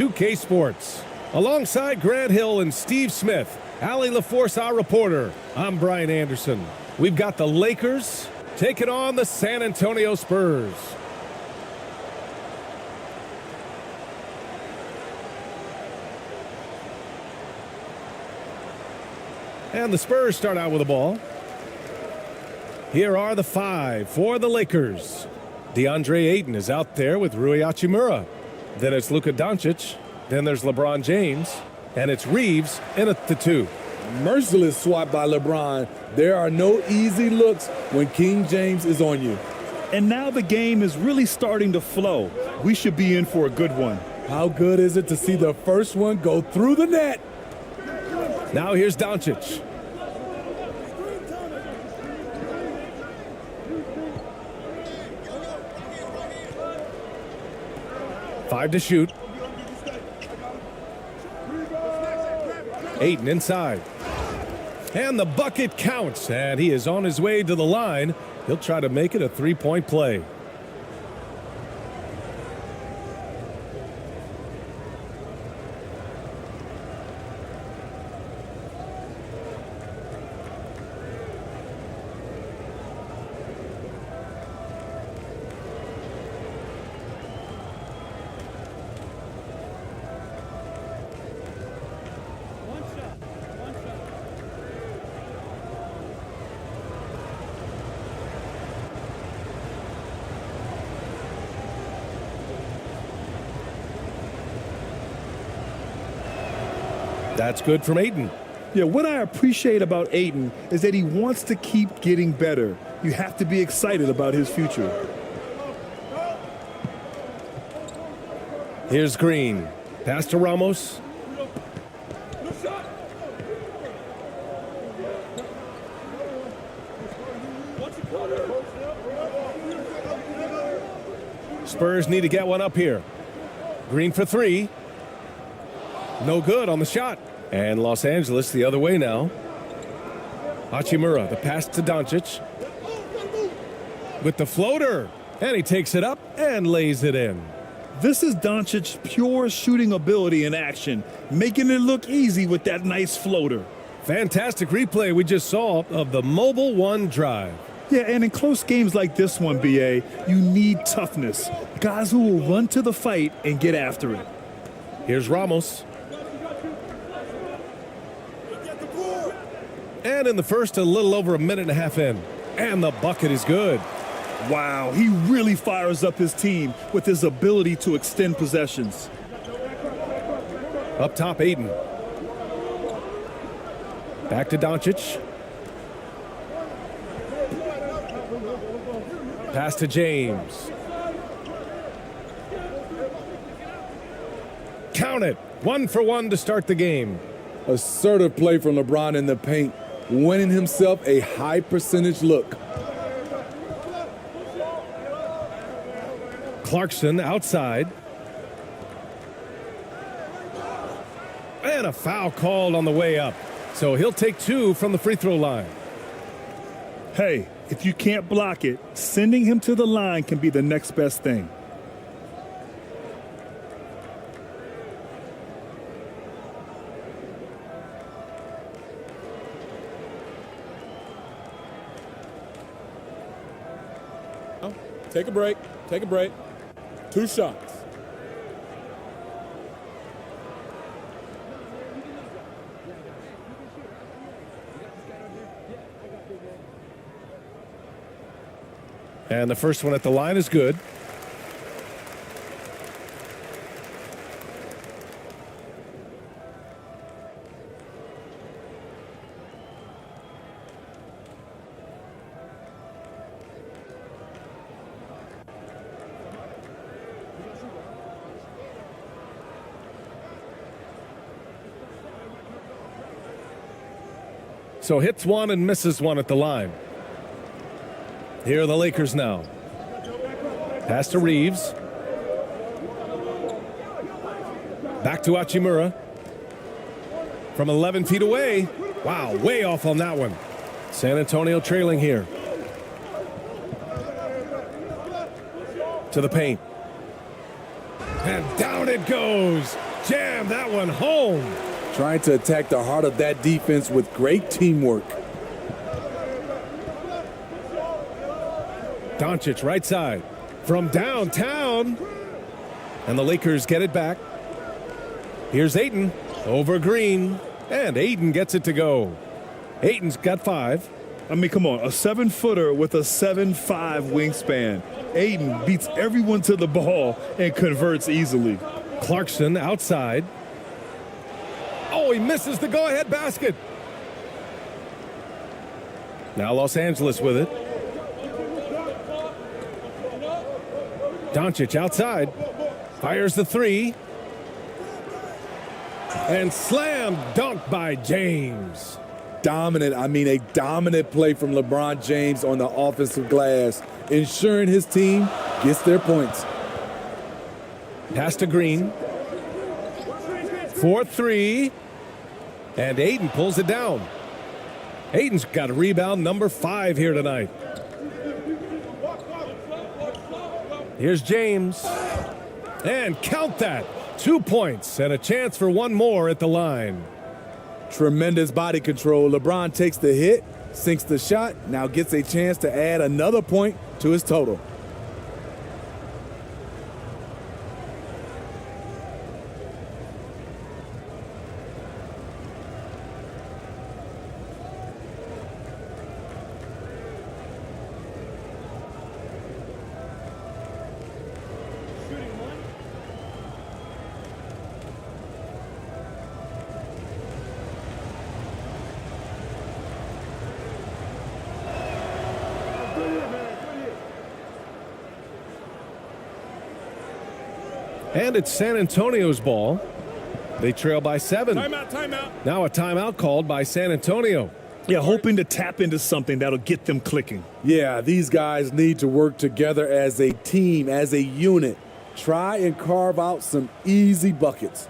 2K Sports. Alongside Grant Hill and Steve Smith, Allie LaForce, our reporter, I'm Brian Anderson. We've got the Lakers taking on the San Antonio Spurs. And the Spurs start out with the ball. Here are the five for the Lakers. DeAndre Ayton is out there with Rui Hachimura. Then it's Luka Doncic. Then there's LeBron James. And it's Reeves in at the two. Merciless swat by LeBron. There are no easy looks when King James is on you. And now the game is really starting to flow. We should be in for a good one. How good is it to see the first one go through the net? Now here's Doncic. Five to shoot. Ayton inside. And the bucket counts, and he is on his way to the line. He'll try to make it a three-point play. That's good from Ayton. Yeah, what I appreciate about Ayton is that he wants to keep getting better. You have to be excited about his future. Here's Green. Pass to Ramos. Spurs need to get one up here. Green for three. No good on the shot. And Los Angeles the other way now. Hachimura, the pass to Doncic. With the floater. And he takes it up and lays it in. This is Doncic's pure shooting ability in action, making it look easy with that nice floater. Fantastic replay we just saw of the Mobile One drive. Yeah, and in close games like this one, BA, you need toughness. Guys who will run to the fight and get after it. Here's Ramos. And in the first, a little over a minute and a half in. And the bucket is good. Wow, he really fires up his team with his ability to extend possessions. Up top, Ayton. Back to Doncic. Pass to James. Count it. 1 for 1 to start the game. Assertive play from LeBron in the paint, winning himself a high percentage look. Clarkson outside. And a foul called on the way up. So he'll take 2 from the free throw line. Hey, if you can't block it, sending him to the line can be the next best thing. Take a break. Take a break. 2 shots. And the first one at the line is good. So hits one and misses one at the line. Here are the Lakers now. Pass to Reeves. Back to Hachimura. From 11 feet away. Wow, way off on that one. San Antonio trailing here. To the paint. And down it goes. jam that one home. Trying to attack the heart of that defense with great teamwork. Doncic right side from downtown. And the Lakers get it back. Here's Ayton over Green. And Ayton gets it to go. Ayton's got 5. I mean, come on, a 7-footer with a 7'5" wingspan. Ayton beats everyone to the ball and converts easily. Clarkson outside. Oh, he misses the go-ahead basket. Now Los Angeles with it. Doncic outside. Fires the 3. And slam dunk by James. Dominant, I mean a dominant play from LeBron James on the offensive glass, ensuring his team gets their points. Pass to Green. 4-3. And Ayton pulls it down. Ayton's got a rebound number 5 here tonight. Here's James. And count that. 2 points and a chance for one more at the line. Tremendous body control. LeBron takes the hit, sinks the shot, now gets a chance to add another point to his total. And it's San Antonio's ball. They trail by 7. Timeout. Now a timeout called by San Antonio. Yeah, hoping to tap into something that'll get them clicking. Yeah, these guys need to work together as a team, as a unit. Try and carve out some easy buckets.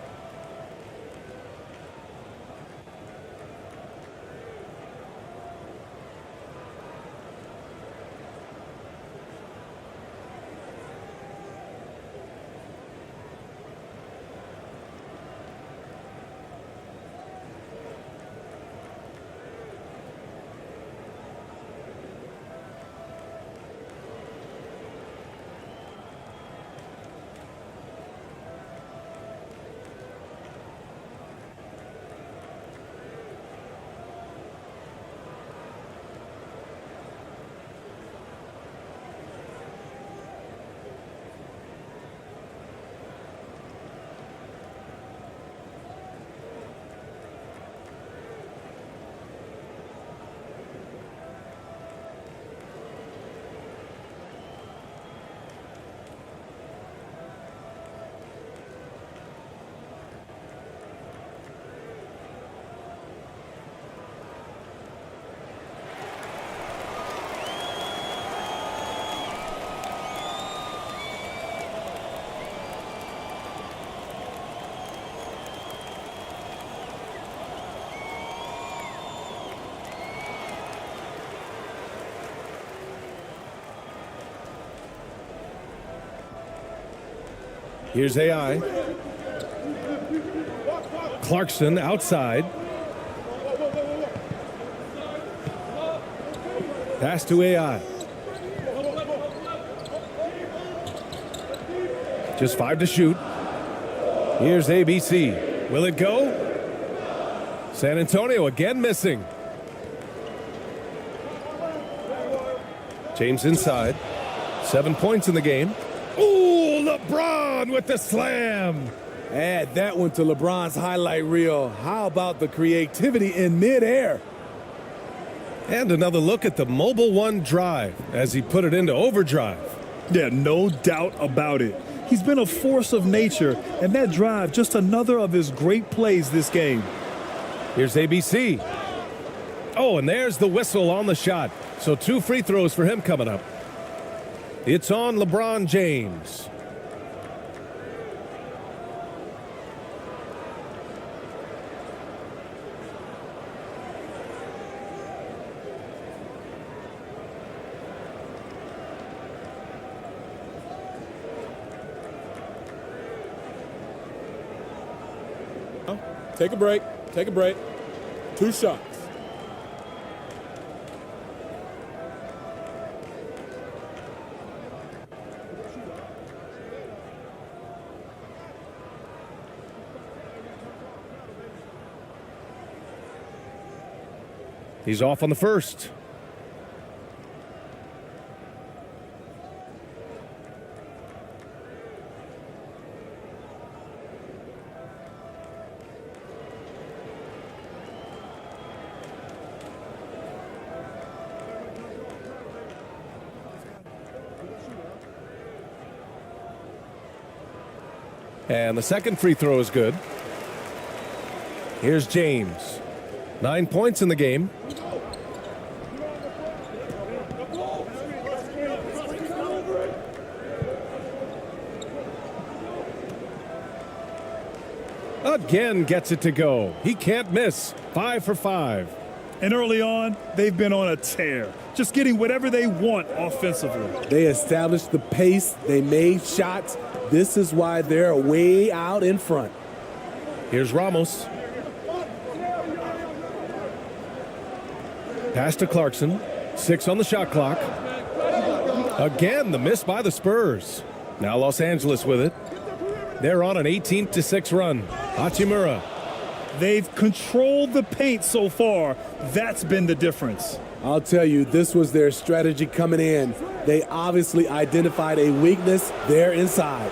Here's AI. Clarkson outside. Pass to AI. Just 5 to shoot. Here's ABC. Will it go? San Antonio again missing. James inside. 7 points in the game. Ooh, LeBron with the slam. Add that one to LeBron's highlight reel. How about the creativity in midair? And another look at the Mobile One drive as he put it into overdrive. Yeah, no doubt about it. He's been a force of nature, and that drive, just another of his great plays this game. Here's ABC. Oh, and there's the whistle on the shot. So 2 free throws for him coming up. It's on LeBron James. Take a break. Take a break. 2 shots. He's off on the first. And the second free throw is good. Here's James. 9 points in the game. Again gets it to go. He can't miss. 5 for 5. And early on, they've been on a tear, just getting whatever they want offensively. They established the pace. They made shots. This is why they're way out in front. Here's Ramos. Pass to Clarkson. 6 on the shot clock. Again, the miss by the Spurs. Now Los Angeles with it. They're on an 18-6 run. Hachimura. They've controlled the paint so far. That's been the difference. I'll tell you, this was their strategy coming in. They obviously identified a weakness there inside.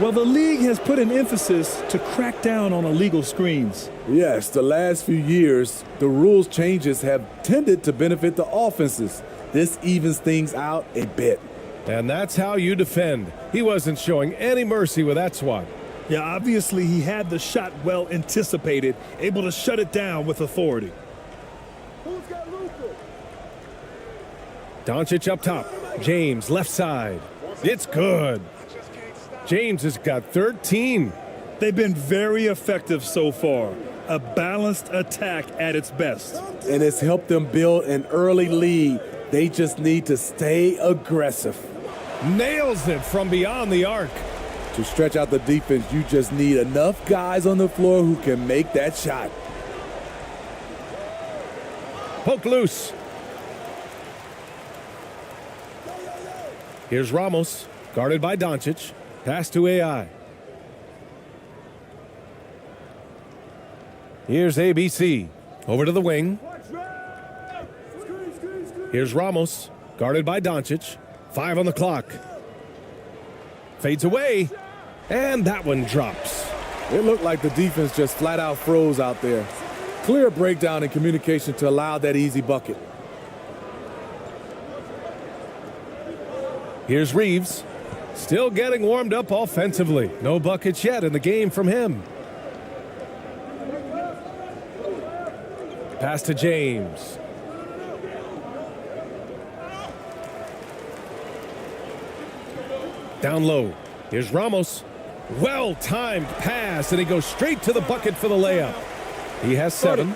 Well, the league has put an emphasis to crack down on illegal screens. Yes, the last few years, the rules changes have tended to benefit the offenses. This evens things out a bit. And that's how you defend. He wasn't showing any mercy with that swat. Yeah, obviously he had the shot well anticipated, able to shut it down with authority. Doncic up top. James left side. It's good. James has got 13. They've been very effective so far. A balanced attack at its best. And it's helped them build an early lead. They just need to stay aggressive. Nails it from beyond the arc. To stretch out the defense, you just need enough guys on the floor who can make that shot. Poke loose. Here's Ramos, guarded by Doncic. Pass to AI. Here's ABC. Over to the wing. Here's Ramos, guarded by Doncic. 5 on the clock. Fades away, and that one drops. It looked like the defense just flat out froze out there. Clear breakdown in communication to allow that easy bucket. Here's Reeves, still getting warmed up offensively. No buckets yet in the game from him. Pass to James. Down low. Here's Ramos. Well-timed pass, and he goes straight to the bucket for the layup. He has 7.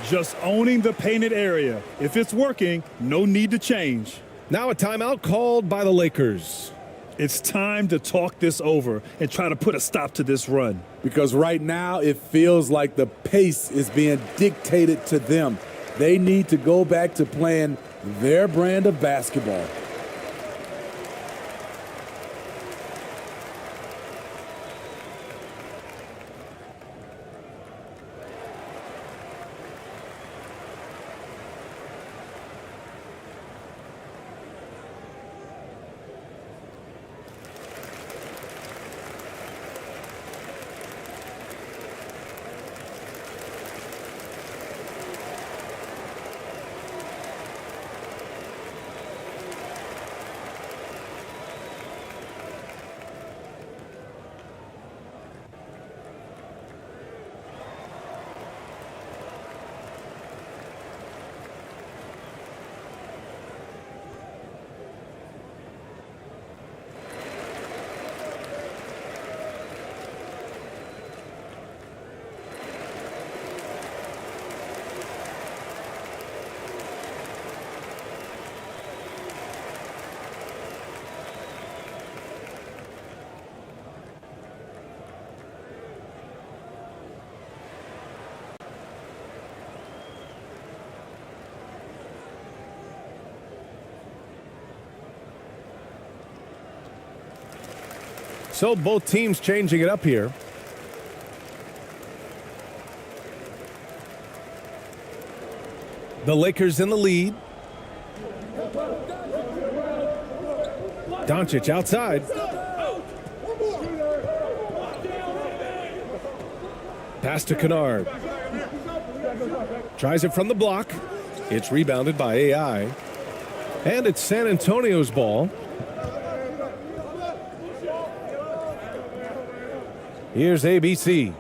Just owning the painted area. If it's working, no need to change. Now a timeout called by the Lakers. It's time to talk this over and try to put a stop to this run. Because right now it feels like the pace is being dictated to them. They need to go back to playing their brand of basketball. So both teams changing it up here. The Lakers in the lead. Doncic outside. Pass to Kennard. Tries it from the block. It's rebounded by AI. And it's San Antonio's ball. Here's ABC.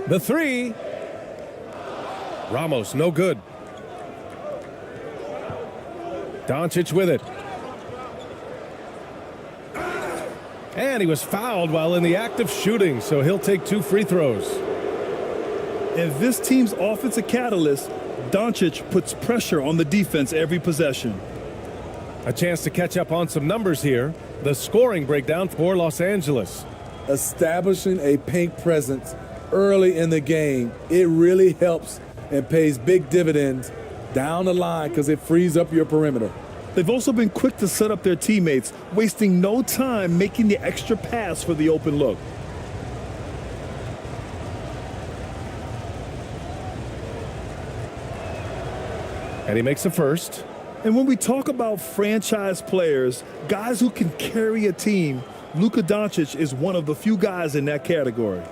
The three. Ramos, no good. Doncic with it. And he was fouled while in the act of shooting, so he'll take 2 free throws. And this team's offensive catalyst, Doncic, puts pressure on the defense every possession. A chance to catch up on some numbers here. The scoring breakdown for Los Angeles. Establishing a paint presence early in the game, it really helps and pays big dividends down the line because it frees up your perimeter. They've also been quick to set up their teammates, wasting no time making the extra pass for the open look. And he makes a first. And when we talk about franchise players, guys who can carry a team, Luka Doncic is one of the few guys in that category.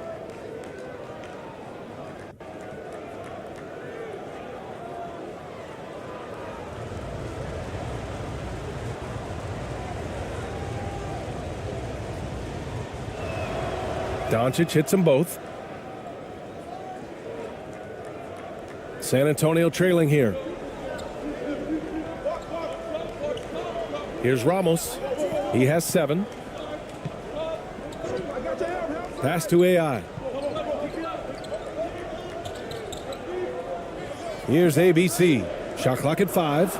Doncic hits them both. San Antonio trailing here. Here's Ramos. He has 7. Pass to AI. Here's ABC. Shot clock at 5.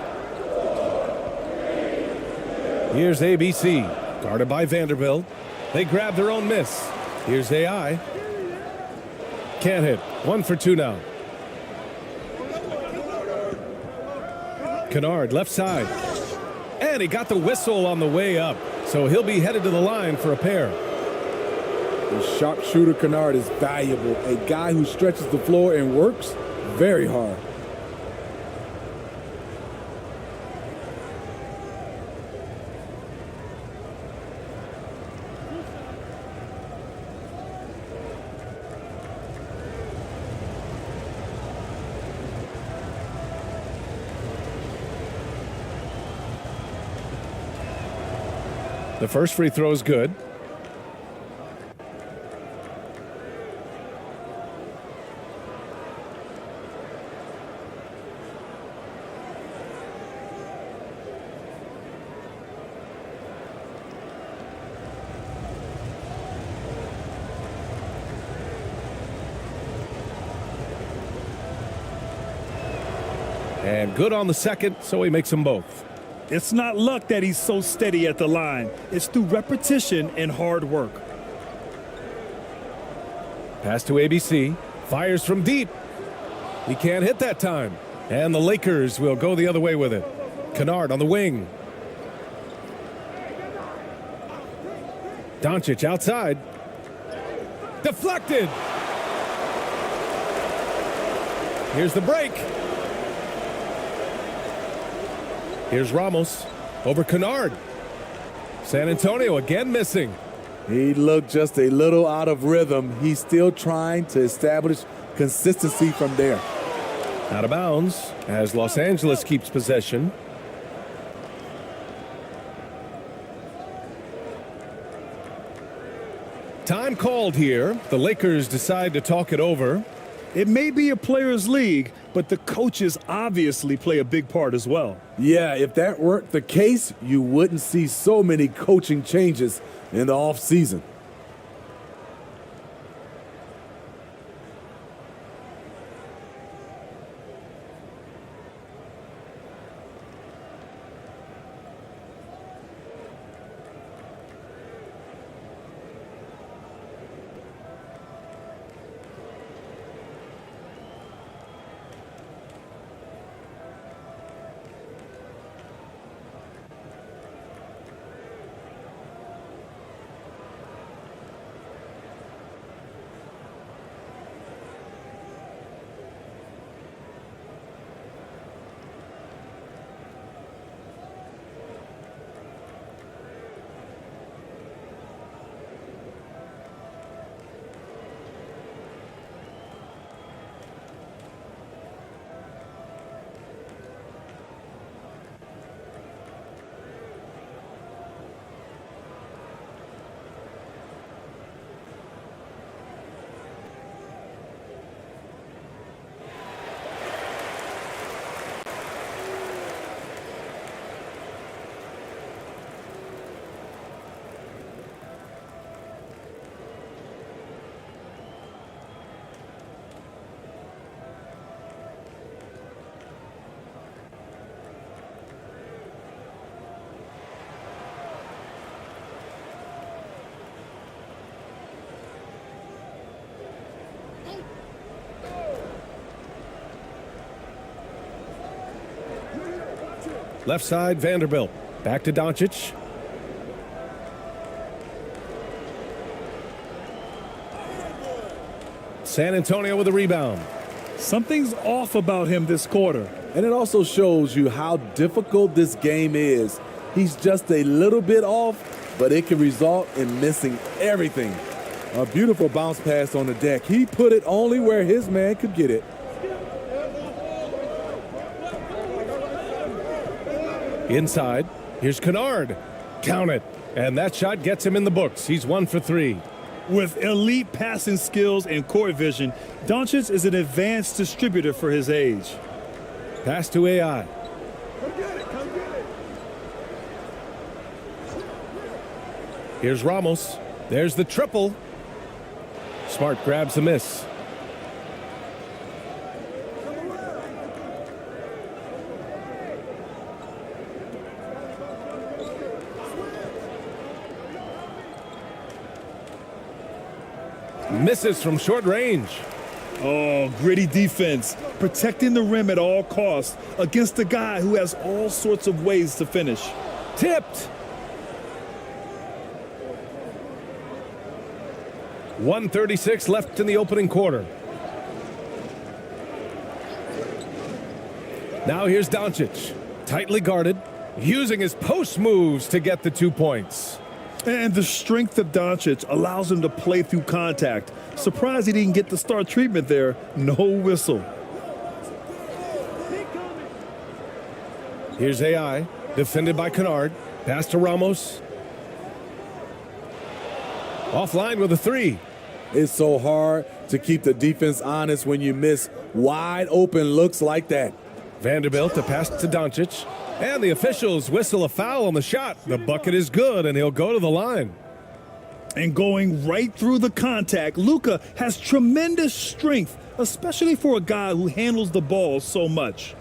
Here's ABC. Guarded by Vanderbilt. They grab their own miss. Here's AI. Can't hit. 1 for 2 now. Kennard, left side. And he got the whistle on the way up. So he'll be headed to the line for a pair. The sharpshooter Kennard is valuable. A guy who stretches the floor and works very hard. The first free throw is good. And good on the second, so he makes them both. It's not luck that he's so steady at the line. It's through repetition and hard work. Pass to ABC. Fires from deep. He can't hit that time. And the Lakers will go the other way with it. Kennard on the wing. Doncic outside. Deflected. Here's the break. Here's Ramos over Kennard. San Antonio again missing. He looked just a little out of rhythm. He's still trying to establish consistency from there. Out of bounds as Los Angeles keeps possession. Time called here. The Lakers decide to talk it over. It may be a players' league, but the coaches obviously play a big part as well. Yeah, if that weren't the case, you wouldn't see so many coaching changes in the offseason. Left side, Vanderbilt. Back to Doncic. San Antonio with a rebound. Something's off about him this quarter. And it also shows you how difficult this game is. He's just a little bit off, but it can result in missing everything. A beautiful bounce pass on the deck. He put it only where his man could get it. Inside, here's Kennard. Count it. And that shot gets him in the books. He's 1 for 3. With elite passing skills and court vision, Doncic is an advanced distributor for his age. Pass to AI. Here's Ramos. There's the triple. Smart grabs the miss. Misses from short range. Oh, gritty defense, protecting the rim at all costs against a guy who has all sorts of ways to finish. Tipped. 1:36 left in the opening quarter. Now here's Doncic, tightly guarded, using his post moves to get the 2 points. And the strength of Doncic allows him to play through contact. Surprised he didn't get the star treatment there. No whistle. Here's AI, defended by Kennard. Pass to Ramos. Offline with a 3. It's so hard to keep the defense honest when you miss wide open looks like that. Vanderbilt to pass to Doncic. And the officials whistle a foul on the shot. The bucket is good, and he'll go to the line. And going right through the contact, Luka has tremendous strength, especially for a guy who handles the ball so much.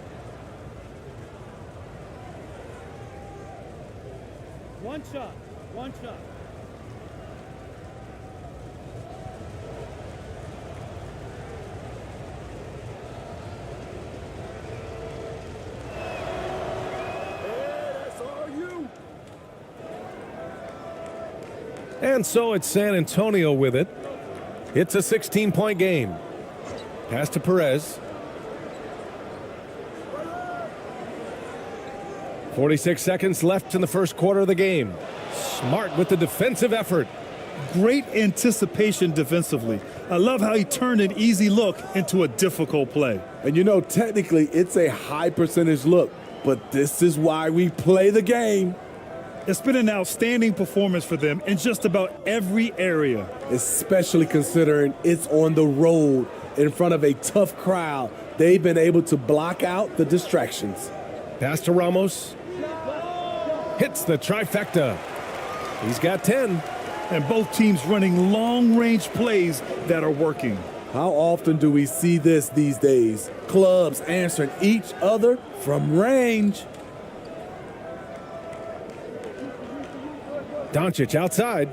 One shot. And so it's San Antonio with it. It's a 16-point game. Pass to Perez. 46 seconds left in the first quarter of the game. Smart with the defensive effort. Great anticipation defensively. I love how he turned an easy look into a difficult play. And you know, technically, it's a high percentage look, but this is why we play the game. It's been an outstanding performance for them in just about every area. Especially considering it's on the road in front of a tough crowd. They've been able to block out the distractions. Pass to Ramos. Hits the trifecta. He's got 10. And both teams running long-range plays that are working. How often do we see this these days? Clubs answering each other from range. Doncic outside.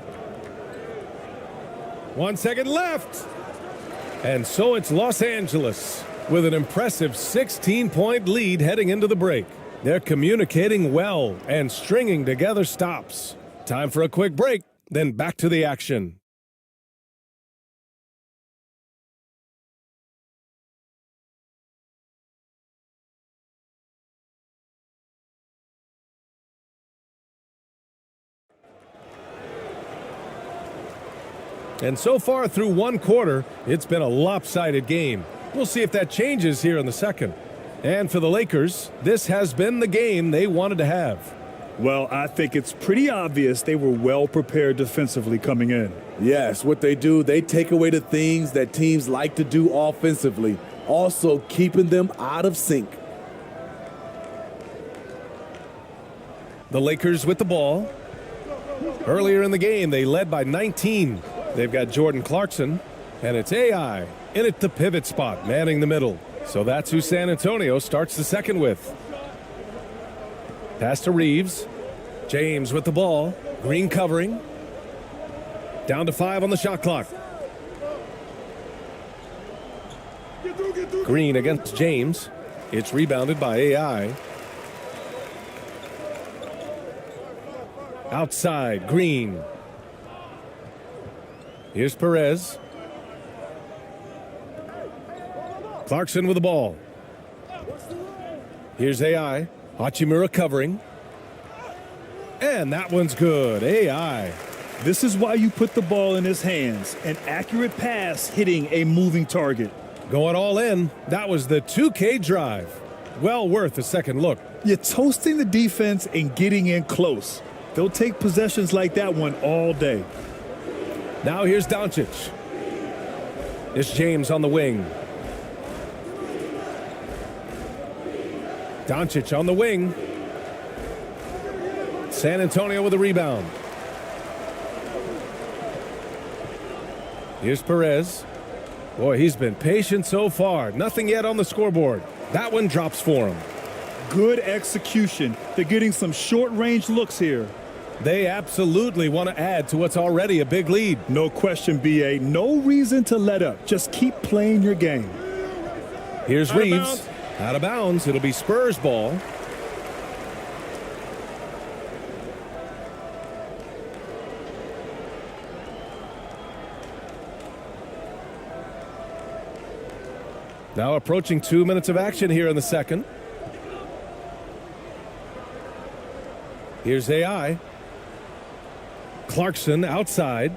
1 second left. And so it's Los Angeles with an impressive 16-point lead heading into the break. They're communicating well and stringing together stops. Time for a quick break, then back to the action. And so far through one quarter, it's been a lopsided game. We'll see if that changes here in the second. And for the Lakers, this has been the game they wanted to have. Well, I think it's pretty obvious they were well prepared defensively coming in. Yes, what they do, they take away the things that teams like to do offensively, also keeping them out of sync. The Lakers with the ball. Earlier in the game, they led by 19. They've got Jordan Clarkson, and it's AI in at the pivot spot, manning the middle. So that's who San Antonio starts the second with. Pass to Reeves. James with the ball. Green covering. Down to 5 on the shot clock. Green against James. It's rebounded by AI. Outside, Green. Here's Perez. Clarkson with the ball. Here's AI. Hachimura covering. And that one's good. AI. This is why you put the ball in his hands. An accurate pass hitting a moving target. Going all in. That was the 2K drive. Well worth a second look. You're toasting the defense and getting in close. They'll take possessions like that one all day. Now here's Doncic. It's James on the wing. Doncic on the wing. San Antonio with a rebound. Here's Perez. Boy, he's been patient so far. Nothing yet on the scoreboard. That one drops for him. Good execution. They're getting some short-range looks here. They absolutely want to add to what's already a big lead. No question, B.A. No reason to let up. Just keep playing your game. Here's Reeves. Out of bounds. It'll be Spurs ball. Now approaching 2 minutes of action here in the second. Here's AI. Clarkson outside.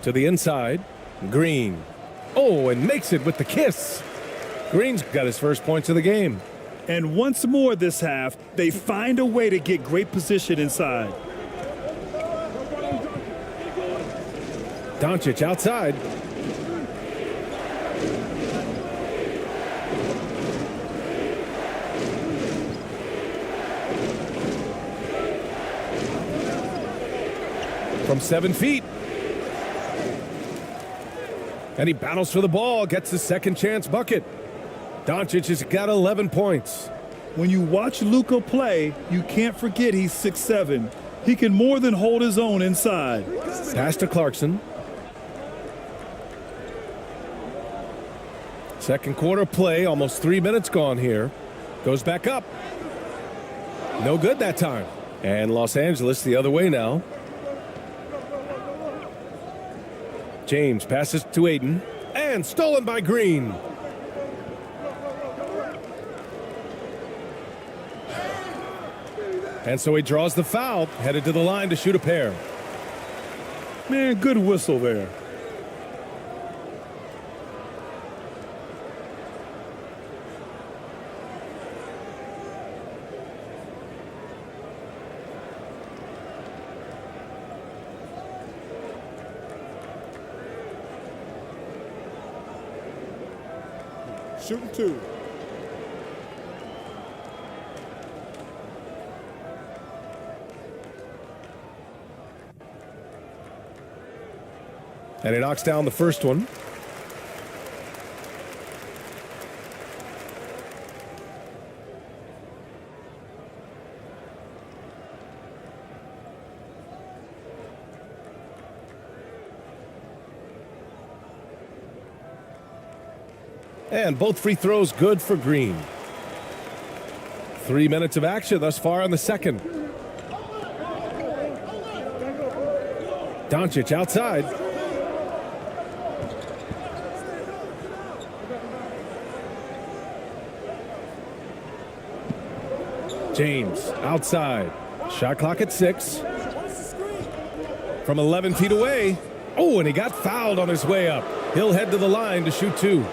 To the inside. Green. Oh, and makes it with the kiss. Green's got his first points of the game. And once more this half, they find a way to get great position inside. Doncic outside. From 7 feet. And he battles for the ball, gets his second chance bucket. Doncic has got 11 points. When you watch Luka play, you can't forget he's 6'7". He can more than hold his own inside. Pass to Clarkson. Second quarter play, almost 3 minutes gone here. Goes back up. No good that time. And Los Angeles the other way now. James passes to Aiden. And stolen by Green. And so he draws the foul, headed to the line to shoot a pair. Man, good whistle there. Shooting two. And he knocks down the first one. And both free throws good for Green. 3 minutes of action thus far in the second. Doncic outside. James outside. Shot clock at 6. From 11 feet away. Oh, and he got fouled on his way up. He'll head to the line to shoot 2.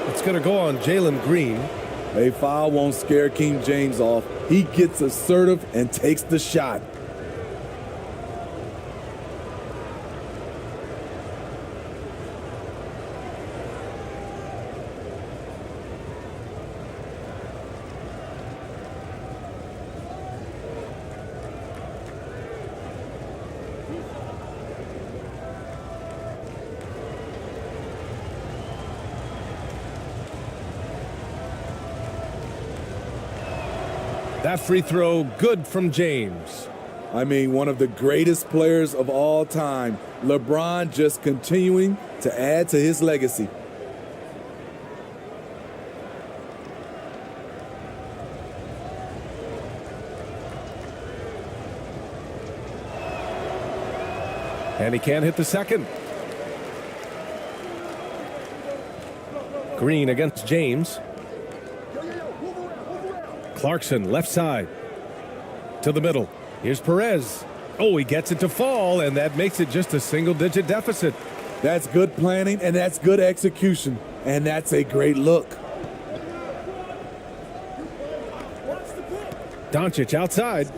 It's going to go on Jalen Green. A foul won't scare King James off. He gets assertive and takes the shot. That free throw good from James. I mean, one of the greatest players of all time. LeBron just continuing to add to his legacy. And he can't hit the second. Green against James. Clarkson, left side. To the middle. Here's Perez. Oh, he gets it to fall, and that makes it just a single-digit deficit. That's good planning, and that's good execution. And that's a great look. Doncic outside.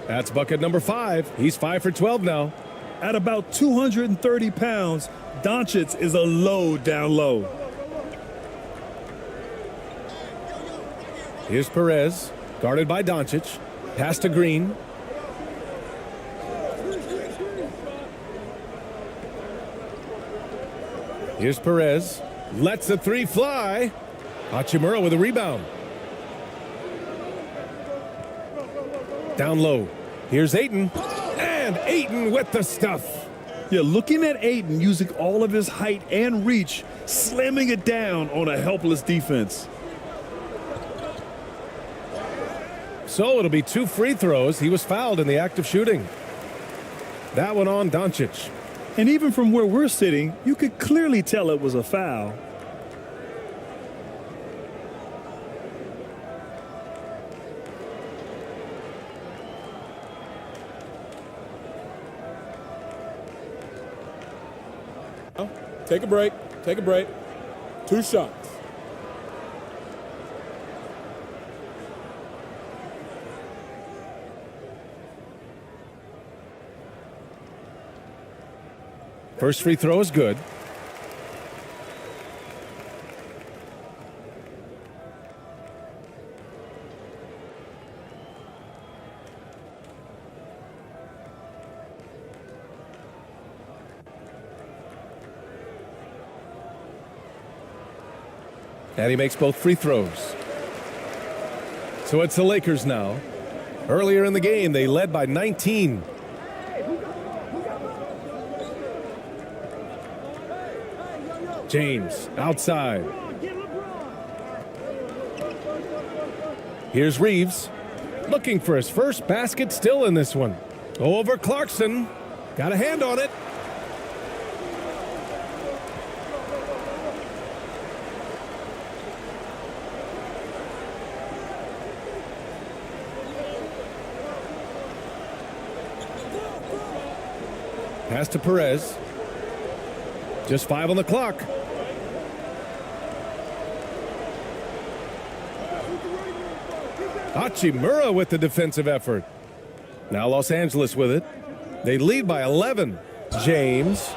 That's bucket number 5. He's 5 for 12 now. At about 230 pounds, Doncic is a load down low. Here's Perez, guarded by Doncic. Pass to Green. Here's Perez. Lets the 3 fly. Hachimura with a rebound. Down low. Here's Ayton. And Ayton with the stuff. Yeah, looking at Ayton using all of his height and reach, slamming it down on a helpless defense. So it'll be 2 free throws. He was fouled in the act of shooting. That one on Doncic. And even from where we're sitting, you could clearly tell it was a foul. Take a break. Take a break. 2 shots. First free throw is good. And he makes both free throws. So it's the Lakers now. Earlier in the game, they led by 19. James outside. Here's Reeves looking for his first basket still in this one. Over Clarkson. Got a hand on it. Pass to Perez. Just 5 on the clock. Hachimura with the defensive effort. Now Los Angeles with it. They lead by 11. James.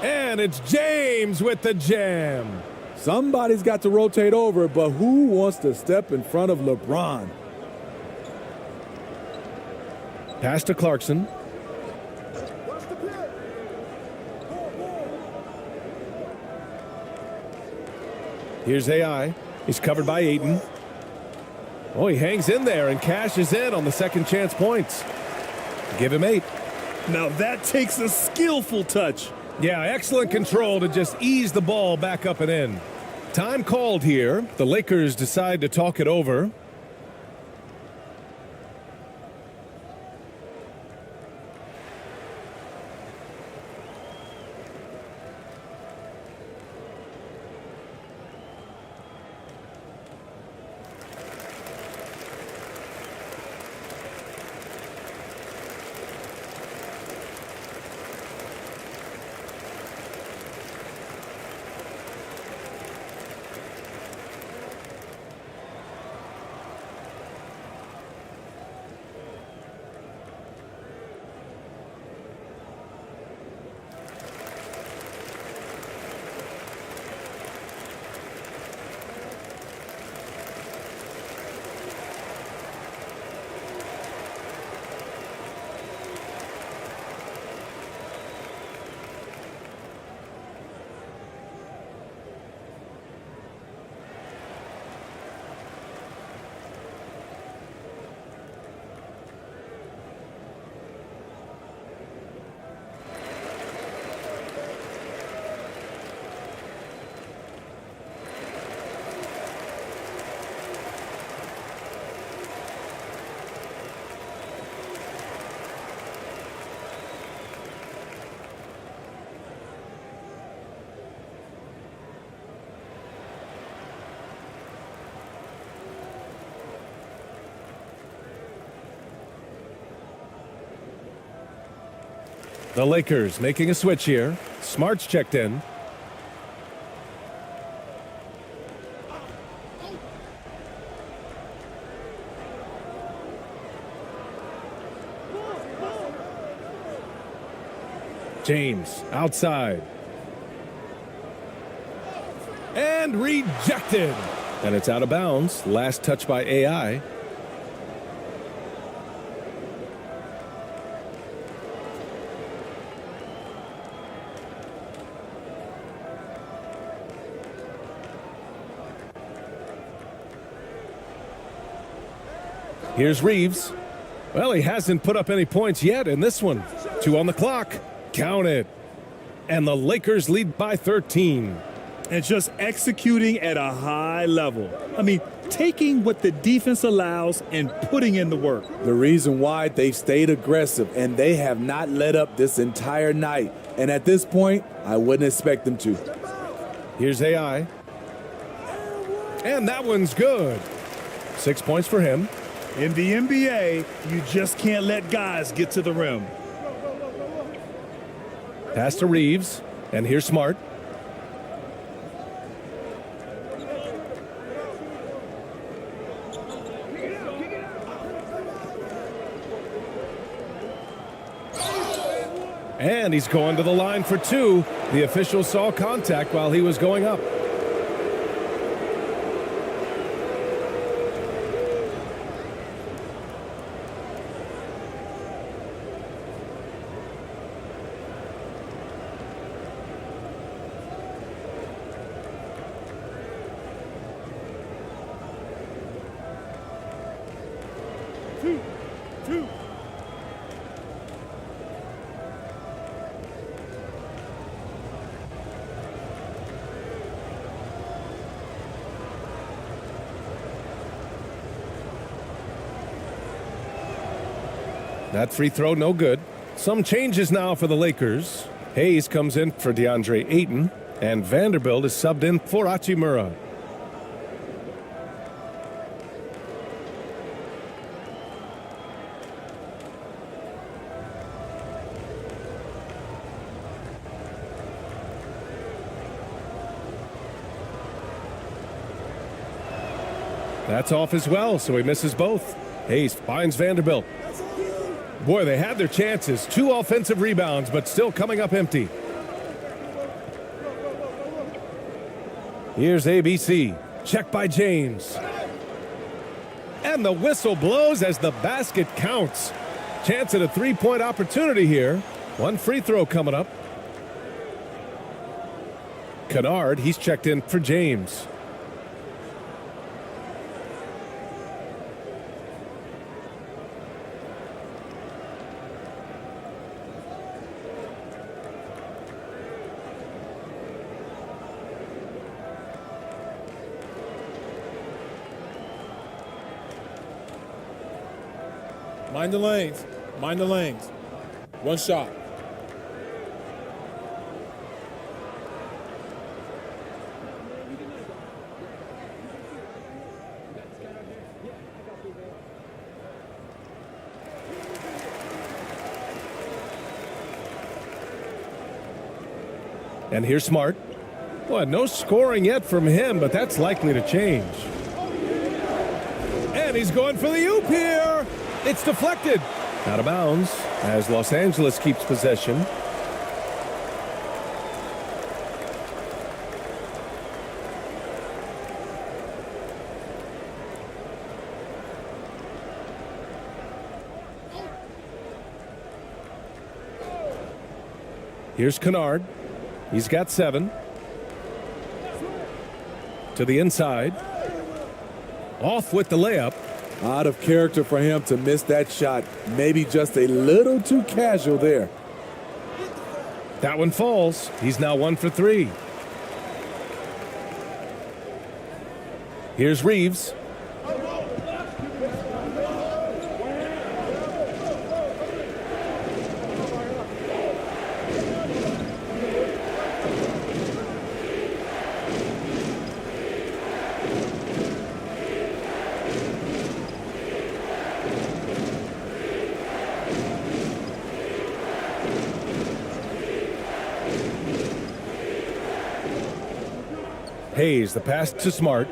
And it's James with the jam. Somebody's got to rotate over, but who wants to step in front of LeBron? Pass to Clarkson. Here's AI. He's covered by Ayton. Oh, he hangs in there and cashes in on the second chance points. Give him 8. Now that takes a skillful touch. Yeah, excellent control to just ease the ball back up and in. Time called here. The Lakers decide to talk it over. The Lakers making a switch here. Smart's checked in. James outside. And rejected. And it's out of bounds. Last touch by AI. Here's Reeves. Well, he hasn't put up any points yet in this one. 2 on the clock. Count it. And the Lakers lead by 13. And just executing at a high level. I mean, taking what the defense allows and putting in the work. The reason why they've stayed aggressive and they have not let up this entire night. And at this point, I wouldn't expect them to. Here's AI. And that one's good. 6 points for him. In the NBA, you just can't let guys get to the rim. Pass to Reeves. And here's Smart. And he's going to the line for 2. The official saw contact while he was going up. That free throw, no good. Some changes now for the Lakers. Hayes comes in for DeAndre Ayton, and Vanderbilt is subbed in for Hachimura. That's off as well, so he misses both. Hayes finds Vanderbilt. Boy, they had their chances. 2 offensive rebounds, but still coming up empty. Here's ABC. Check by James. And the whistle blows as the basket counts. Chance at a 3-point opportunity here. 1 free throw coming up. Kennard, he's checked in for James. Mind the lanes. Mind the lanes. 1 shot. And here's Smart. Boy, no scoring yet from him, but that's likely to change. And he's going for the oop here. It's deflected. Out of bounds as Los Angeles keeps possession. Here's Kennard. He's got 7. To the inside. Off with the layup. Out of character for him to miss that shot. Maybe just a little too casual there. That one falls. He's now 1 for 3. Here's Reeves. Hayes, the pass to Smart.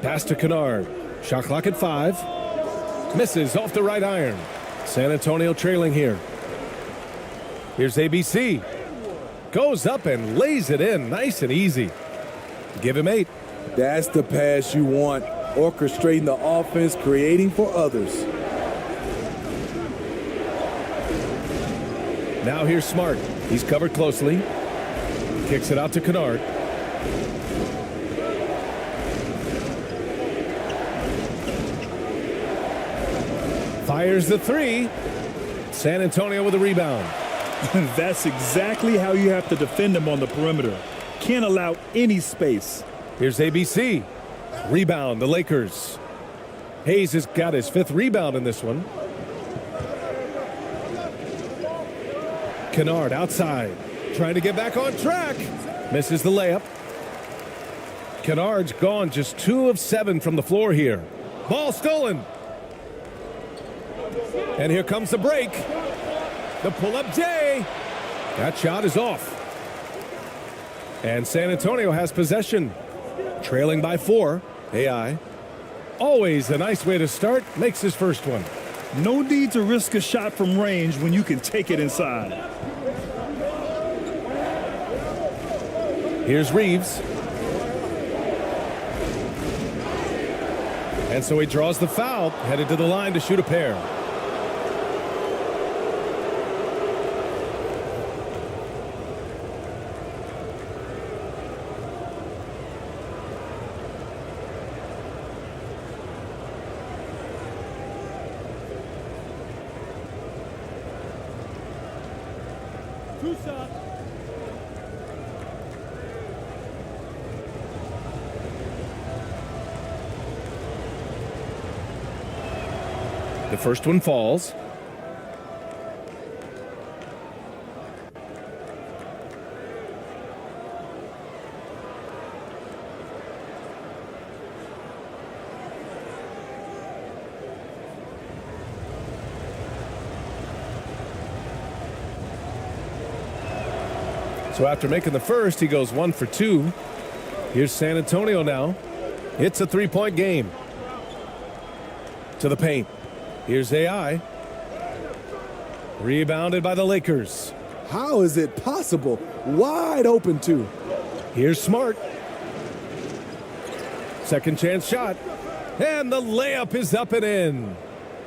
Pass to Kennard. Shot clock at 5. Misses off the right iron. San Antonio trailing here. Here's ABC. Goes up and lays it in nice and easy. Give him 8. That's the pass you want. Orchestrating the offense, creating for others. Now here's Smart. He's covered closely. Kicks it out to Kennard. Fires the 3. San Antonio with a rebound. That's exactly how you have to defend them on the perimeter. Can't allow any space. Here's ABC. Rebound, the Lakers. Hayes has got his 5th rebound in this one. Kennard outside. Trying to get back on track. Misses the layup. Kennard's gone just 2 of 7 from the floor here. Ball stolen. And here comes the break. The pull-up J. That shot is off. And San Antonio has possession. Trailing by 4. AI. Always a nice way to start. Makes his first one. No need to risk a shot from range when you can take it inside. Here's Reeves. And so he draws the foul. Headed to the line to shoot a pair. The first one falls. So after making the first, he goes 1 for 2. Here's San Antonio now. It's a 3-point game. To the paint. Here's AI. Rebounded by the Lakers. How is it possible? Wide open, too. Here's Smart. Second chance shot. And the layup is up and in.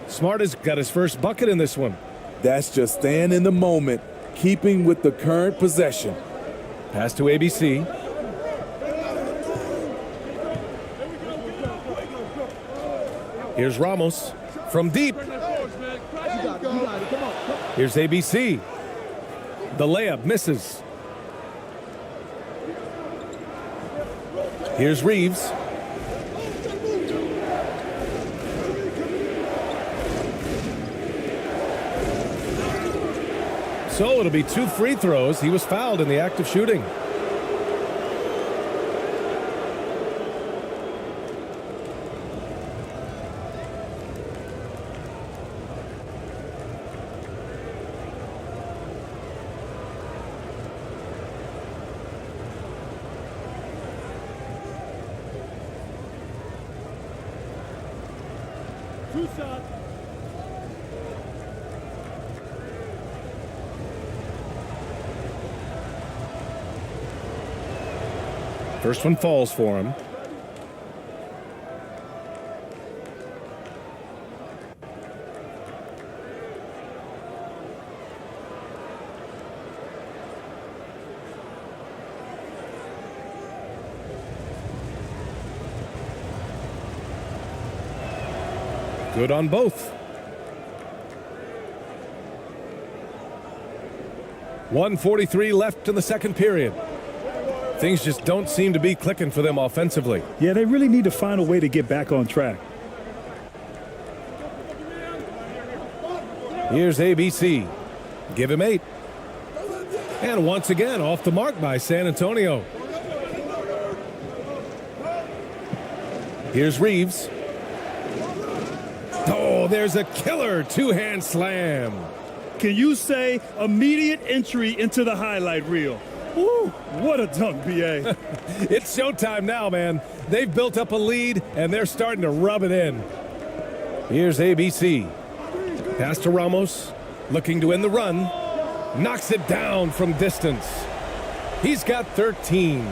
Smart has got his first bucket in this one. That's just staying in the moment, keeping with the current possession. Pass to ABC. Here's Ramos from deep. Here's ABC. The layup misses. Here's Reeves. So it'll be 2 free throws. He was fouled in the act of shooting. First one falls for him. Good on both. 1:43 left in the second period. Things just don't seem to be clicking for them offensively. Yeah, they really need to find a way to get back on track. Here's ABC. Give him 8. And once again, off the mark by San Antonio. Here's Reeves. Oh, there's a killer 2-hand slam. can you say immediate entry into the highlight reel? Woo, what a dunk, B.A. It's showtime now, man. They've built up a lead, and they're starting to rub it in. Here's ABC. Pass to Ramos, looking to end the run. Knocks it down from distance. He's got 13.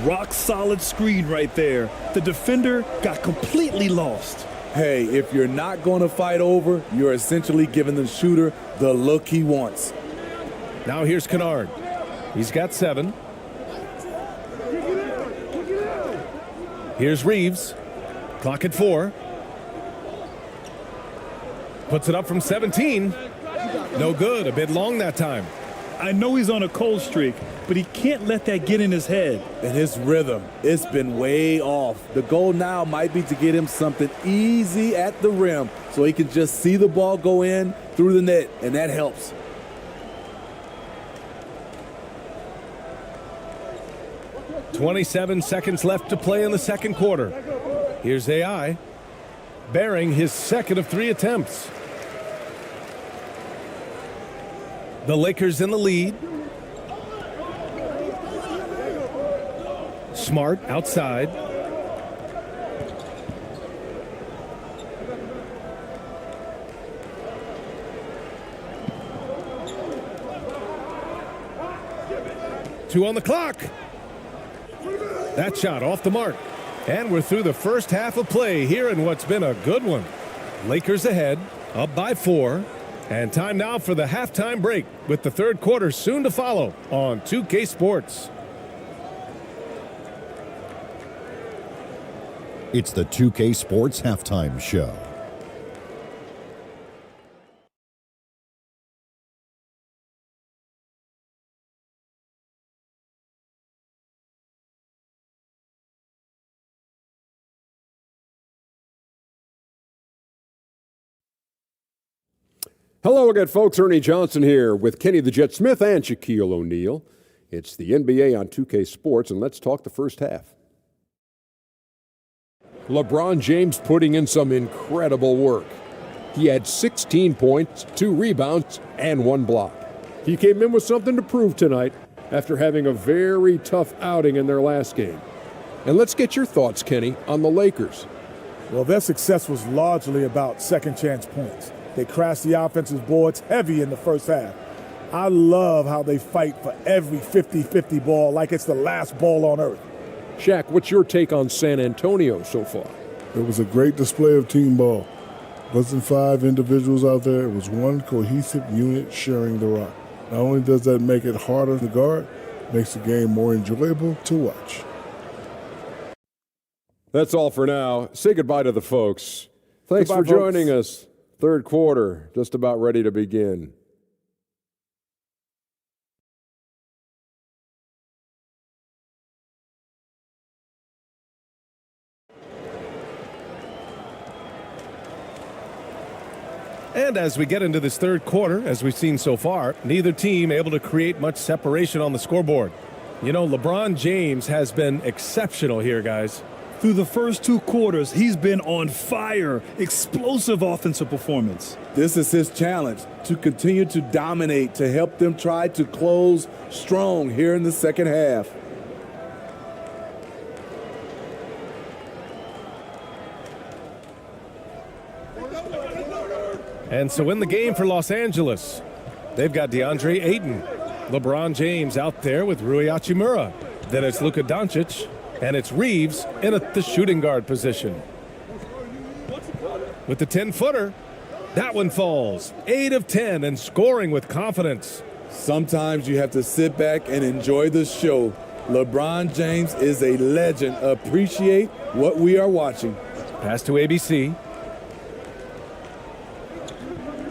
Rock solid screen right there. The defender got completely lost. Hey, if you're not going to fight over, you're essentially giving the shooter the look he wants. Now here's Kennard. He's got 7. Here's Reeves. Clock at 4. Puts it up from 17. No good. A bit long that time. I know he's on a cold streak, but he can't let that get in his head. And his rhythm, it's been way off. The goal now might be to get him something easy at the rim so he can just see the ball go in through the net, and that helps. "27 seconds left to play in the second quarter. Here's AI, bearing his second of 3 attempts. The Lakers in the lead. Smart outside. Two on the clock. That shot off the mark. And we're through the first half of play here in what's been a good one. Lakers ahead, up by 4. And time now for the halftime break with the third quarter soon to follow on 2K Sports. It's the 2K Sports Halftime Show. Hello again, folks. Ernie Johnson here with Kenny the Jet Smith and Shaquille O'Neal. It's the NBA on 2K Sports, and let's talk the first half. LeBron James putting in some incredible work. He had 16 points, 2 rebounds, and 1 block. He came in with something to prove tonight after having a very tough outing in their last game. And let's get your thoughts, Kenny, on the Lakers. Well, their success was largely about second chance points. They crashed the offensive boards heavy in the first half. I love how they fight for every 50-50 ball like it's the last ball on earth. Shaq, what's your take on San Antonio so far? It was a great display of team ball. It wasn't 5 individuals out there. It was one cohesive unit sharing the rock. Not only does that make it harder to guard, it makes the game more enjoyable to watch. That's all for now. Say goodbye to the folks. Thanks Goodbye, for joining folks. us. Third quarter, just about ready to begin. And as we get into this third quarter, as we've seen so far, neither team able to create much separation on the scoreboard. You know, LeBron James has been exceptional here, guys. Through the first 2 quarters, he's been on fire. Explosive offensive performance. This is his challenge, to continue to dominate, to help them try to close strong here in the second half. And so in the game for Los Angeles, they've got DeAndre Ayton. LeBron James out there with Rui Hachimura. Then it's Luka Doncic. And it's Reeves in the shooting guard position. With the 10-footer, that one falls. 8 of 10 and scoring with confidence. Sometimes you have to sit back and enjoy the show. LeBron James is a legend. Appreciate what we are watching. Pass to ABC.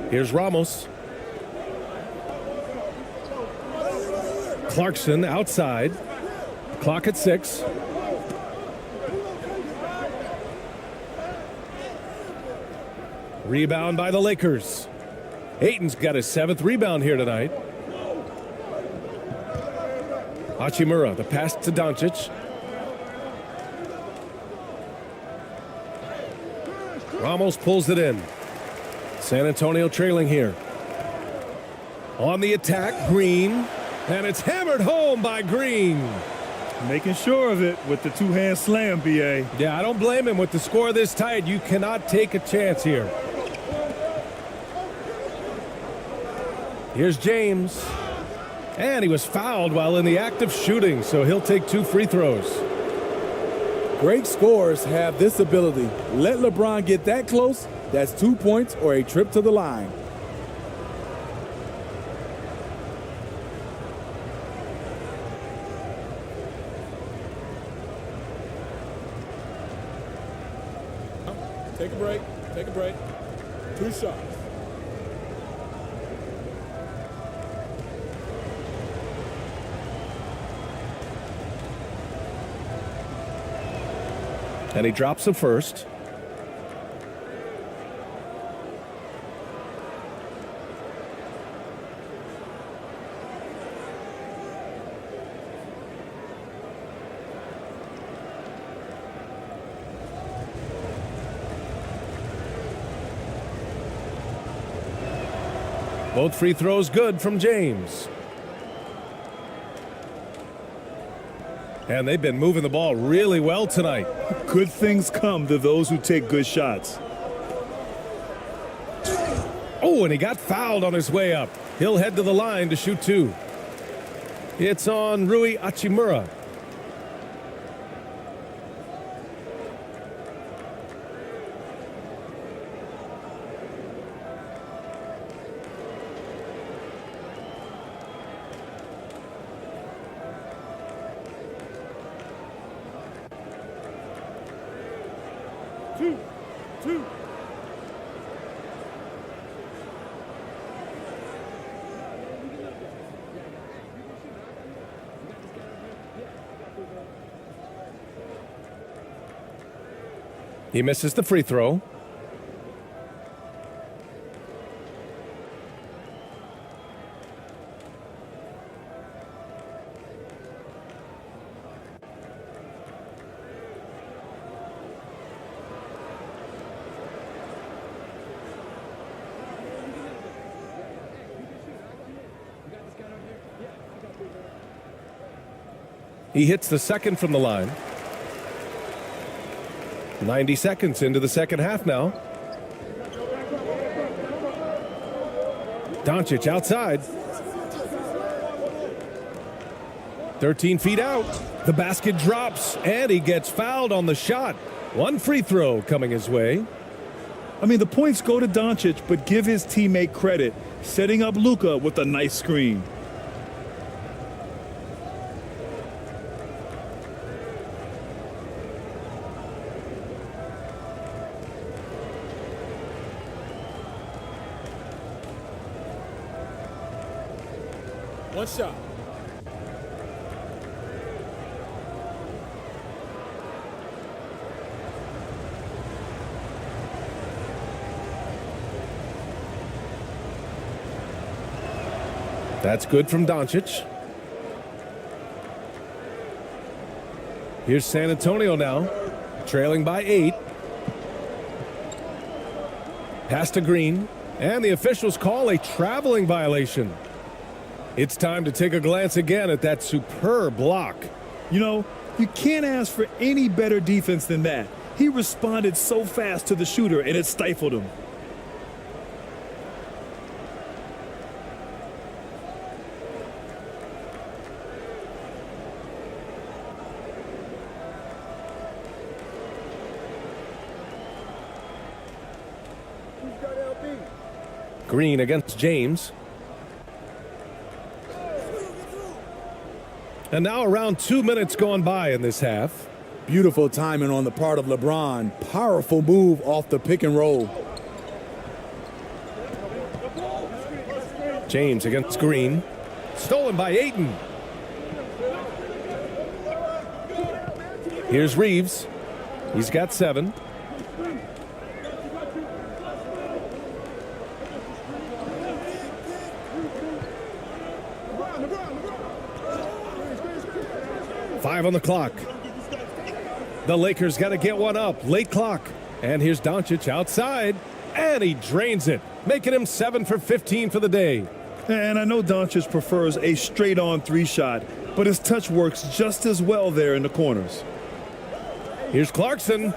Here's Ramos. Clarkson outside. Clock at 6. Rebound by the Lakers. Ayton's got his 7th rebound here tonight. Hachimura, the pass to Doncic. Ramos pulls it in. San Antonio trailing here. On the attack, Green. And it's hammered home by Green. Making sure of it with the two-hand slam, B.A. Yeah, I don't blame him. With the score this tight, you cannot take a chance here. Here's James. And he was fouled while in the act of shooting, so he'll take 2 free throws. Great scorers have this ability. Let LeBron get that close, that's 2 points or a trip to the line. Take a break. Take a break. 2 shots. And he drops the first. Both free throws good from James. And they've been moving the ball really well tonight. Good things come to those who take good shots. Oh, and he got fouled on his way up. He'll head to the line to shoot 2. It's on Rui Hachimura. Two. He misses the free throw. He hits the second from the line. 90 seconds into the second half now. Doncic outside. 13 feet out. The basket drops, and he gets fouled on the shot. 1 free throw coming his way. I mean, the points go to Doncic, but give his teammate credit, setting up Luka with a nice screen. One shot. That's good from Doncic. Here's San Antonio now, trailing by 8. Pass to Green, and the officials call a traveling violation. It's time to take a glance again at that superb block. You know, you can't ask for any better defense than that. He responded so fast to the shooter, and it stifled him. Green against James. And now around 2 minutes gone by in this half. Beautiful timing on the part of LeBron. Powerful move off the pick and roll. James against Green. Stolen by Ayton. Here's Reeves. He's got 7. Five on the clock. The Lakers got to get one up. Late clock. And here's Doncic outside. And he drains it, making him 7 for 15 for the day. And I know Doncic prefers a straight-on three-shot, but his touch works just as well there in the corners. Here's Clarkson.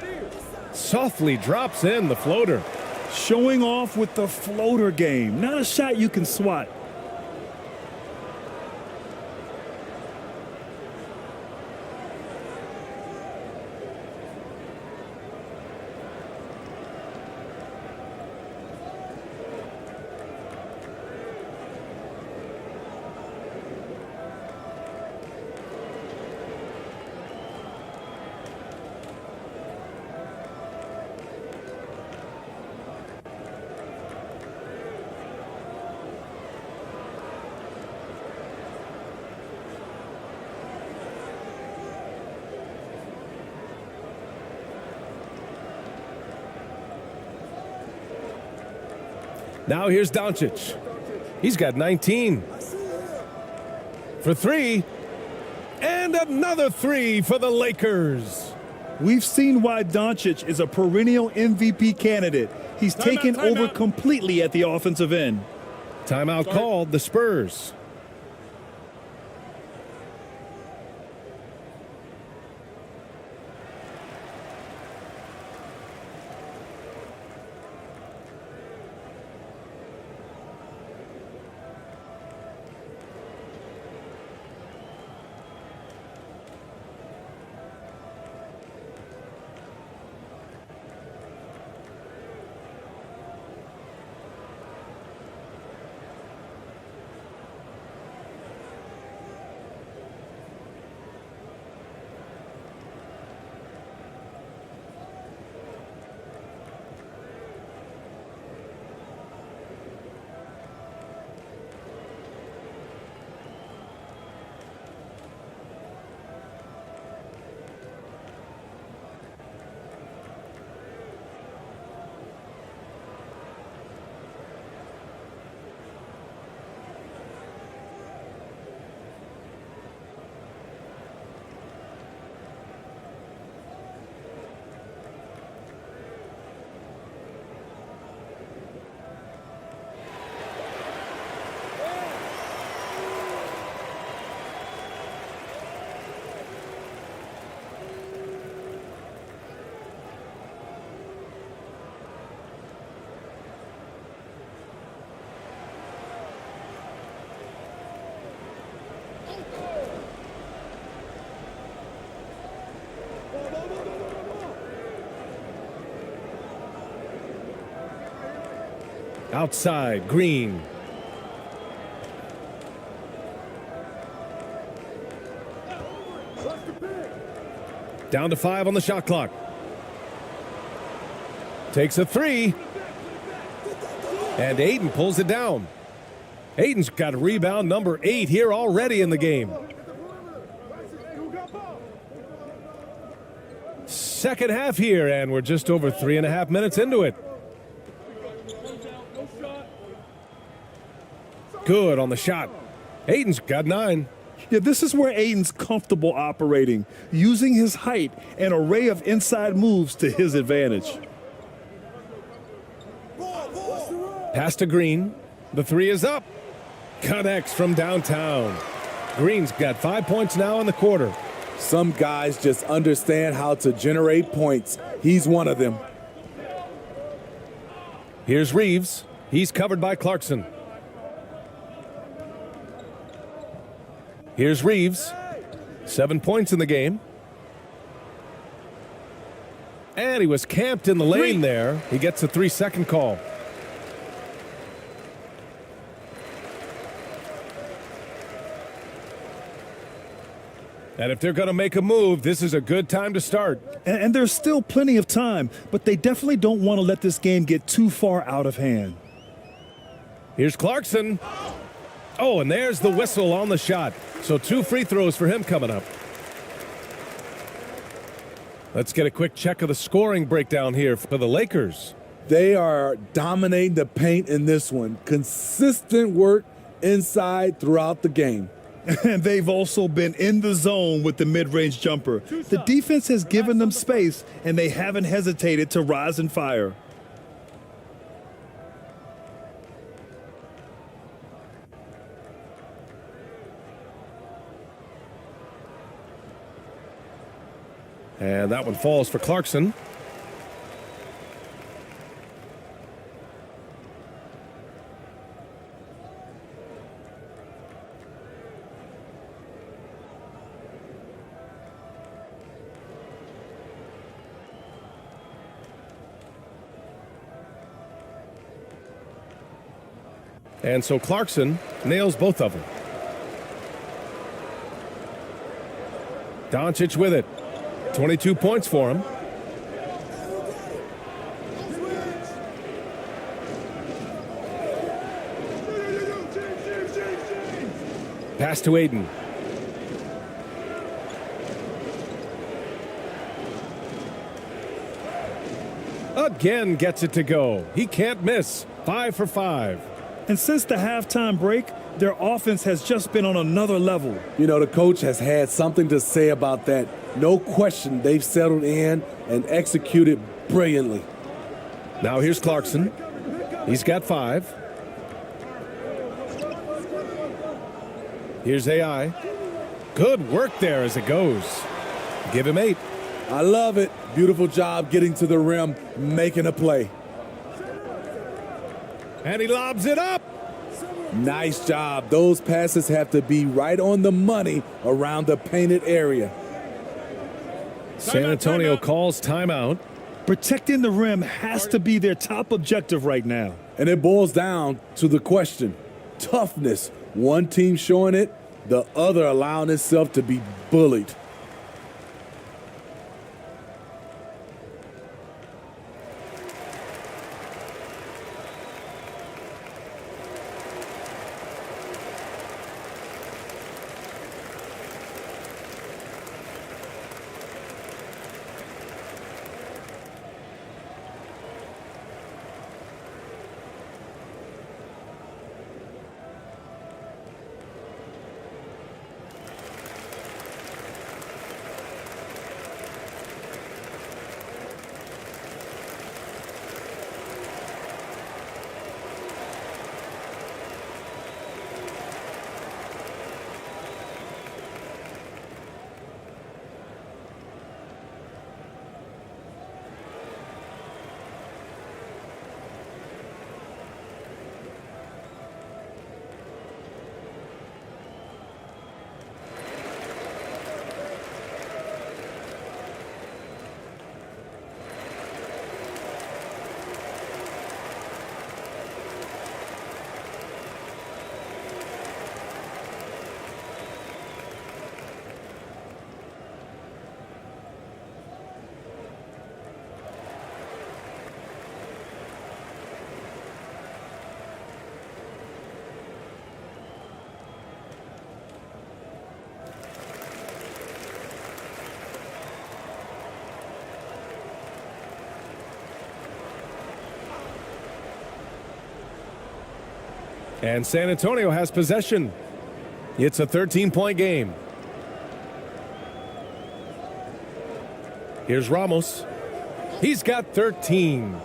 Softly drops in the floater. Showing off with the floater game. Not a shot you can swat. Now here's Doncic. He's got 19. For three. And another three for the Lakers. We've seen why Doncic is a perennial MVP candidate. He's taken over completely at the offensive end. Timeout called, the Spurs. Outside, Green. Down to 5 on the shot clock. Takes a three. And Ayton pulls it down. Ayton's got rebound number 8 here already in the game. Second half here, and we're just over 3.5 minutes into it. Good on the shot. Ayton's got 9. Yeah, this is where Ayton's comfortable operating, using his height and array of inside moves to his advantage. Pass to Green. The three is up. Connects from downtown. Green's got 5 points now in the quarter. Some guys just understand how to generate points. He's one of them. Here's Reeves. He's covered by Clarkson. Here's Reeves. 7 points in the game. And he was camped in the lane there. He gets a 3-second call. And if they're going to make a move, this is a good time to start. And there's still plenty of time, but they definitely don't want to let this game get too far out of hand. Here's Clarkson. Oh, and there's the whistle on the shot. So 2 free throws for him coming up. Let's get a quick check of the scoring breakdown here for the Lakers. They are dominating the paint in this one. Consistent work inside throughout the game. And they've also been in the zone with the mid-range jumper. The defense has given them space, and they haven't hesitated to rise and fire. And that one falls for Clarkson. And so Clarkson nails both of them. Doncic with it. 22 points for him. Pass to Ayton. Again gets it to go. He can't miss. 5 for 5. And since the halftime break, their offense has just been on another level. You know, the coach has had something to say about that. No question, they've settled in and executed brilliantly. Now here's Clarkson. He's got 5. Here's AI. Good work there as it goes. Give him 8. I love it. Beautiful job getting to the rim, making a play. And he lobs it up. Nice job. Those passes have to be right on the money around the painted area. San Antonio calls timeout. Protecting the rim has to be their top objective right now. And it boils down to the question. Toughness. One team showing it, the other allowing itself to be bullied. And San Antonio has possession. It's a 13-point game. Here's Ramos. He's got 13.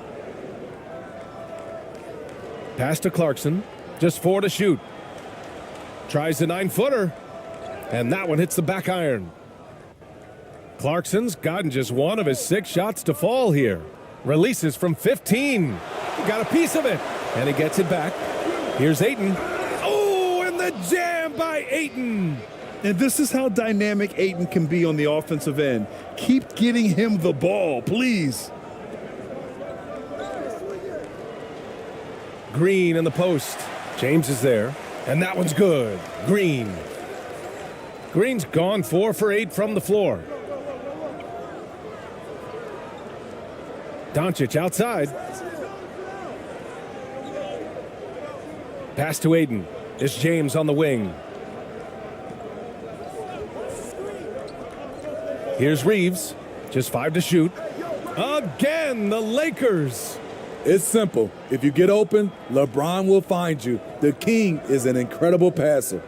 Pass to Clarkson. Just 4 to shoot. Tries the 9-footer. And that one hits the back iron. Clarkson's gotten just 1 of his 6 shots to fall here. Releases from 15. He got a piece of it. And he gets it back. Here's Ayton. Oh, and the jam by Ayton. And this is how dynamic Ayton can be on the offensive end. Keep getting him the ball, please. Green in the post. James is there. And that one's good. Green. Green's gone 4 for 8 from the floor. Doncic outside. Pass to Ayton. It's James on the wing. Here's Reeves. Just 5 to shoot. Again, the Lakers. It's simple. If you get open, LeBron will find you. The king is an incredible passer.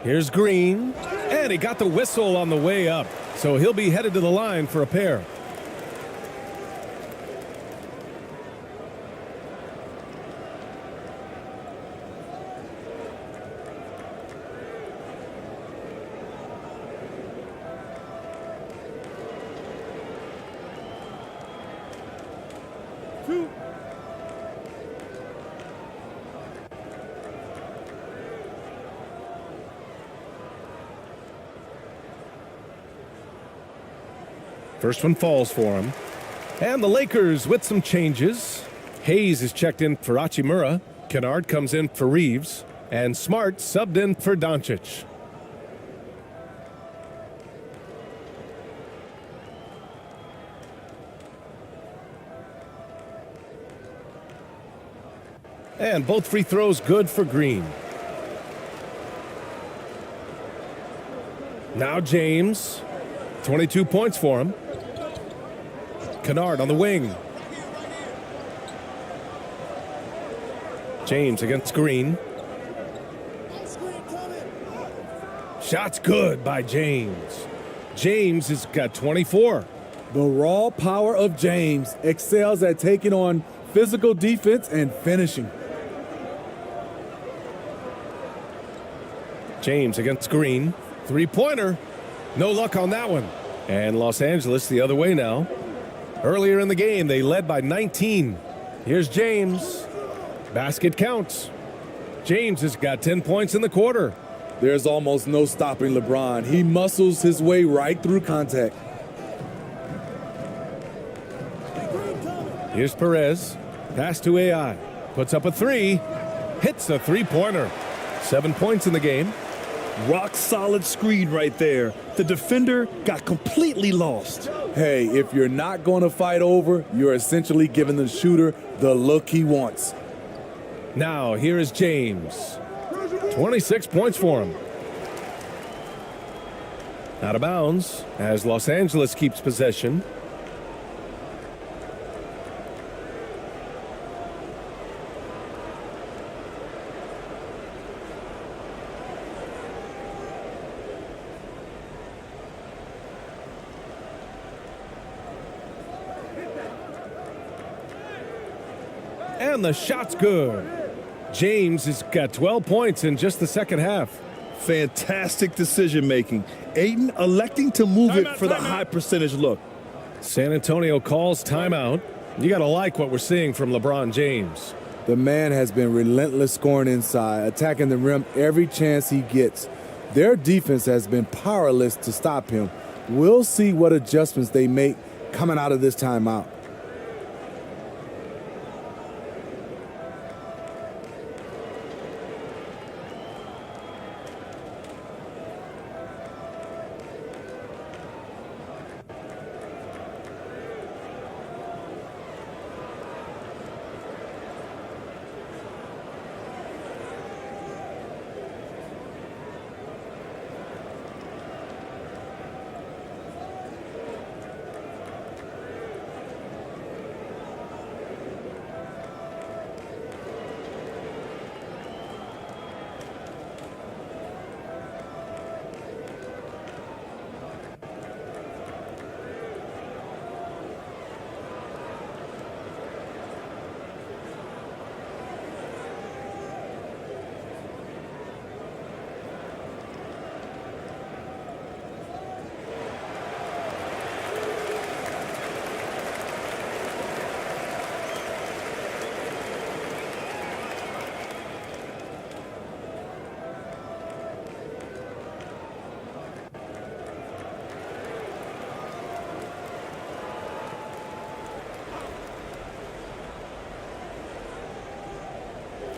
Here's Green. And he got the whistle on the way up. So he'll be headed to the line for a pair. First one falls for him. And the Lakers with some changes. Hayes is checked in for Hachimura. Kennard comes in for Reeves. And Smart subbed in for Doncic. And both free throws good for Green. Now James. 22 points for him. Kennard on the wing. James against Green. Shot's good by James. James has got 24. The raw power of James excels at taking on physical defense and finishing. James against Green. Three-pointer. No luck on that one. And Los Angeles the other way now. Earlier in the game, they led by 19. Here's James. Basket counts. James has got 10 points in the quarter. There's almost no stopping LeBron. He muscles his way right through contact. Here's Perez. Pass to AI. Puts up a three. Hits a three-pointer. 7 points in the game. Rock solid screen right there. The defender got completely lost. Hey, if you're not going to fight over, you're essentially giving the shooter the look he wants. Now, here is James. 26 points for him. Out of bounds as Los Angeles keeps possession. And the shot's good. James has got 12 points in just the second half. Fantastic decision making. Aiden electing to move it for the high percentage look. San Antonio calls timeout. You got to like what we're seeing from LeBron James. The man has been relentless scoring inside, attacking the rim every chance he gets. Their defense has been powerless to stop him. We'll see what adjustments they make coming out of this timeout.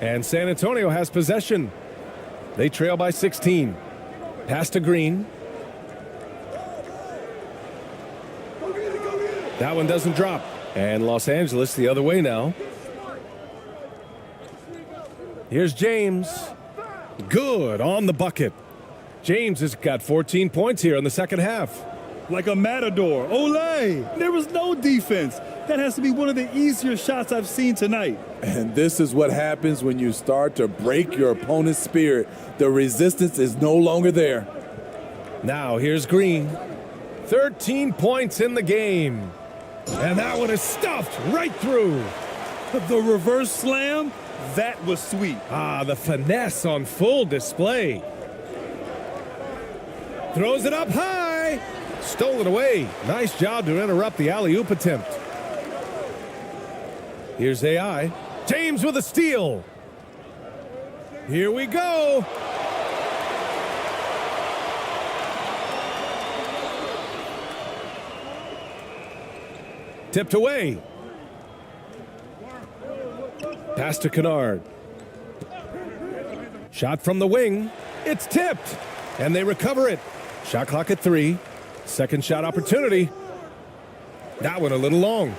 And San Antonio has possession. They trail by 16. Pass to Green. That one doesn't drop. And Los Angeles the other way now. Here's James. Good on the bucket. James has got 14 points here in the second half. Like a matador. Olay! There was no defense. That has to be one of the easier shots I've seen tonight. And this is what happens when you start to break your opponent's spirit. The resistance is no longer there. Now here's Green. 13 points in the game. And that one is stuffed right through. The reverse slam, that was sweet. Ah, the finesse on full display. Throws it up high. Stole it away. Nice job to interrupt the alley-oop attempt. Here's AI. James with a steal. Here we go. Tipped away. Pass to Kennard. Shot from the wing. It's tipped. And they recover it. Shot clock at 3. Second shot opportunity. That one a little long.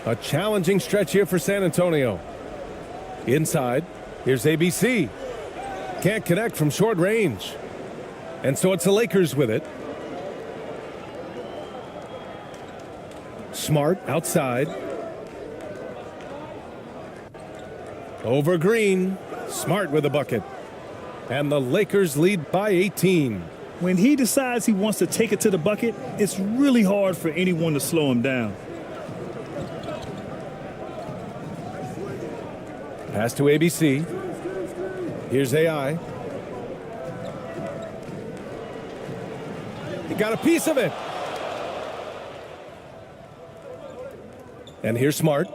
A challenging stretch here for San Antonio. Inside. Here's ABC. Can't connect from short range. And so it's the Lakers with it. Smart outside. Over Green. Smart with a bucket. And the Lakers lead by 18. When he decides he wants to take it to the bucket, it's really hard for anyone to slow him down. Pass to ABC. Here's AI. He got a piece of it. And here's Smart.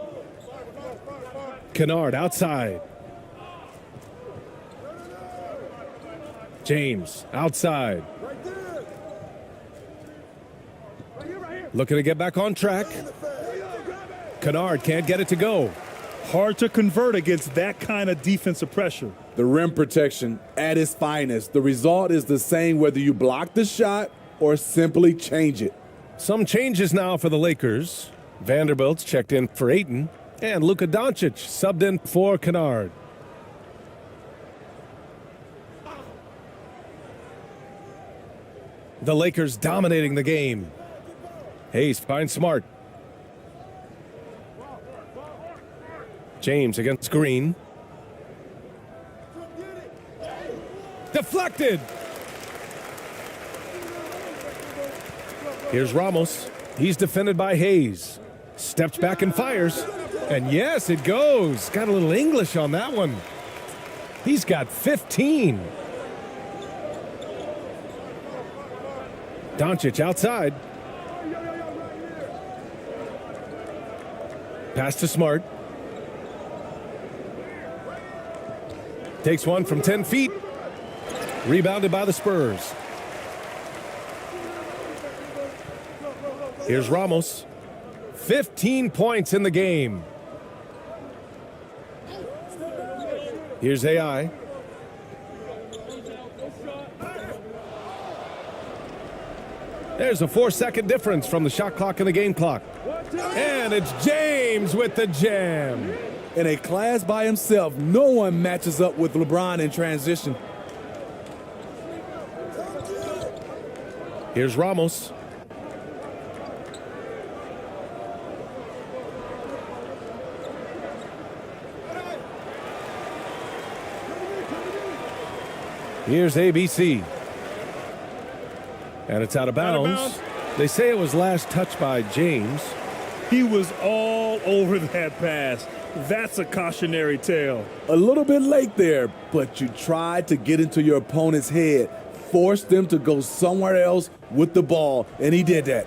Kennard outside. James outside. Looking to get back on track. Kennard can't get it to go. Hard to convert against that kind of defensive pressure. The rim protection at its finest. The result is the same whether you block the shot or simply change it. Some changes now for the Lakers. Vanderbilt's checked in for Ayton, and Luka Doncic subbed in for Kennard. The Lakers dominating the game. Hayes finds Smart. James against Green. Deflected. Here's Ramos. He's defended by Hayes. Steps back and fires. And yes, it goes. Got a little English on that one. He's got 15. Doncic outside. Pass to Smart. Takes one from 10 feet. Rebounded by the Spurs. Here's Ramos. 15 points in the game. Here's AI. There's a 4-second difference from the shot clock and the game clock. And it's James with the jam. In a class by himself, no one matches up with LeBron in transition. Here's Ramos. Here's ABC. And it's out of bounds. They say it was last touched by James. He was all over that pass. That's a cautionary tale. A little bit late there, but you tried to get into your opponent's head, force them to go somewhere else with the ball, and he did that.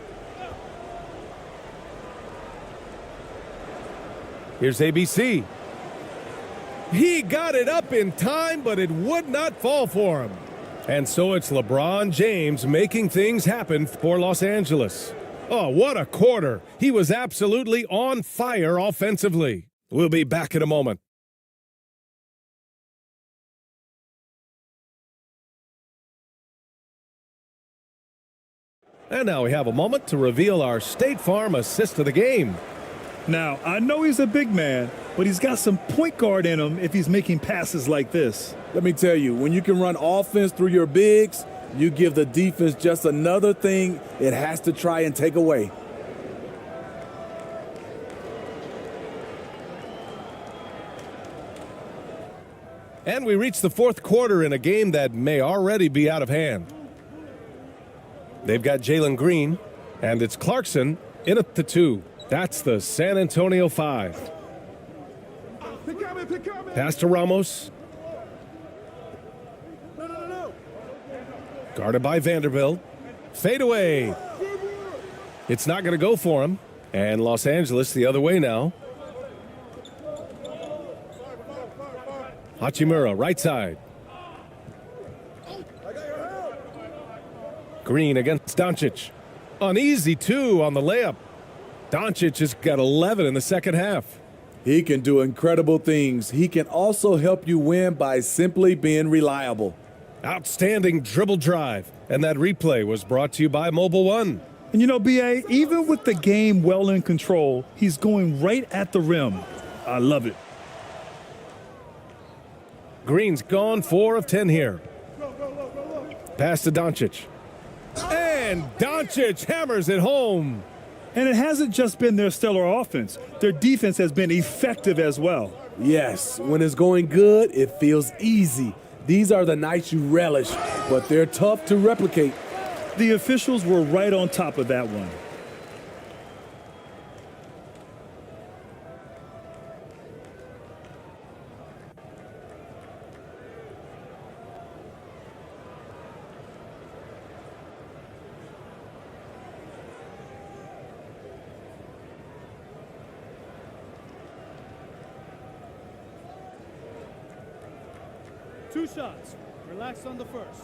Here's ABC. He got it up in time, but it would not fall for him. And so it's LeBron James making things happen for Los Angeles. Oh, what a quarter. He was absolutely on fire offensively. We'll be back in a moment. And now we have a moment to reveal our State Farm assist of the game. Now, I know he's a big man, but he's got some point guard in him if he's making passes like this. Let me tell you, when you can run offense through your bigs, you give the defense just another thing it has to try and take away. And we reach the fourth quarter in a game that may already be out of hand. They've got Jalen Green, and it's Clarkson in at the 2. That's the San Antonio 5. Pass to Ramos. Guarded by Vanderbilt. Fade away. It's not going to go for him. And Los Angeles the other way now. Hachimura, right side. Green against Doncic. An easy 2 on the layup. Doncic has got 11 in the second half. He can do incredible things. He can also help you win by simply being reliable. Outstanding dribble drive. And that replay was brought to you by Mobile One. And you know, B.A., even with the game well in control, he's going right at the rim. I love it. Green's gone 4 of 10 here. Pass to Doncic. And Doncic hammers it home. And it hasn't just been their stellar offense. Their defense has been effective as well. Yes, when it's going good, it feels easy. These are the nights you relish, but they're tough to replicate. The officials were right on top of that one. Two shots. Relax on the first.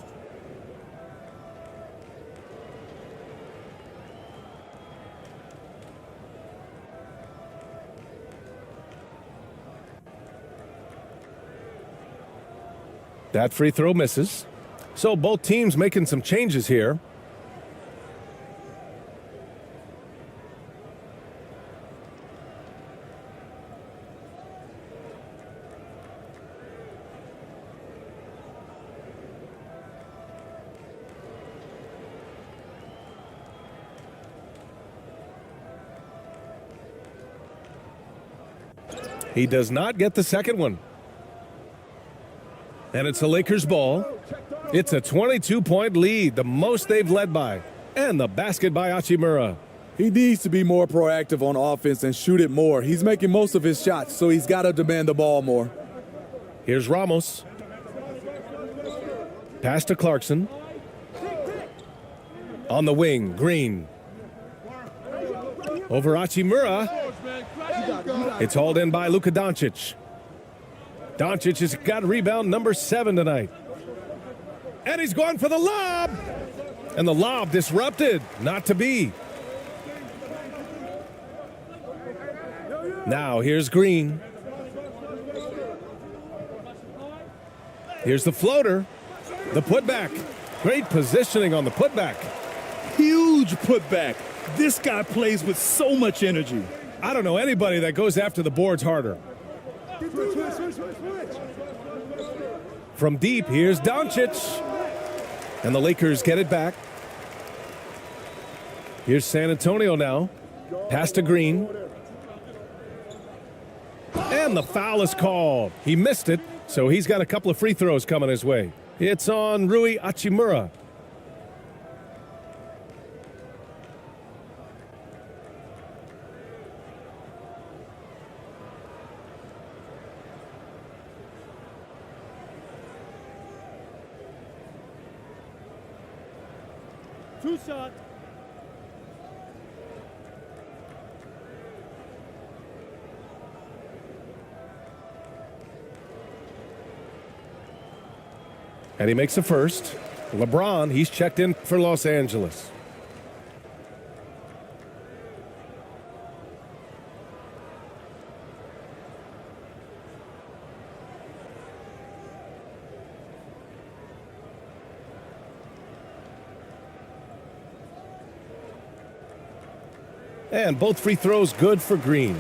That free throw misses. So both teams making some changes here. He does not get the second one. And it's a Lakers ball. It's a 22-point lead, the most they've led by. And the basket by Hachimura. He needs to be more proactive on offense and shoot it more. He's making most of his shots, so he's got to demand the ball more. Here's Ramos. Pass to Clarkson. On the wing, Green. Over Hachimura. It's hauled in by Luka Doncic. Doncic has got rebound number 7 tonight. And he's going for the lob. And the lob disrupted. Not to be. Now here's Green. Here's the floater. The putback. Great positioning on the putback. Huge putback. This guy plays with so much energy. I don't know anybody that goes after the boards harder. From deep, here's Doncic. And the Lakers get it back. Here's San Antonio now. Pass to Green. And the foul is called. He missed it, so he's got a couple of free throws coming his way. It's on Rui Hachimura. Two shot. And he makes a first. LeBron, he's checked in for Los Angeles. And both free throws good for Green.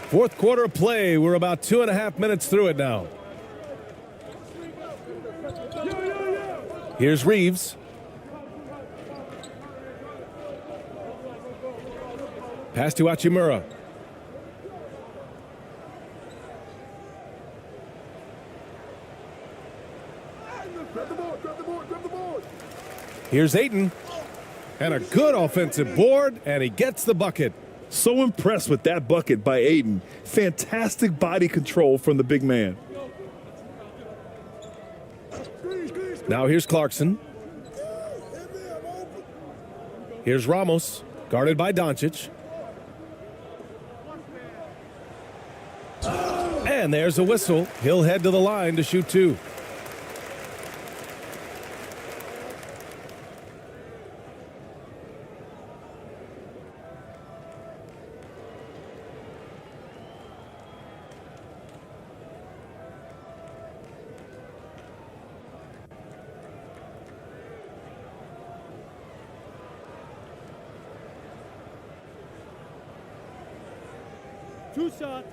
Fourth quarter of play. We're about 2.5 minutes through it now. Here's Reeves. Pass to Hachimura. Here's Ayton. And a good offensive board, and he gets the bucket. So impressed with that bucket by Ayton. Fantastic body control from the big man. Now here's Clarkson. Here's Ramos. Guarded by Doncic. And there's a whistle. He'll head to the line to shoot two. Two shot.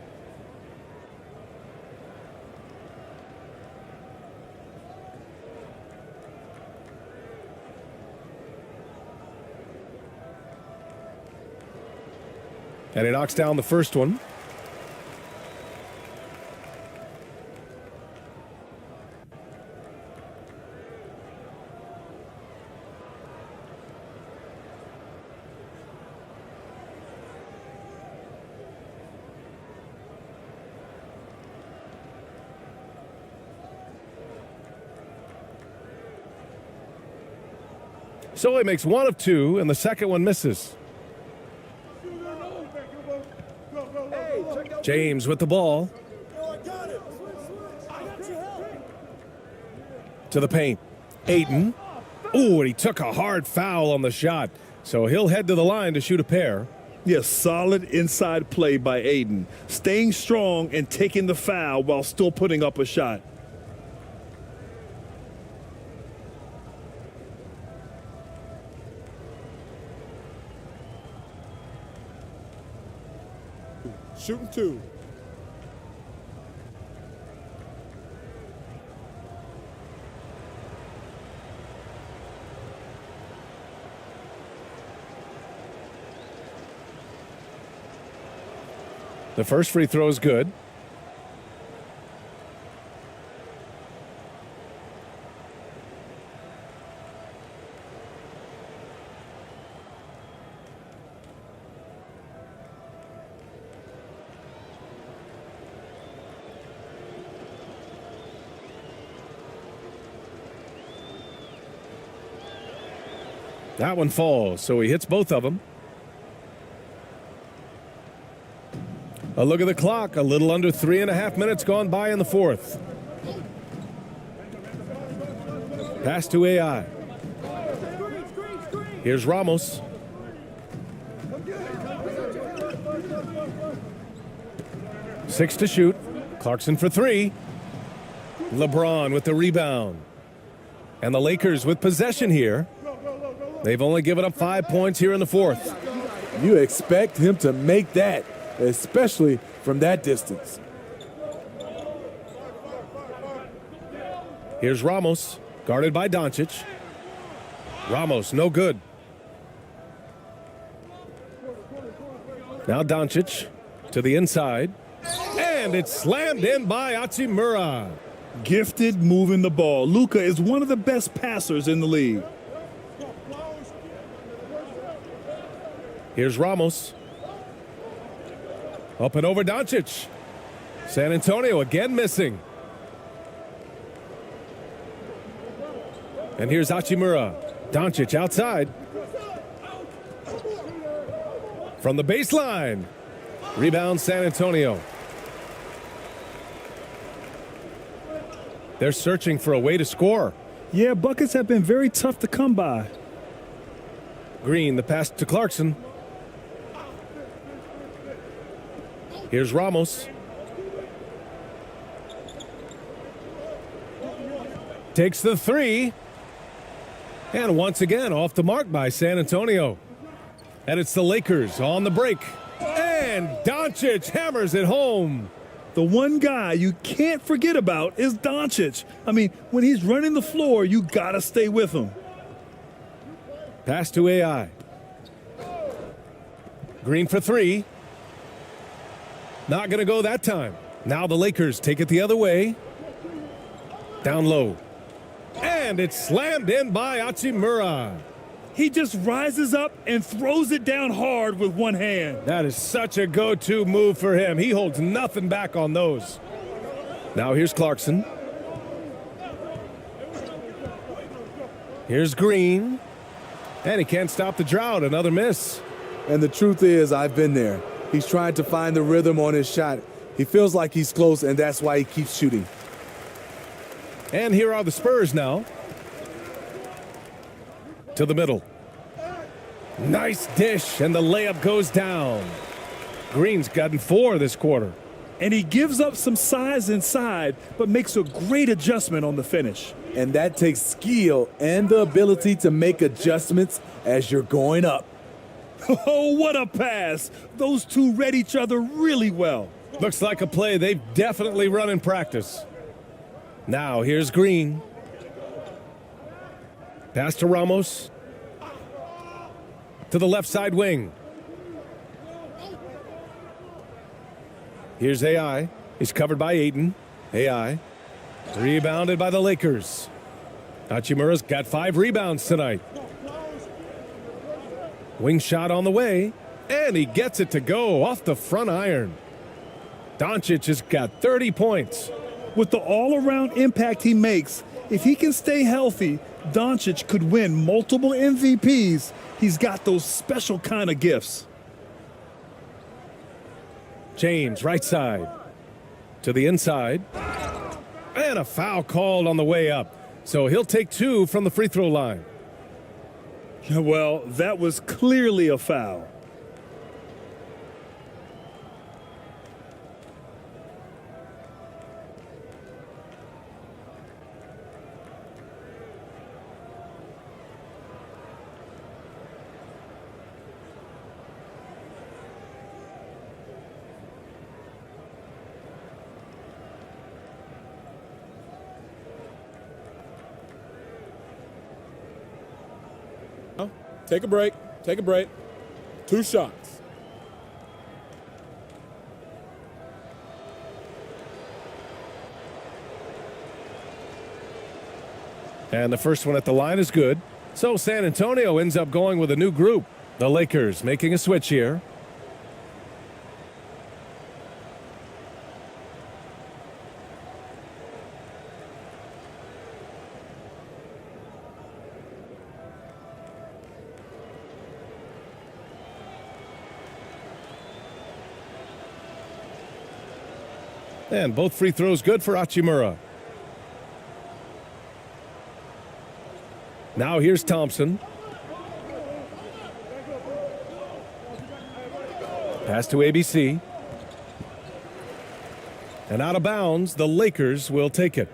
And he knocks down the first one. So he makes one of two, and the second one misses. James with the ball. To the paint. Ayton. Ooh, and he took a hard foul on the shot. So he'll head to the line to shoot a pair. Yes, solid inside play by Ayton. Staying strong and taking the foul while still putting up a shot. Shooting two. The first free throw is good. That one falls, so he hits both of them. A look at the clock, a little under 3.5 minutes gone by in the fourth. Pass to AI. Here's Ramos. Six to shoot. Clarkson for three. LeBron with the rebound. And the Lakers with possession here. They've only given up 5 points here in the fourth. You expect him to make that, especially from that distance. Here's Ramos, guarded by Doncic. Ramos, no good. Now Doncic to the inside. And it's slammed in by Hachimura. Gifted moving the ball. Luka is one of the best passers in the league. Here's Ramos. Up and over Doncic. San Antonio again missing. And here's Hachimura. Doncic outside. From the baseline. Rebound San Antonio. They're searching for a way to score. Yeah, buckets have been very tough to come by. Green, the pass to Clarkson. Here's Ramos. Takes the three. And once again, off the mark by San Antonio. And it's the Lakers on the break. And Doncic hammers it home. The one guy you can't forget about is Doncic. I mean, when he's running the floor, you gotta stay with him. Pass to AI. Green for three. Not going to go that time. Now the Lakers take it the other way. Down low. And it's slammed in by Hachimura. He just rises up and throws it down hard with one hand. That is such a go-to move for him. He holds nothing back on those. Now here's Clarkson. Here's Green. And he can't stop the drought. Another miss. And the truth is, I've been there. He's trying to find the rhythm on his shot. He feels like he's close, and that's why he keeps shooting. And here are the Spurs now. To the middle. Nice dish, and the layup goes down. Green's gotten 4 this quarter. And he gives up some size inside, but makes a great adjustment on the finish. And that takes skill and the ability to make adjustments as you're going up. Oh, what a pass. Those two read each other really well. Looks like a play they've definitely run in practice. Now here's Green. Pass to Ramos. To the left side wing. Here's AI. He's covered by Ayton. AI. Rebounded by the Lakers. Hachimura's got 5 rebounds tonight. Wing shot on the way. And he gets it to go off the front iron. Doncic has got 30 points. With the all-around impact he makes, if he can stay healthy, Doncic could win multiple MVPs. He's got those special kind of gifts. James, right side. To the inside. And a foul called on the way up. So he'll take 2 from the free throw line. Well, that was clearly a foul. Take a break. Take a break. 2 shots. And the first one at the line is good. So San Antonio ends up going with a new group. The Lakers making a switch here. And both free throws good for Hachimura. Now here's Thompson. Pass to ABC. And out of bounds, the Lakers will take it.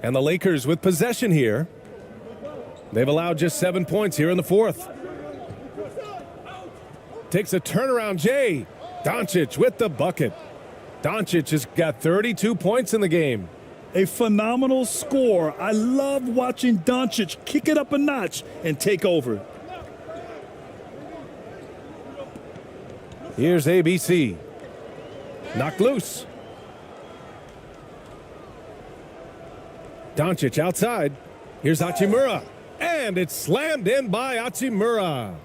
And the Lakers with possession here. They've allowed just 7 points here in the fourth. Takes a turnaround, Jay. Doncic with the bucket. Doncic has got 32 points in the game. A phenomenal score. I love watching Doncic kick it up a notch and take over. Here's ABC. Knocked loose. Doncic outside. Here's Hachimura. And it's slammed in by Hachimura.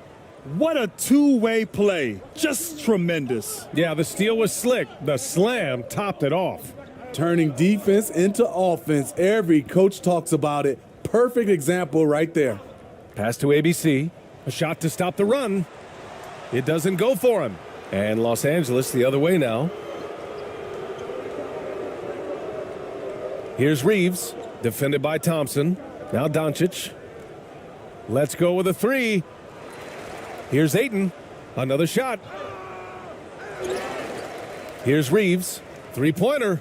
What a two-way play. Just tremendous. Yeah, the steal was slick. The slam topped it off. Turning defense into offense. Every coach talks about it. Perfect example right there. Pass to ABC. A shot to stop the run. It doesn't go for him. And Los Angeles the other way now. Here's Reeves. Defended by Thompson. Now Doncic. Let's go with a 3. Here's Ayton. Another shot. Here's Reeves. 3-pointer.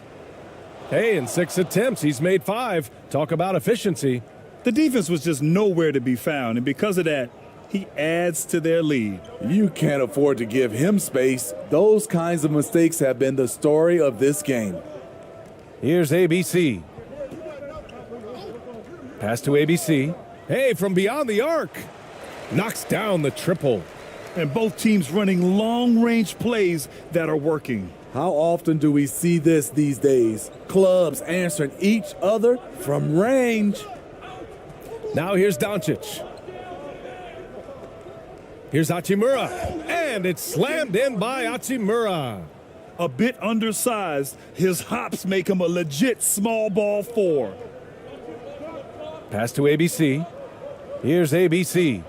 Hey, in 6 attempts, he's made 5. Talk about efficiency. The defense was just nowhere to be found, and because of that, he adds to their lead. You can't afford to give him space. Those kinds of mistakes have been the story of this game. Here's ABC. Pass to ABC. Hey, from beyond the arc. Knocks down the triple. And both teams running long-range plays that are working. How often do we see this these days? Clubs answering each other from range. Now here's Doncic. Here's Hachimura. And it's slammed in by Hachimura. A bit undersized, his hops make him a legit small ball 4. Pass to ABC. Here's ABC.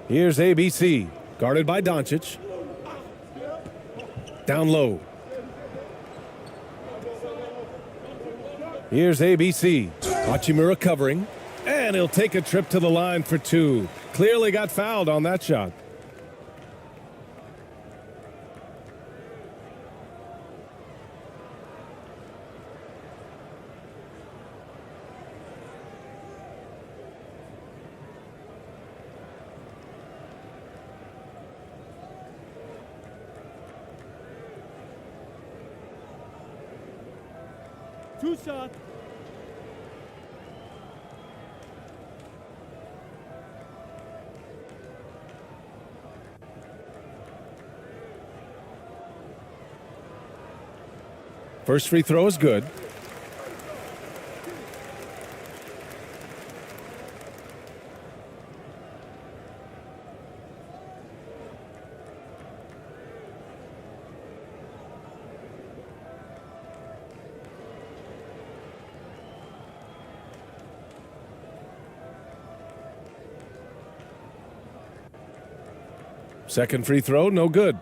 Here's ABC. Guarded by Doncic. Down low. Here's ABC. Hachimura covering. And he'll take a trip to the line for 2. Clearly got fouled on that shot. Two shots. First free throw is good. Second free throw, no good.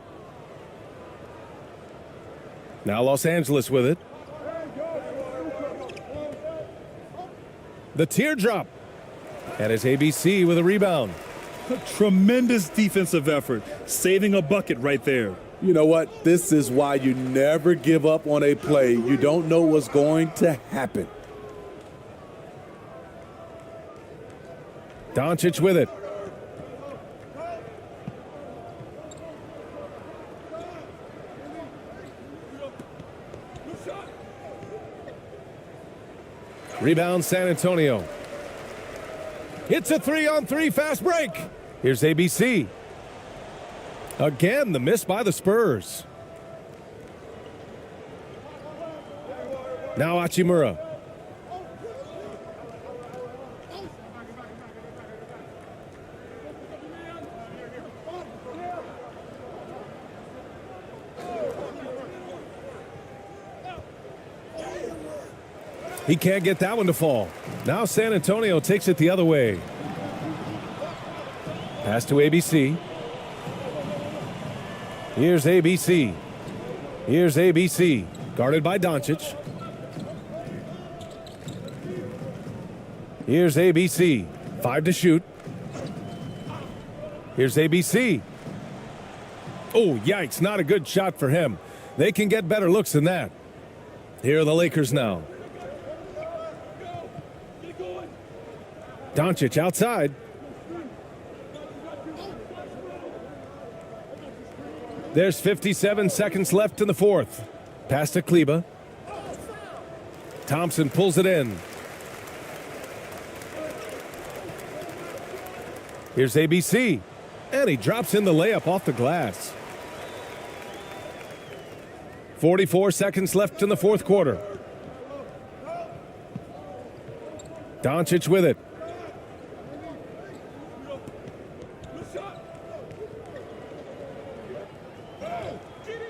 Now Los Angeles with it. The teardrop. And it's ABC with a rebound. A tremendous defensive effort, saving a bucket right there. You know what? This is why you never give up on a play. You don't know what's going to happen. Doncic with it. Rebound San Antonio. It's a 3-on-3 fast break. Here's ABC. Again, the miss by the Spurs. Now Hachimura. He can't get that one to fall. Now San Antonio takes it the other way. Pass to ABC. Here's ABC. Here's ABC. Guarded by Doncic. Here's ABC. 5 to shoot. Here's ABC. Oh, yikes. Not a good shot for him. They can get better looks than that. Here are the Lakers now. Doncic outside. There's 57 seconds left in the fourth. Pass to Kleba. Thompson pulls it in. Here's ABC. And he drops in the layup off the glass. 44 seconds left in the fourth quarter. Doncic with it.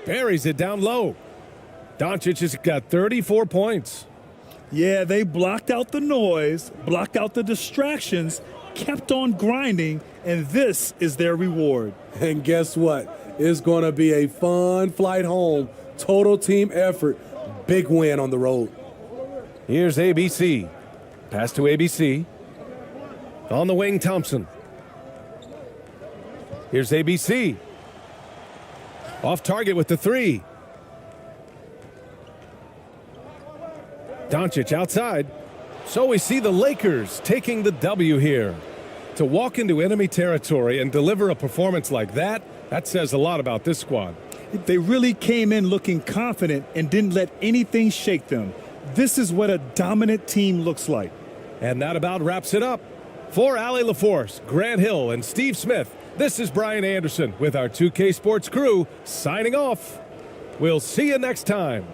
Buries it down low. Doncic has got 34 points. Yeah, they blocked out the noise, blocked out the distractions, kept on grinding, and this is their reward. And guess what? It's going to be a fun flight home. Total team effort. Big win on the road. Here's ABC. Pass to ABC. On the wing, Thompson. Here's ABC. Off target with the 3. Doncic outside. So we see the Lakers taking the W here. To walk into enemy territory and deliver a performance like that, that says a lot about this squad. They really came in looking confident and didn't let anything shake them. This is what a dominant team looks like. And that about wraps it up. For Allie LaForce, Grant Hill, and Steve Smith, this is Brian Anderson with our 2K Sports crew signing off. We'll see you next time.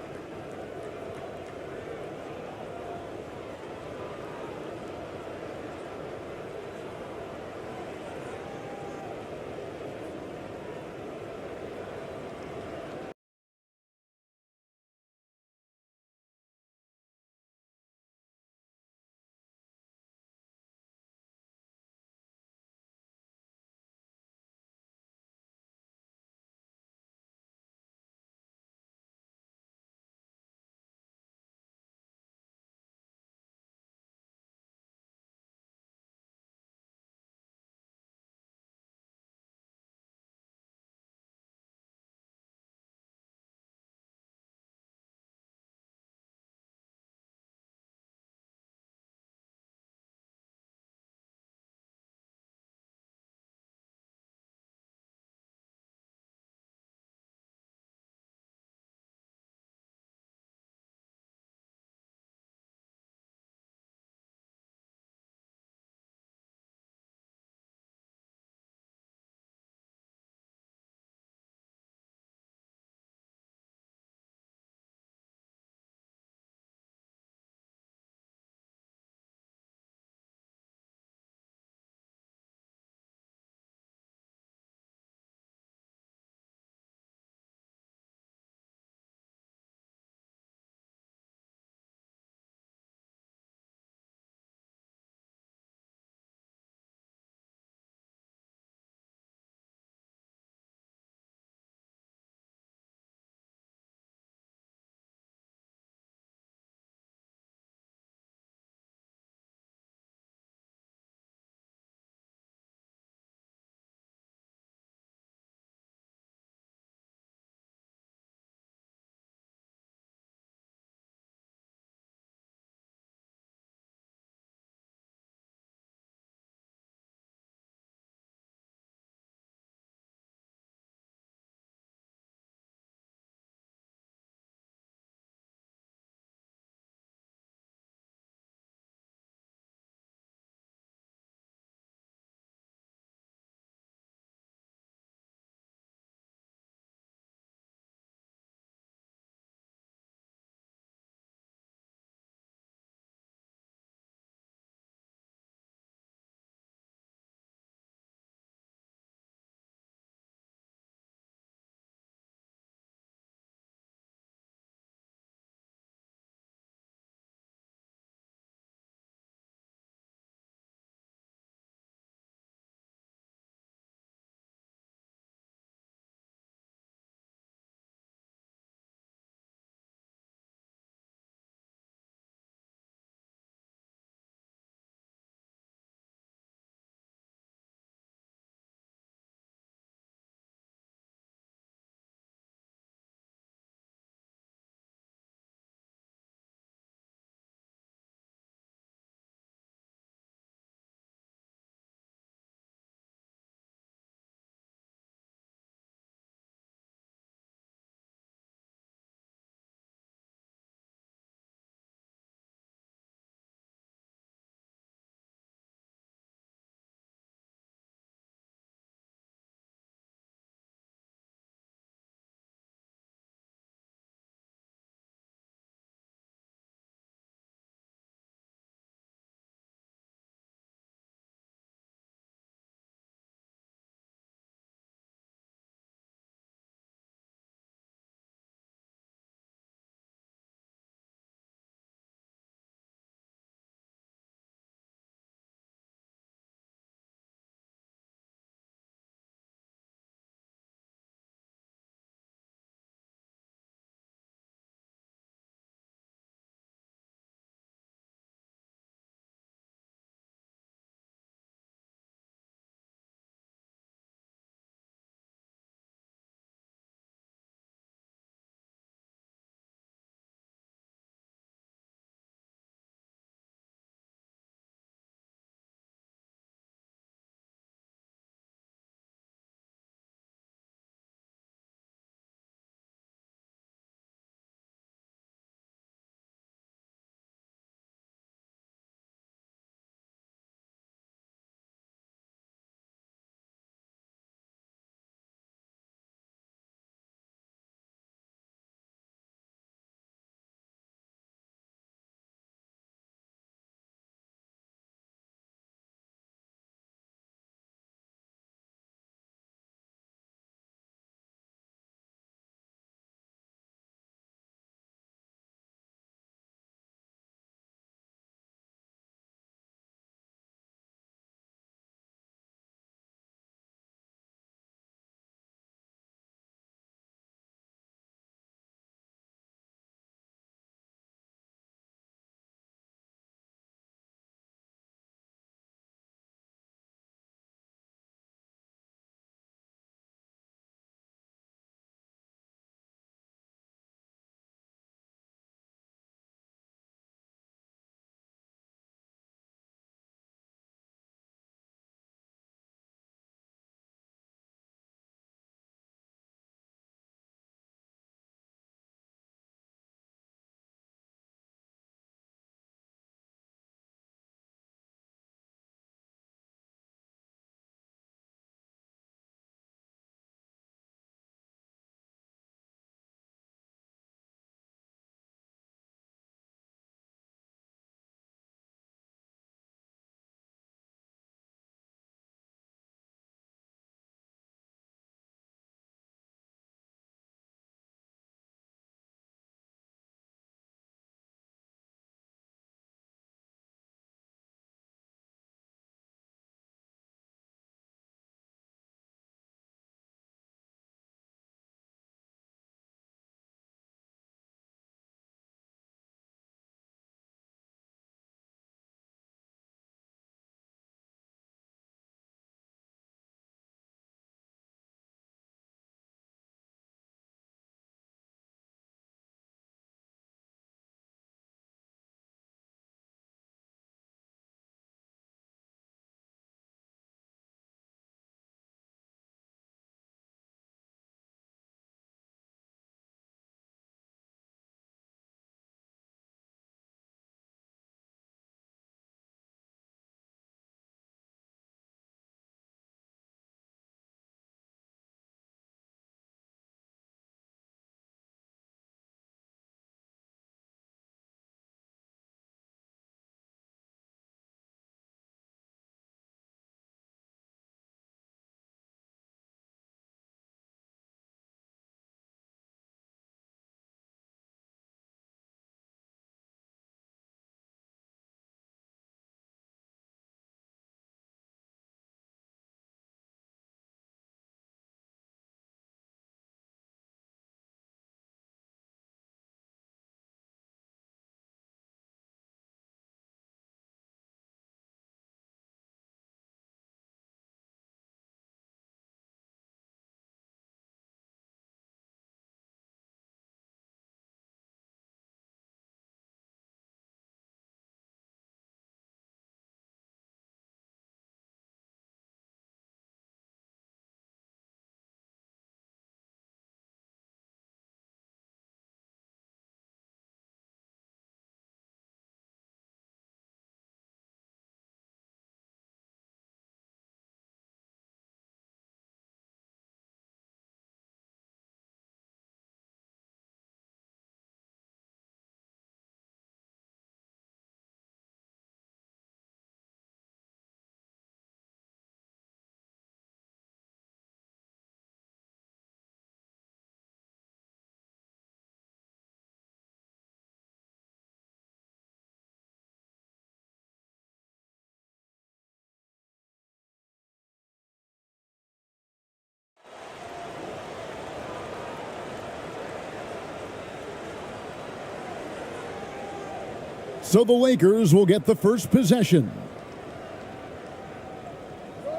So the Lakers will get the first possession.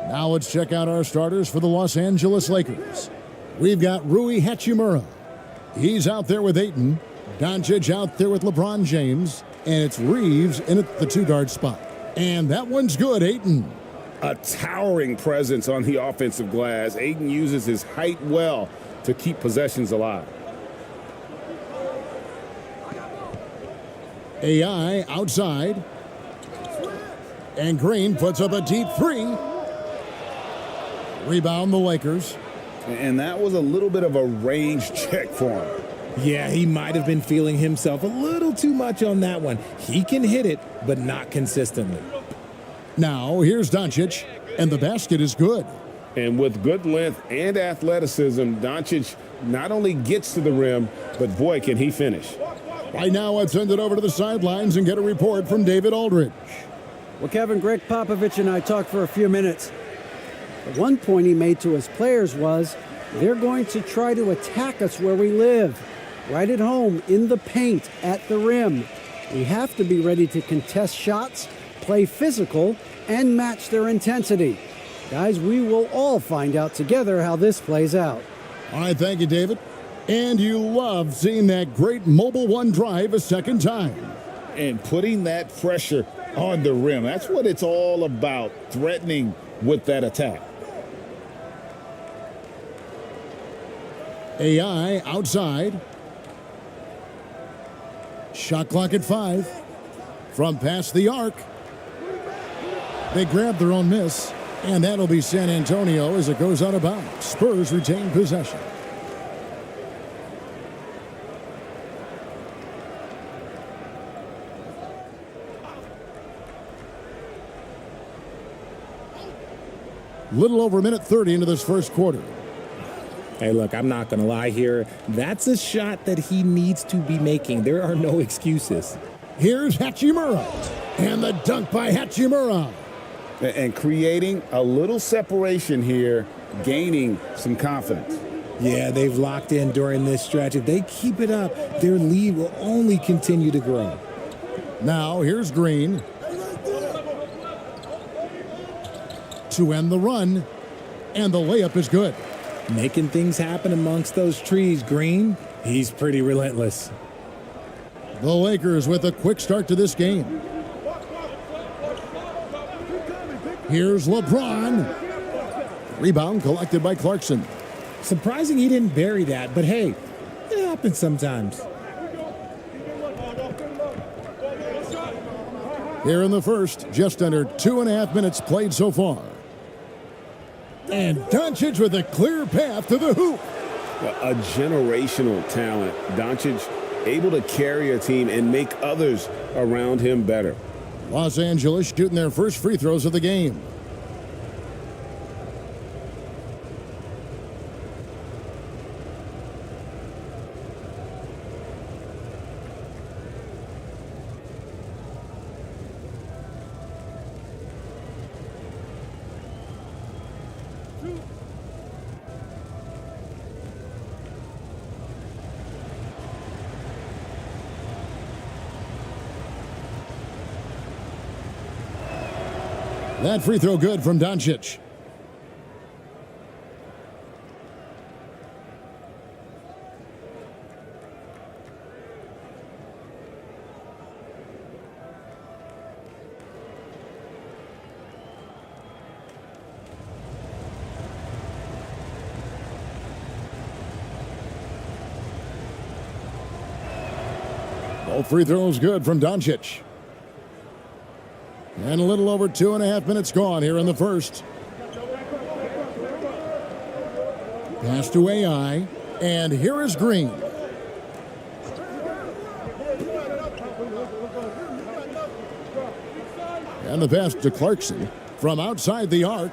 Now let's check out our starters for the Los Angeles Lakers. We've got Rui Hachimura. He's out there with Ayton. Doncic out there with LeBron James. And it's Reeves in at the two-guard spot. And that one's good, Ayton. A towering presence on the offensive glass. Ayton uses his height well to keep possessions alive. AI outside. And Green puts up a deep three. Rebound the Lakers. And that was a little bit of a range check for him. Yeah, he might have been feeling himself a little too much on that one. He can hit it, but not consistently. Now, here's Doncic, and the basket is good. And with good length and athleticism, Doncic not only gets to the rim, but boy, can he finish. Right now, I'd send it over to the sidelines and get a report from David Aldridge. Well, Kevin, Greg Popovich and I talked for a few minutes. The one point he made to his players was, they're going to try to attack us where we live, right at home, in the paint, at the rim. We have to be ready to contest shots, play physical, and match their intensity. Guys, we will all find out together how this plays out. All right, thank you, David. And you love seeing that great mobile one drive a second time. And putting that pressure on the rim. That's what it's all about, threatening with that attack. AI outside. Shot clock at 5. From past the arc. They grab their own miss. And that'll be San Antonio as it goes out of bounds. Spurs retain possession. Little over a minute 30 into this first quarter. Hey, look, I'm not going to lie here. That's a shot that he needs to be making. There are no excuses. Here's Hachimura. And the dunk by Hachimura. And creating a little separation here, gaining some confidence. Yeah, they've locked in during this stretch. If they keep it up, their lead will only continue to grow. Now, here's Green. To end the run. And the layup is good. Making things happen amongst those trees, Green. He's pretty relentless. The Lakers with a quick start to this game. Here's LeBron. Rebound collected by Clarkson. Surprising he didn't bury that, but hey, it happens sometimes. Here in the first, just under 2.5 minutes played so far. And Doncic with a clear path to the hoop. A generational talent. Doncic able to carry a team and make others around him better. Los Angeles shooting their first free throws of the game. That free throw good from Doncic. Both free throws good from Doncic. And a little over 2.5 minutes gone here in the first. Pass to AI. And here is Green. And the pass to Clarkson from outside the arc.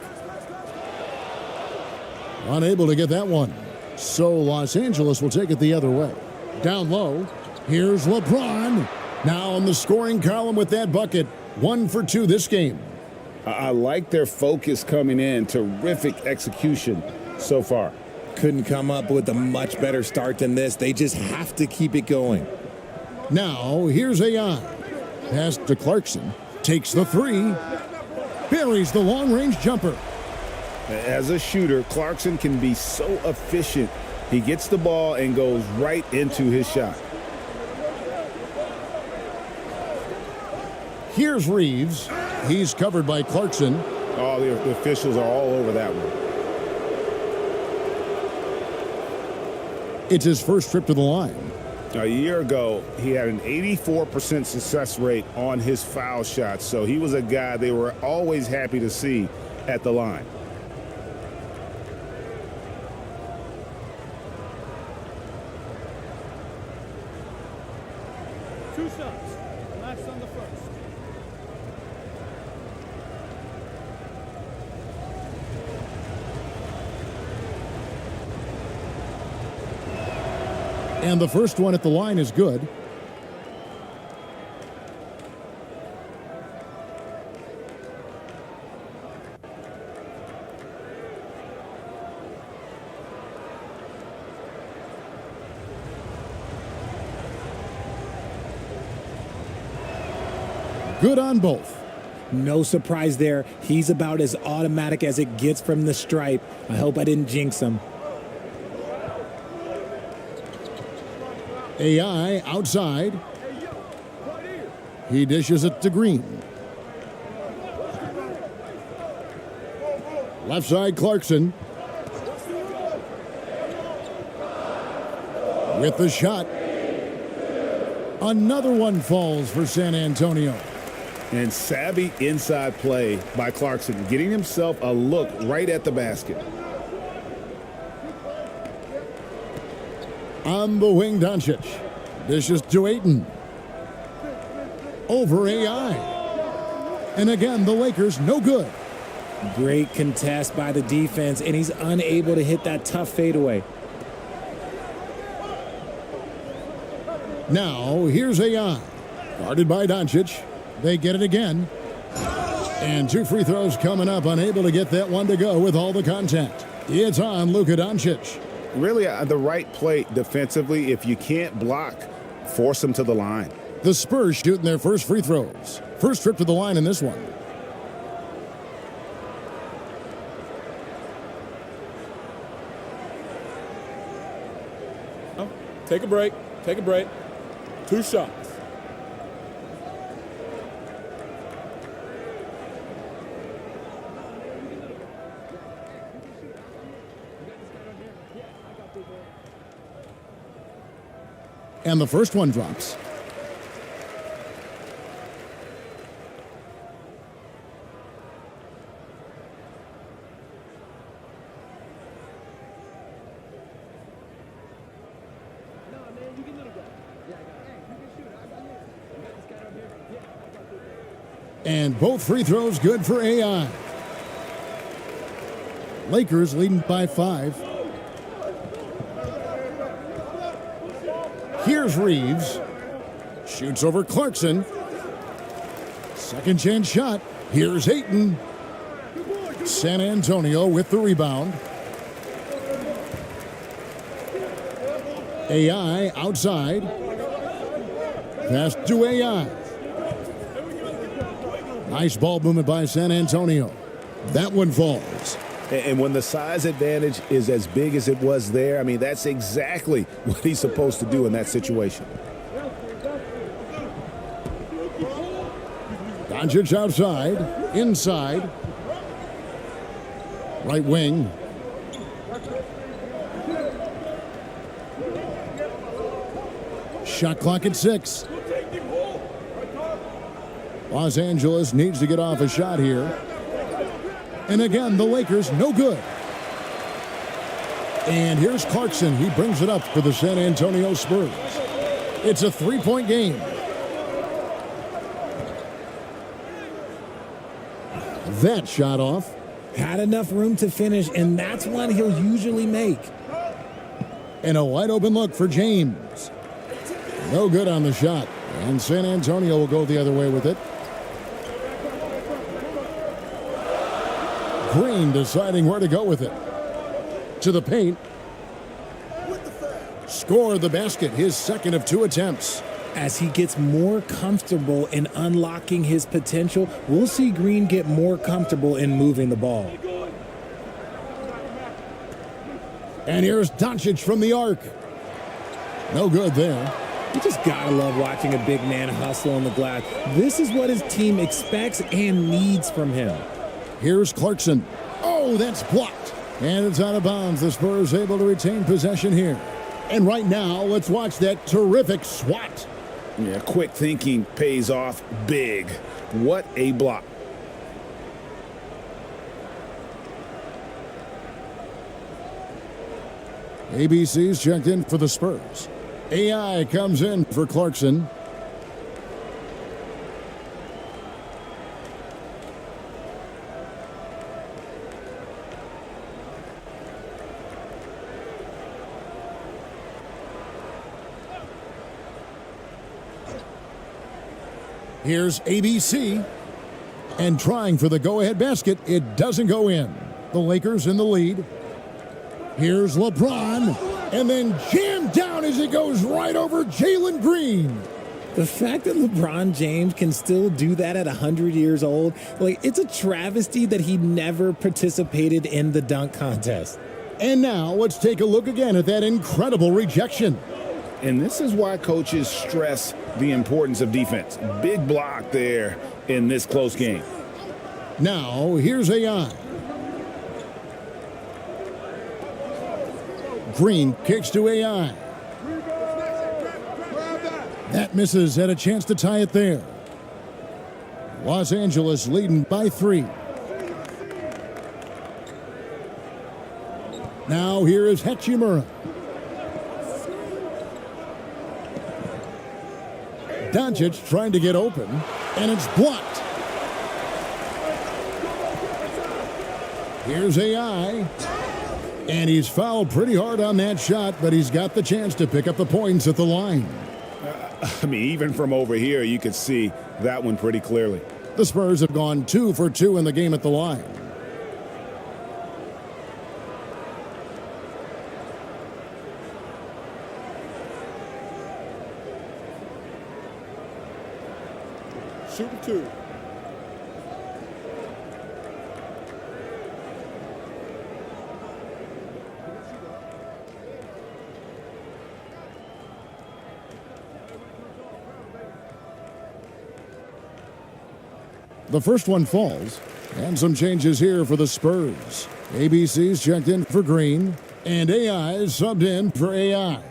Unable to get that one. So Los Angeles will take it the other way. Down low. Here's LeBron. Now in the scoring column with that bucket. 1 for 2 this game. I like their focus coming in. Terrific execution so far. Couldn't come up with a much better start than this. They just have to keep it going. Now, here's AI. Pass to Clarkson. Takes the three. Buries the long-range jumper. As a shooter, Clarkson can be so efficient. He gets the ball and goes right into his shot. Here's Reeves. He's covered by Clarkson. Oh, the officials are all over that one. It's his first trip to the line. A year ago, he had an 84% success rate on his foul shots, so he was a guy they were always happy to see at the line. Two shots. Relax on the first. And the first one at the line is good. Good on both. No surprise there. He's about as automatic as it gets from the stripe. I hope I didn't jinx him. AI outside. He dishes it to Green. Left side Clarkson. With the shot. Another one falls for San Antonio. And savvy inside play by Clarkson, getting himself a look right at the basket. On the wing, Doncic. Dishes to Ayton. Over AI. And again, the Lakers no good. Great contest by the defense, and he's unable to hit that tough fadeaway. Now, here's AI. Guarded by Doncic. They get it again. And two free throws coming up, unable to get that one to go with all the contact. It's on Luka Doncic. Really the right play defensively. If you can't block, force them to the line. The Spurs shooting their first free throws. First trip to the line in this one. Take a break. Take a break. Two shots. And the first one drops. And both free throws good for AI. Lakers leading by 5. Here's Reeves. Shoots over Clarkson. Second chance shot. Here's Ayton. San Antonio with the rebound. AI outside. Pass to AI. Nice ball movement by San Antonio. That one falls. And when the size advantage is as big as it was there, I mean, that's exactly what he's supposed to do in that situation. Doncic outside, inside. Right wing. Shot clock at 6. Los Angeles needs to get off a shot here. And again, the Lakers no good. And here's Clarkson. He brings it up for the San Antonio Spurs. It's a 3-point game. That shot off. Had enough room to finish, and that's one he'll usually make. And a wide open look for James. No good on the shot. And San Antonio will go the other way with it. Green deciding where to go with it. To the paint. Scored the basket, his second of 2 attempts. As he gets more comfortable in unlocking his potential, we'll see Green get more comfortable in moving the ball. And here's Doncic from the arc. No good there. You just gotta love watching a big man hustle on the glass. This is what his team expects and needs from him. Here's Clarkson. Oh, that's blocked. And it's out of bounds. The Spurs able to retain possession here. And right now, let's watch that terrific swat. Yeah, quick thinking pays off big. What a block. ABC's checked in for the Spurs. AI comes in for Clarkson. Here's ABC. And trying for the go-ahead basket. It doesn't go in. The Lakers in the lead. Here's LeBron. And then jammed down as it goes right over Jalen Green. The fact that LeBron James can still do that at 100 years old, like, it's a travesty that he never participated in the dunk contest. And now let's take a look again at that incredible rejection. And this is why coaches stress the importance of defense. Big block there in this close game. Now, here's AI. Green kicks to AI. That misses, had a chance to tie it there. Los Angeles leading by 3. Now here is Hachimura. Doncic trying to get open, and it's blocked. Here's AI. And he's fouled pretty hard on that shot, but he's got the chance to pick up the points at the line. I mean, even from over here, you could see that one pretty clearly. The Spurs have gone 2 for 2 in the game at the line. Shooting 2. The first one falls, and some changes here for the Spurs. ABC's checked in for Green, and AI is subbed in for AI.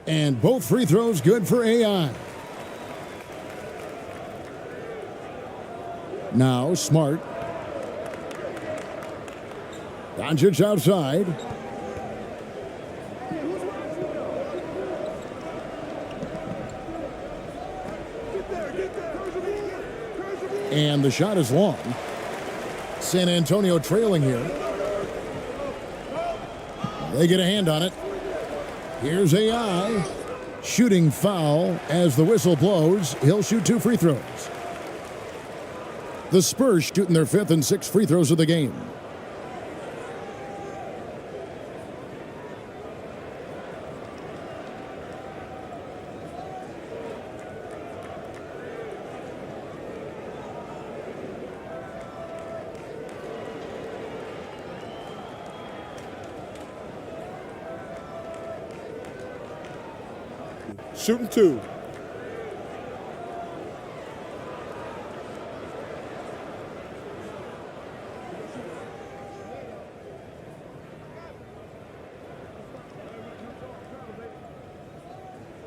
And both free throws good for AI. Now Smart. Doncic outside. And the shot is long. San Antonio trailing here. They get a hand on it. Here's AI. Shooting foul as the whistle blows. He'll shoot 2 free throws. The Spurs shooting their 5th and 6th free throws of the game. Shooting 2.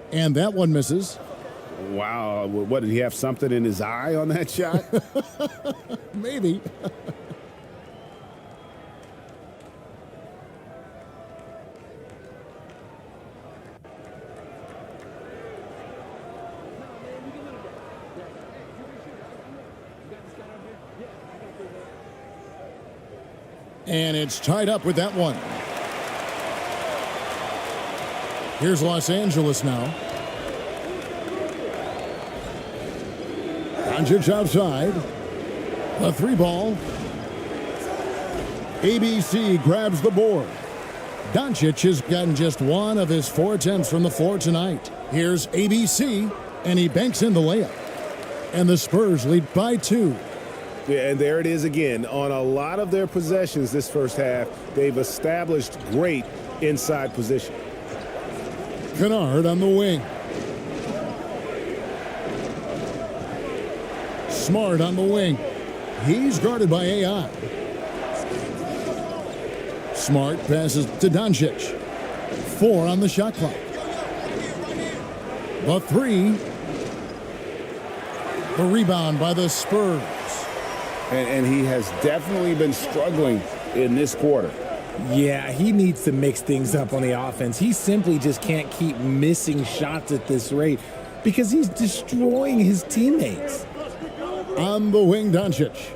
And that one misses. Wow. What, did he have something in his eye on that shot? Maybe. And it's tied up with that one. Here's Los Angeles now. Doncic outside. The 3-ball. ABC grabs the board. Doncic has gotten just one of his 4 attempts from the floor tonight. Here's ABC, and he banks in the layup. And the Spurs lead by 2. Yeah, and there it is again. On a lot of their possessions this first half, they've established great inside position. Kennard on the wing. Smart on the wing. He's guarded by AI. Smart passes to Doncic. 4 on the shot clock. The 3. The rebound by the Spurs. And he has definitely been struggling in this quarter. Yeah, he needs to mix things up on the offense. He simply just can't keep missing shots at this rate because he's destroying his teammates. On the wing, Doncic.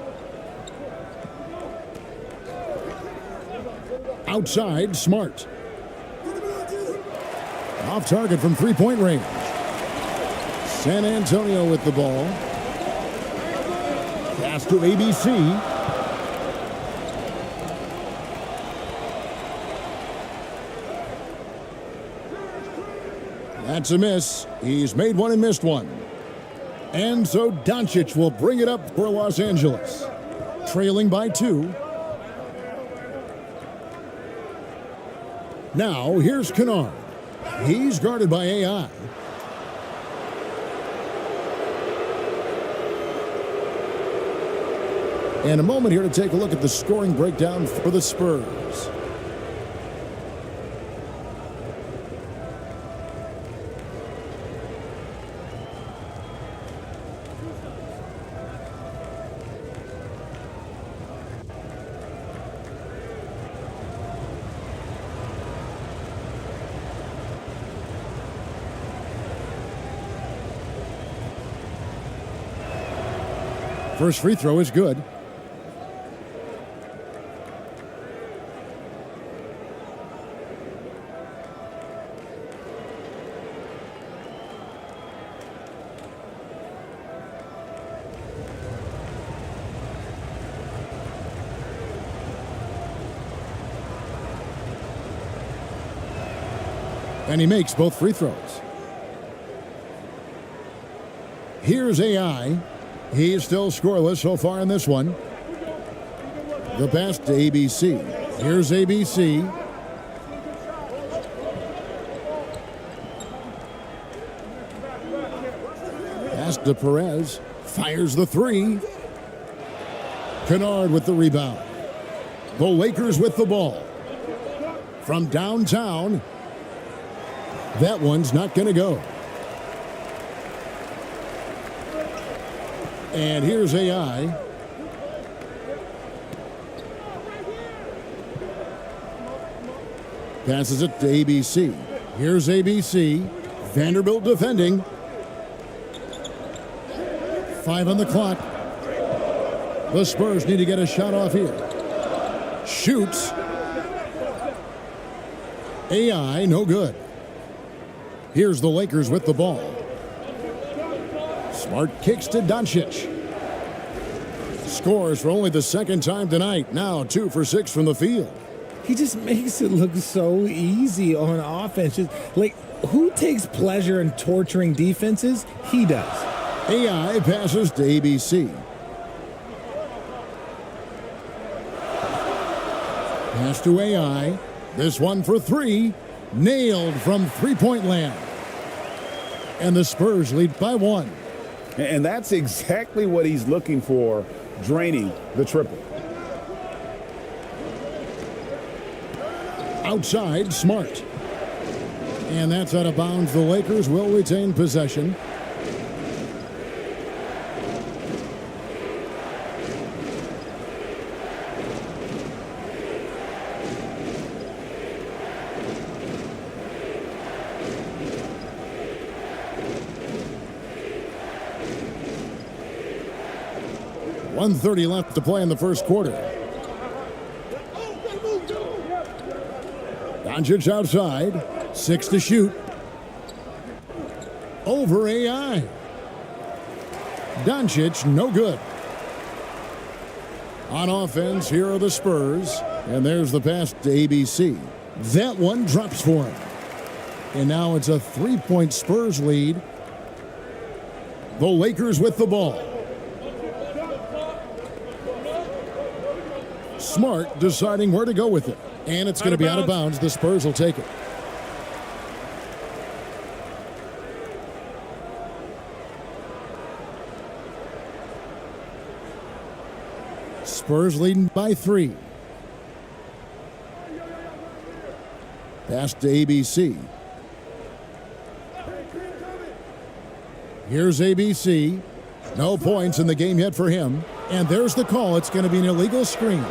Outside, Smart. Off target from 3-point range. San Antonio with the ball. Pass to ABC. That's a miss. He's made one and missed one. And so Doncic will bring it up for Los Angeles. Trailing by 2. Now, here's Kennard. He's guarded by AI. And a moment here to take a look at the scoring breakdown for the Spurs. First free throw is good. And he makes both free throws. Here's AI. He's still scoreless so far in this one. The pass to ABC. Here's ABC. Pass to Perez. Fires the 3. Kennard with the rebound. The Lakers with the ball. From downtown. That one's not going to go. And here's AI. Passes it to ABC. Here's ABC. Vanderbilt defending. 5 on the clock. The Spurs need to get a shot off here. Shoots. AI, no good. Here's the Lakers with the ball. Smart kicks to Doncic. Scores for only the second time tonight. Now 2 for 6 from the field. He just makes it look so easy on offense. Just, like, who takes pleasure in torturing defenses? He does. AI passes to ABC. Pass to AI. This one for 3. Nailed from 3-point land. And the Spurs lead by 1. And that's exactly what he's looking for, draining the triple. Outside, Smart. And that's out of bounds. The Lakers will retain possession. .130 left to play in the first quarter. Doncic outside. 6 to shoot. Over AI. Doncic, no good. On offense, here are the Spurs. And there's the pass to ABC. That one drops for him. And now it's a 3-point Spurs lead. The Lakers with the ball. Smart deciding where to go with it. And it's going to be out of bounds. The Spurs will take it. Spurs leading by 3. Pass to ABC. Here's ABC. No points in the game yet for him. And there's the call. It's going to be an illegal screen.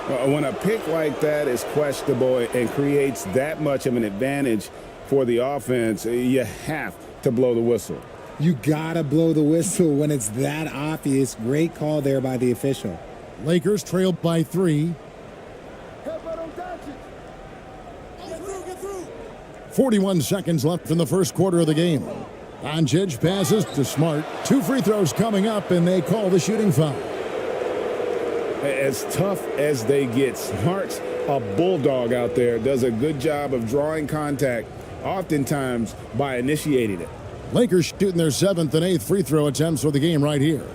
When a pick like that is questionable and creates that much of an advantage for the offense, you have to blow the whistle. You gotta blow the whistle when it's that obvious. Great call there by the official. Lakers trailed by 3. 41 seconds left in the first quarter of the game. Doncic passes to Smart. 2 free throws coming up, and they call the shooting foul. As tough as they get, Smart's a bulldog out there, does a good job of drawing contact, oftentimes by initiating it. Lakers shooting their 7th and 8th free throw attempts for the game right here.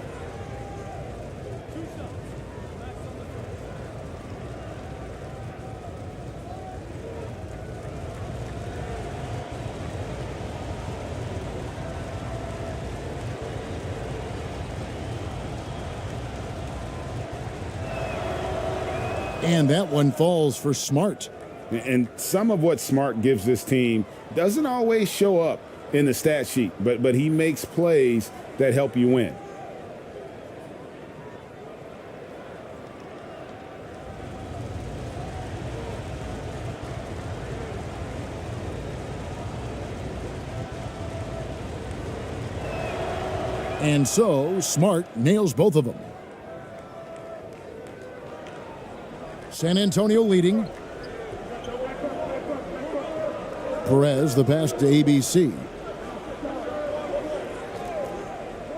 And that one falls for Smart. And some of what Smart gives this team doesn't always show up in the stat sheet, but he makes plays that help you win. And so Smart nails both of them. San Antonio leading. Perez, the pass to ABC.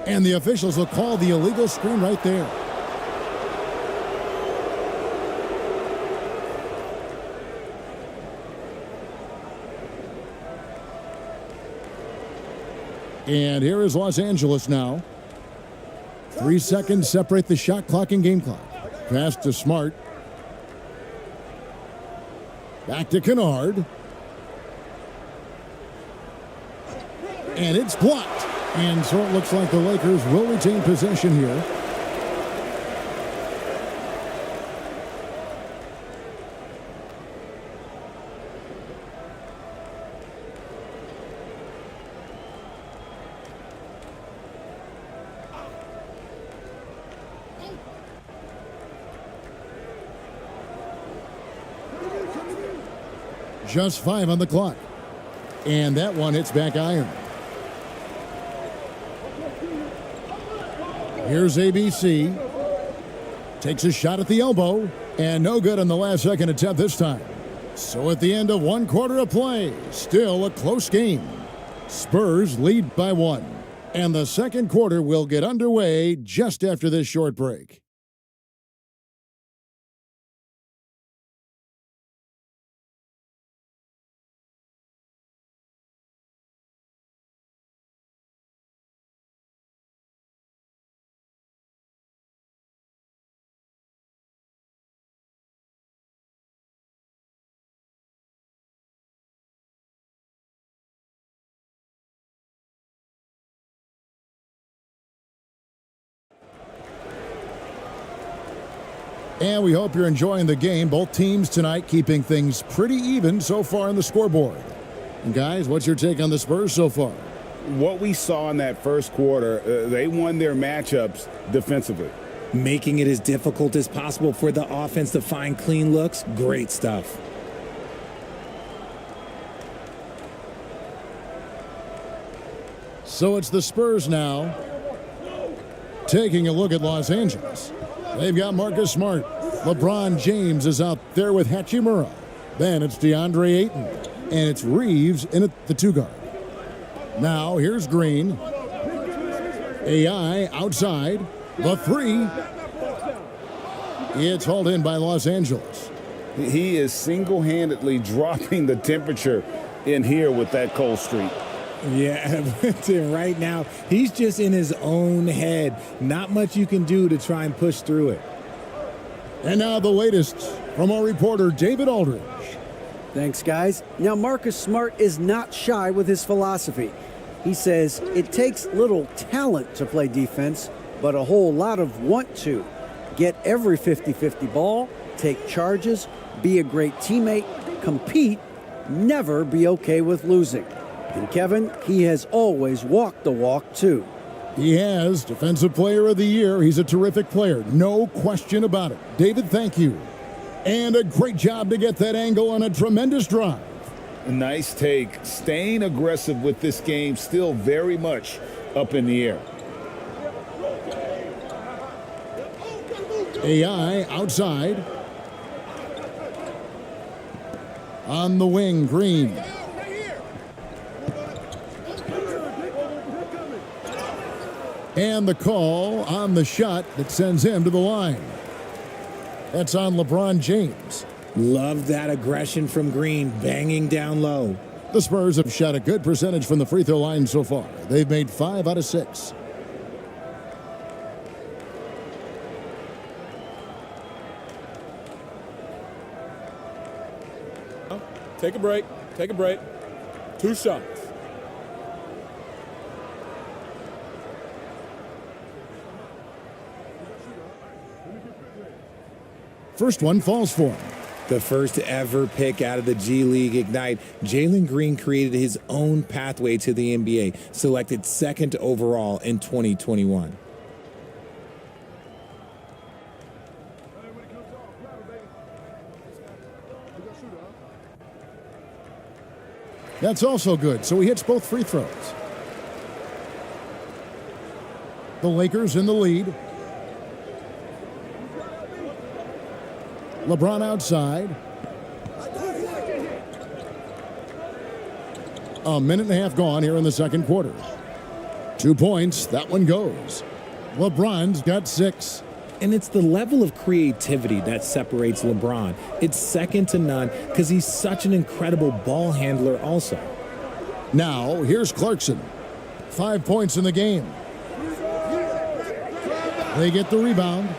And the officials will call the illegal screen right there. And here is Los Angeles now. 3 seconds separate the shot clock and game clock. Pass to Smart. Back to Kennard. And it's blocked. And so it looks like the Lakers will retain possession here. Just 5 on the clock. And that one hits back iron. Here's ABC. Takes a shot at the elbow. And no good on the last second attempt this time. So at the end of 1 quarter of play, still a close game. Spurs lead by 1. And the second quarter will get underway just after this short break. And we hope you're enjoying the game. Both teams tonight keeping things pretty even so far on the scoreboard. And guys, what's your take on the Spurs so far? What we saw in that first quarter, they won their matchups defensively. Making it as difficult as possible for the offense to find clean looks. Great stuff. So it's the Spurs now taking a look at Los Angeles. They've got Marcus Smart. LeBron James is out there with Hachimura. Then it's DeAndre Ayton. And it's Reeves in at the 2 guard. Now here's Green. AI outside. The three. It's hauled in by Los Angeles. He is single-handedly dropping the temperature in here with that cold streak. Yeah, right now, he's just in his own head. Not much you can do to try and push through it. And now the latest from our reporter, David Aldridge. Thanks, guys. Now, Marcus Smart is not shy with his philosophy. He says it takes little talent to play defense, but a whole lot of want to. Get every 50-50 ball, take charges, be a great teammate, compete, never be okay with losing. And Kevin, he has always walked the walk, too. He has Defensive Player of the Year. He's a terrific player. No question about it. David, thank you. And a great job to get that angle on a tremendous drive. A nice take. Staying aggressive with this game, still very much up in the air. AI outside. On the wing, Green. And the call on the shot that sends him to the line. That's on LeBron James. Love that aggression from Green, banging down low. The Spurs have shot a good percentage from the free throw line so far. They've made 5 out of 6. Take a break. Take a break. 2 shots. First one falls for him. The first ever pick out of the G League Ignite, Jalen Green created his own pathway to the NBA, selected 2nd overall in 2021. That's also good, so he hits both free throws. The Lakers in the lead. LeBron outside. A minute and a half gone here in the second quarter. 2 points, that one goes. LeBron's got 6. And it's the level of creativity that separates LeBron. It's second to none because he's such an incredible ball handler also. Now, here's Clarkson. 5 points in the game. They get the rebound.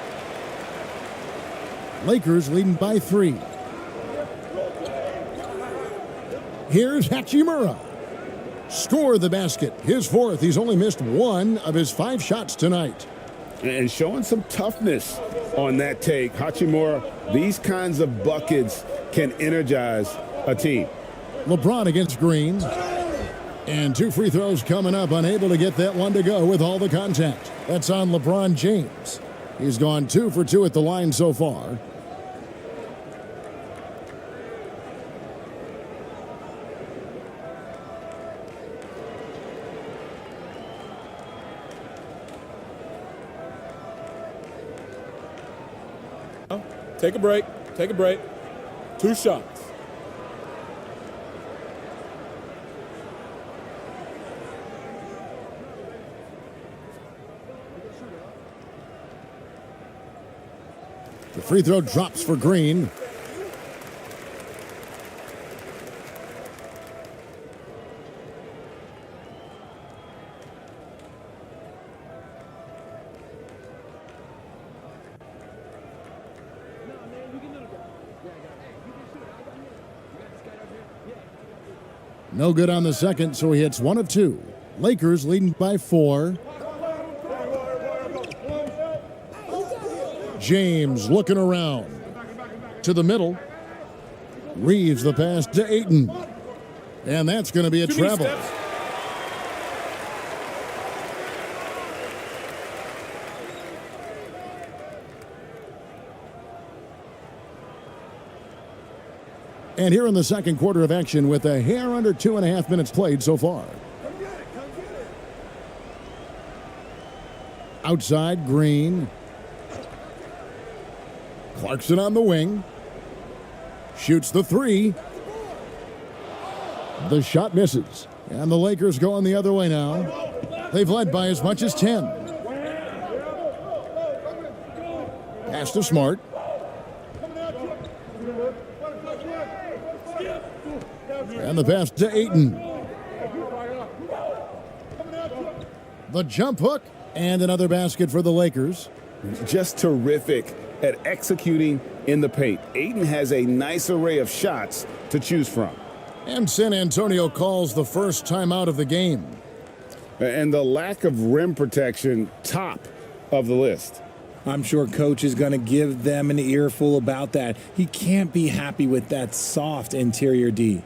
Lakers leading by 3. Here's Hachimura. Score the basket. His 4th. He's only missed 1 of his 5 shots tonight. And showing some toughness on that take. Hachimura, these kinds of buckets can energize a team. LeBron against Green. And 2 free throws coming up. Unable to get that one to go with all the contact. That's on LeBron James. He's gone 2 for 2 at the line so far. Take a break. Take a break. 2 shots. The free throw drops for Green. No good on the second, so he hits 1 of 2. Lakers leading by 4. James looking around. To the middle. Reeves the pass to Ayton. And that's going to be a travel. And here in the second quarter of action with a hair under 2.5 minutes played so far. Outside, Green. Clarkson on the wing. Shoots the 3. The shot misses. And the Lakers going the other way now. They've led by as much as 10. Pass to Smart. And the pass to Ayton. The jump hook and another basket for the Lakers. Just terrific at executing in the paint. Ayton has a nice array of shots to choose from. And San Antonio calls the first timeout of the game. And the lack of rim protection, top of the list. I'm sure coach is going to give them an earful about that. He can't be happy with that soft interior D.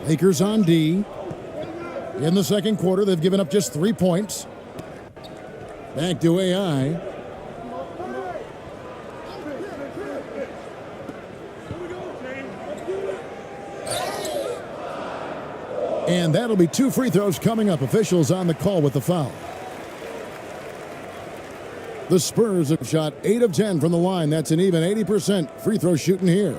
Lakers on D. In the second quarter, they've given up just 3 points. Back to AI. And that'll be 2 free throws coming up. Officials on the call with the foul. The Spurs have shot 8 of 10 from the line. That's an even 80% free throw shooting here.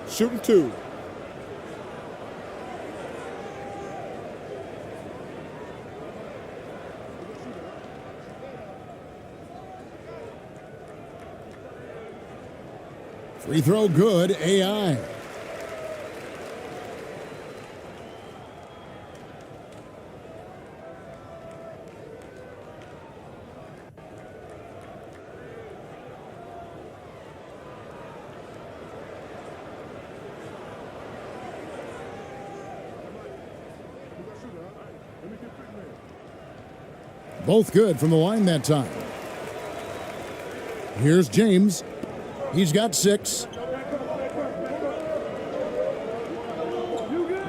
Shooting 2. Free throw good, AI. Both good from the line that time. Here's James. He's got 6.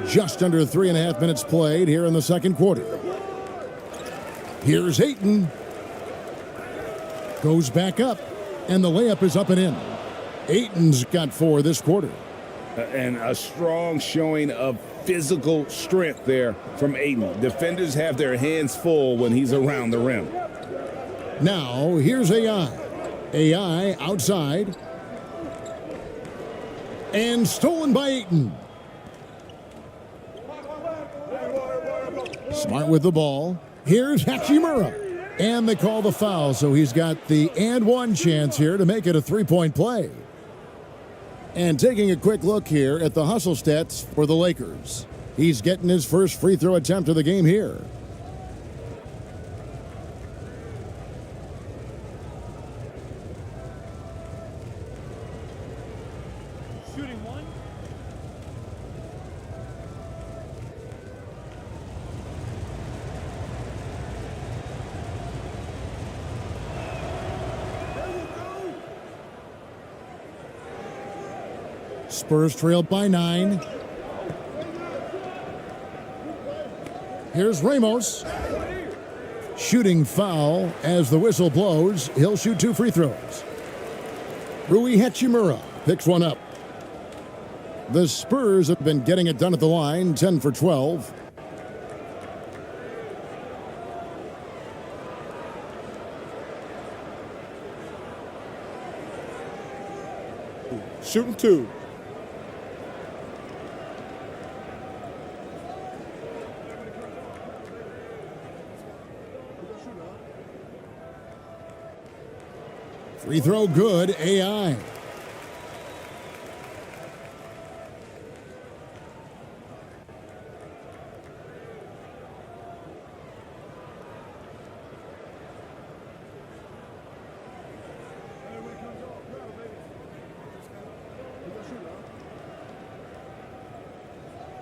Just under 3.5 minutes played here in the second quarter. Here's Ayton. Goes back up, and the layup is up and in. Ayton's got 4 this quarter. And a strong showing of physical strength there from Ayton. Defenders have their hands full when he's around the rim. Now, here's AI. AI outside. And stolen by Ayton. Smart with the ball. Here's Hachimura. And they call the foul, so he's got the and one chance here to make it a 3-point play. And taking a quick look here at the hustle stats for the Lakers. He's getting his first free throw attempt of the game here. Shooting 1. Spurs trail by 9. Here's Ramos. Shooting foul as the whistle blows. He'll shoot 2 free throws. Rui Hachimura picks one up. The Spurs have been getting it done at the line, 10 for 12. Shooting 2. Free throw good, AI.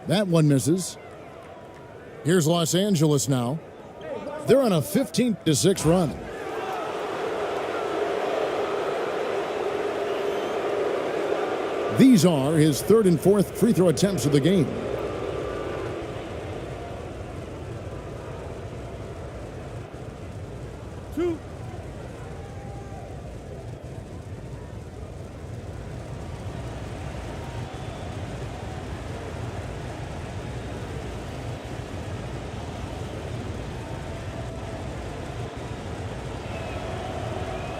That one misses. Here's Los Angeles now. They're on a 15-6 run. These are his 3rd and 4th free throw attempts of the game.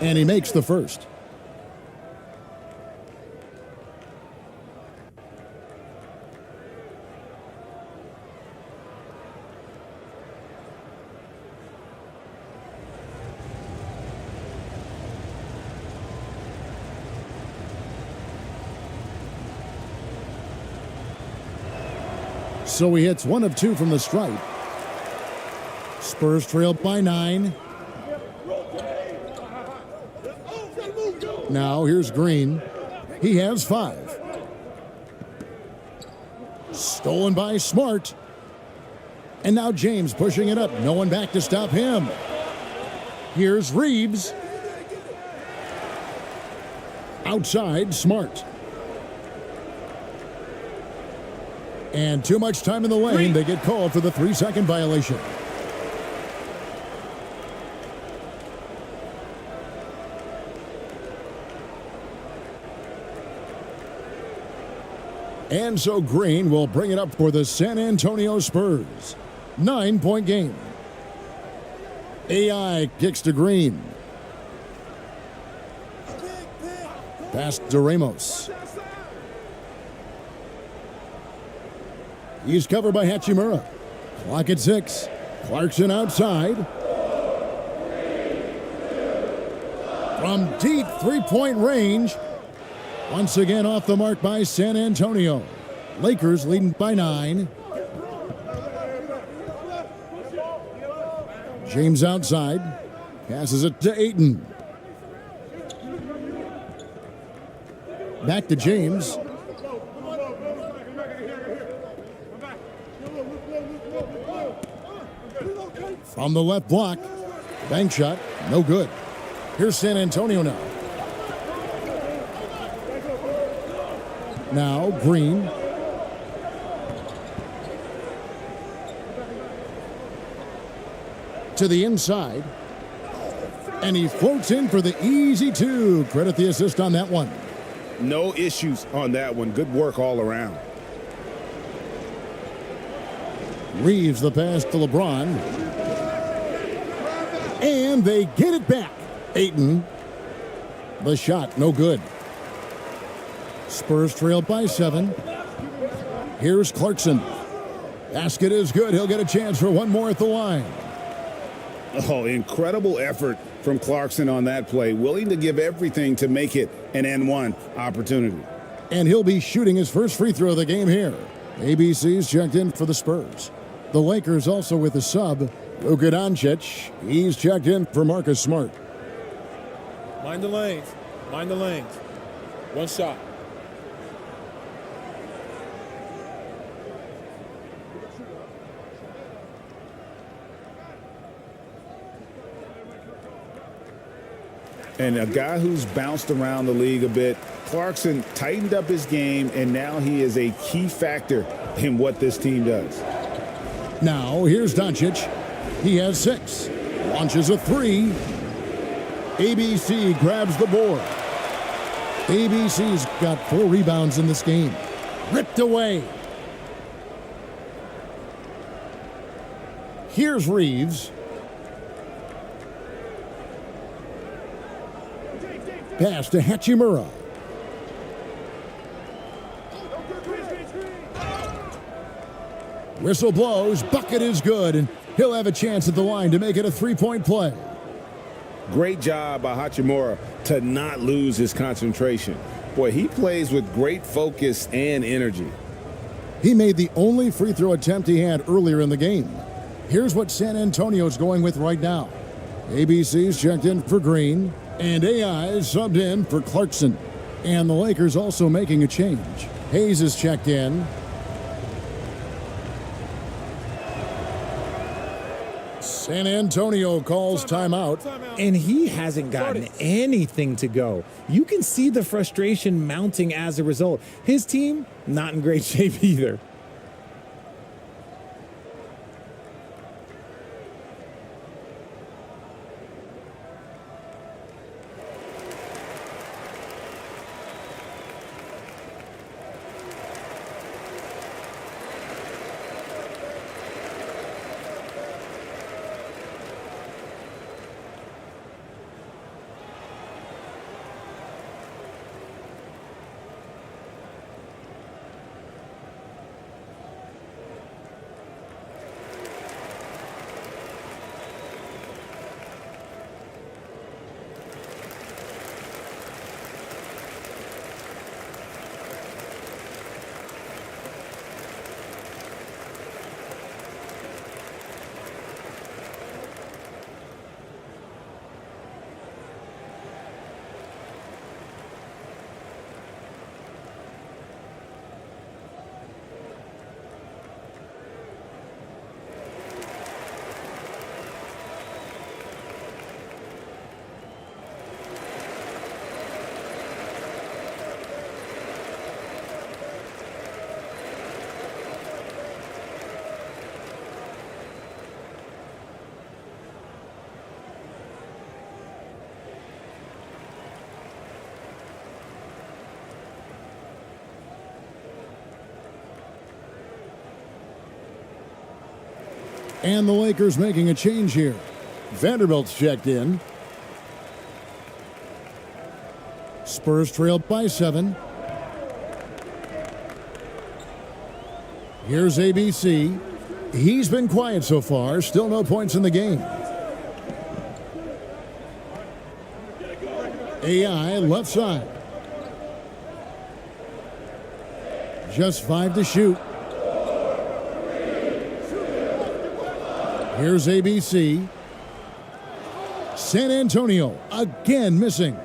And he makes the first. So he hits 1 of 2 from the stripe. Spurs trail by 9. Now here's Green. He has 5. Stolen by Smart. And now James pushing it up. No one back to stop him. Here's Reeves. Outside, Smart. And too much time in the lane. They get called for the 3-second violation. And so Green will bring it up for the San Antonio Spurs. 9-point game. AI kicks to Green. Pass to Ramos. He's covered by Hachimura. Clock at 6. Clarkson outside. From deep 3-point range. Once again off the mark by San Antonio. Lakers leading by 9. James outside. Passes it to Ayton. Back to James. From the left block. Bank shot. No good. Here's San Antonio now. Now Green. To the inside. And he floats in for the easy 2. Credit the assist on that one. No issues on that one. Good work all around. Reeves the pass to LeBron. And they get it back. Ayton. The shot, no good. Spurs trailed by 7. Here's Clarkson. Basket is good. He'll get a chance for one more at the line. Oh, incredible effort from Clarkson on that play. Willing to give everything to make it an N1 opportunity. And he'll be shooting his first free throw of the game here. ABC's checked in for the Spurs. The Lakers also with the sub, Luka Doncic. He's checked in for Marcus Smart. Mind the lanes. Mind the lanes. One shot. And a guy who's bounced around the league a bit, Clarkson tightened up his game, and now he is a key factor in what this team does. Now, here's Doncic. He has 6. Launches a 3. ABC grabs the board. ABC's got 4 rebounds in this game. Ripped away. Here's Reeves. Pass to Hachimura. Whistle blows. Bucket is good, and he'll have a chance at the line to make it a 3-point play. Great job by Hachimura to not lose his concentration. Boy, he plays with great focus and energy. He made the only free throw attempt he had earlier in the game. Here's what San Antonio's going with right now. ABC's checked in for Green, and AI is subbed in for Clarkson. And the Lakers also making a change. Hayes is checked in. San Antonio calls timeout. And he hasn't gotten anything to go. You can see the frustration mounting as a result. His team, not in great shape either. And the Lakers making a change here. Vanderbilt's checked in. Spurs trailed by 7. Here's ABC. He's been quiet so far. Still no points in the game. AI left side. Just 5 to shoot. Here's ABC. San Antonio again missing.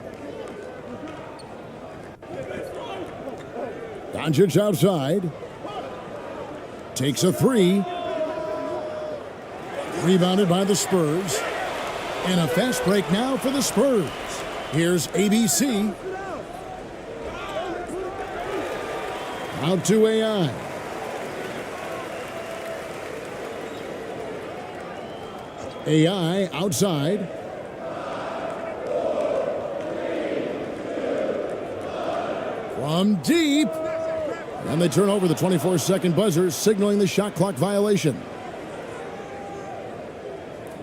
Doncic outside. Takes a 3. Rebounded by the Spurs. And a fast break now for the Spurs. Here's ABC. Out to AI. AI outside. From deep. And they turn over the 24-second buzzer, signaling the shot clock violation.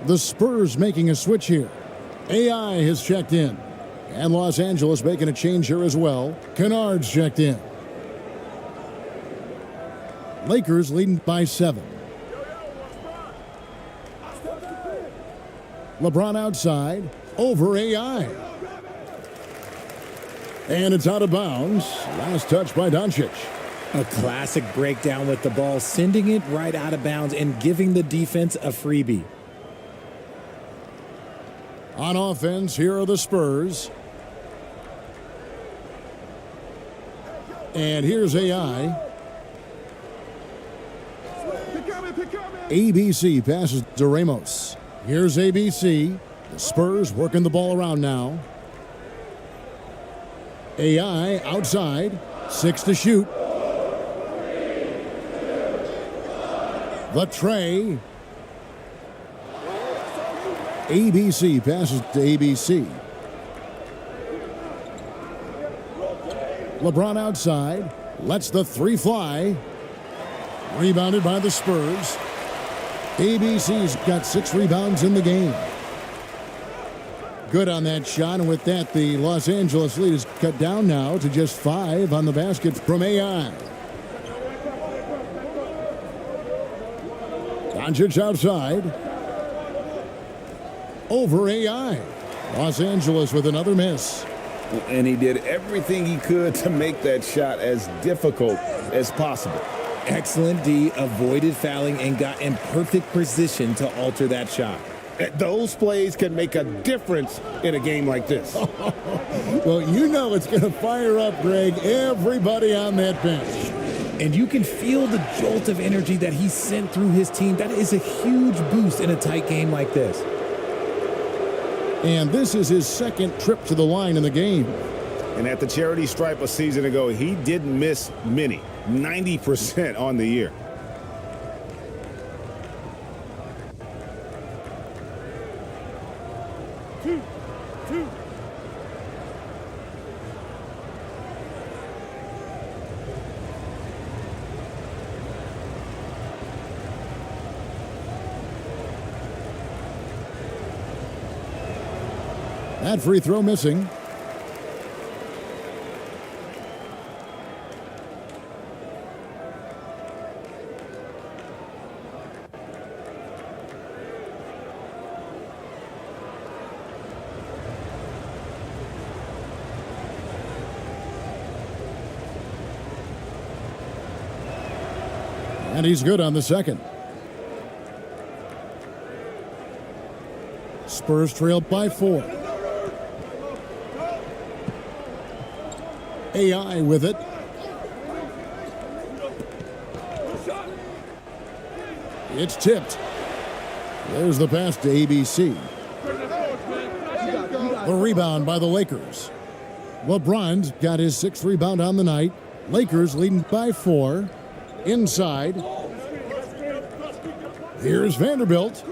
The Spurs making a switch here. AI has checked in. And Los Angeles making a change here as well. Kennard's checked in. Lakers leading by 7. LeBron outside, over AI. And it's out of bounds. Last touch by Doncic. A classic breakdown with the ball, sending it right out of bounds and giving the defense a freebie. On offense, here are the Spurs. And here's AI. ABC passes to Ramos. Here's ABC. The Spurs working the ball around now. AI outside. 6 to shoot. The tray. ABC passes to ABC. LeBron outside. Lets the 3 fly. Rebounded by the Spurs. ABC's got 6 rebounds in the game. Good on that shot, and with that, the Los Angeles lead is cut down now to just 5 on the basket from AI. Doncic outside. Over AI. Los Angeles with another miss. And he did everything he could to make that shot as difficult as possible. Excellent D, avoided fouling and got in perfect position to alter that shot. Those plays can make a difference in a game like this. Well, you know it's going to fire up, Greg, everybody on that bench. And you can feel the jolt of energy that he sent through his team. That is a huge boost in a tight game like this. And this is his second trip to the line in the game. And at the charity stripe a season ago, he didn't miss many, 90% on the year. Two. That free throw missing. And he's good on the second. Spurs trail by 4. AI with it. It's tipped. There's the pass to ABC. The rebound by the Lakers. LeBron's got his 6th rebound on the night. Lakers leading by 4. Inside. Here's Vanderbilt.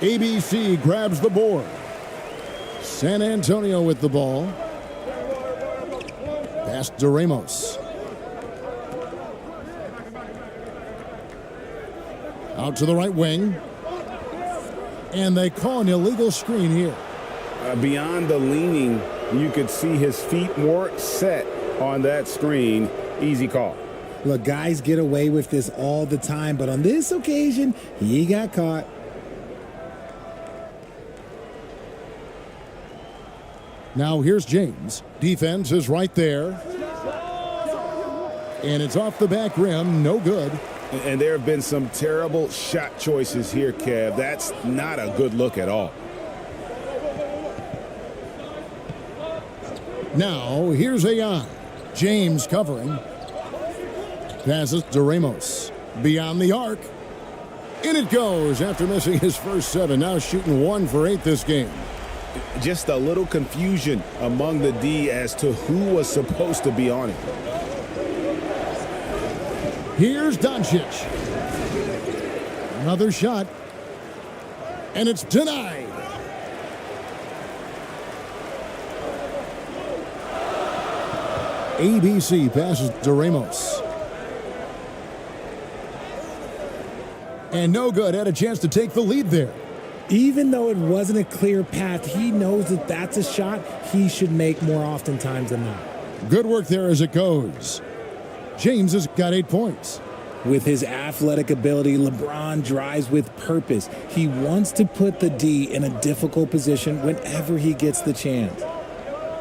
ABC grabs the board. San Antonio with the ball. Pass to Ramos. Out to the right wing. And they call an illegal screen here. Beyond the leaning, you could see his feet more set on that screen. Easy call. Look, guys get away with this all the time, but on this occasion, he got caught. Now here's James. Defense is right there. And it's off the back rim. No good. And there have been some terrible shot choices here, Kev. That's not a good look at all. Now here's AI. James covering. Passes to Ramos. Beyond the arc. In it goes after missing his first 7. Now shooting 1 for 8 this game. Just a little confusion among the D as to who was supposed to be on it. Here's Doncic. Another shot. And it's denied. ABC passes to Ramos. And no good. Had a chance to take the lead there. Even though it wasn't a clear path, he knows that that's a shot he should make more oftentimes than not. Good work there as it goes. James has got 8 points. With his athletic ability, LeBron drives with purpose. He wants to put the D in a difficult position whenever he gets the chance.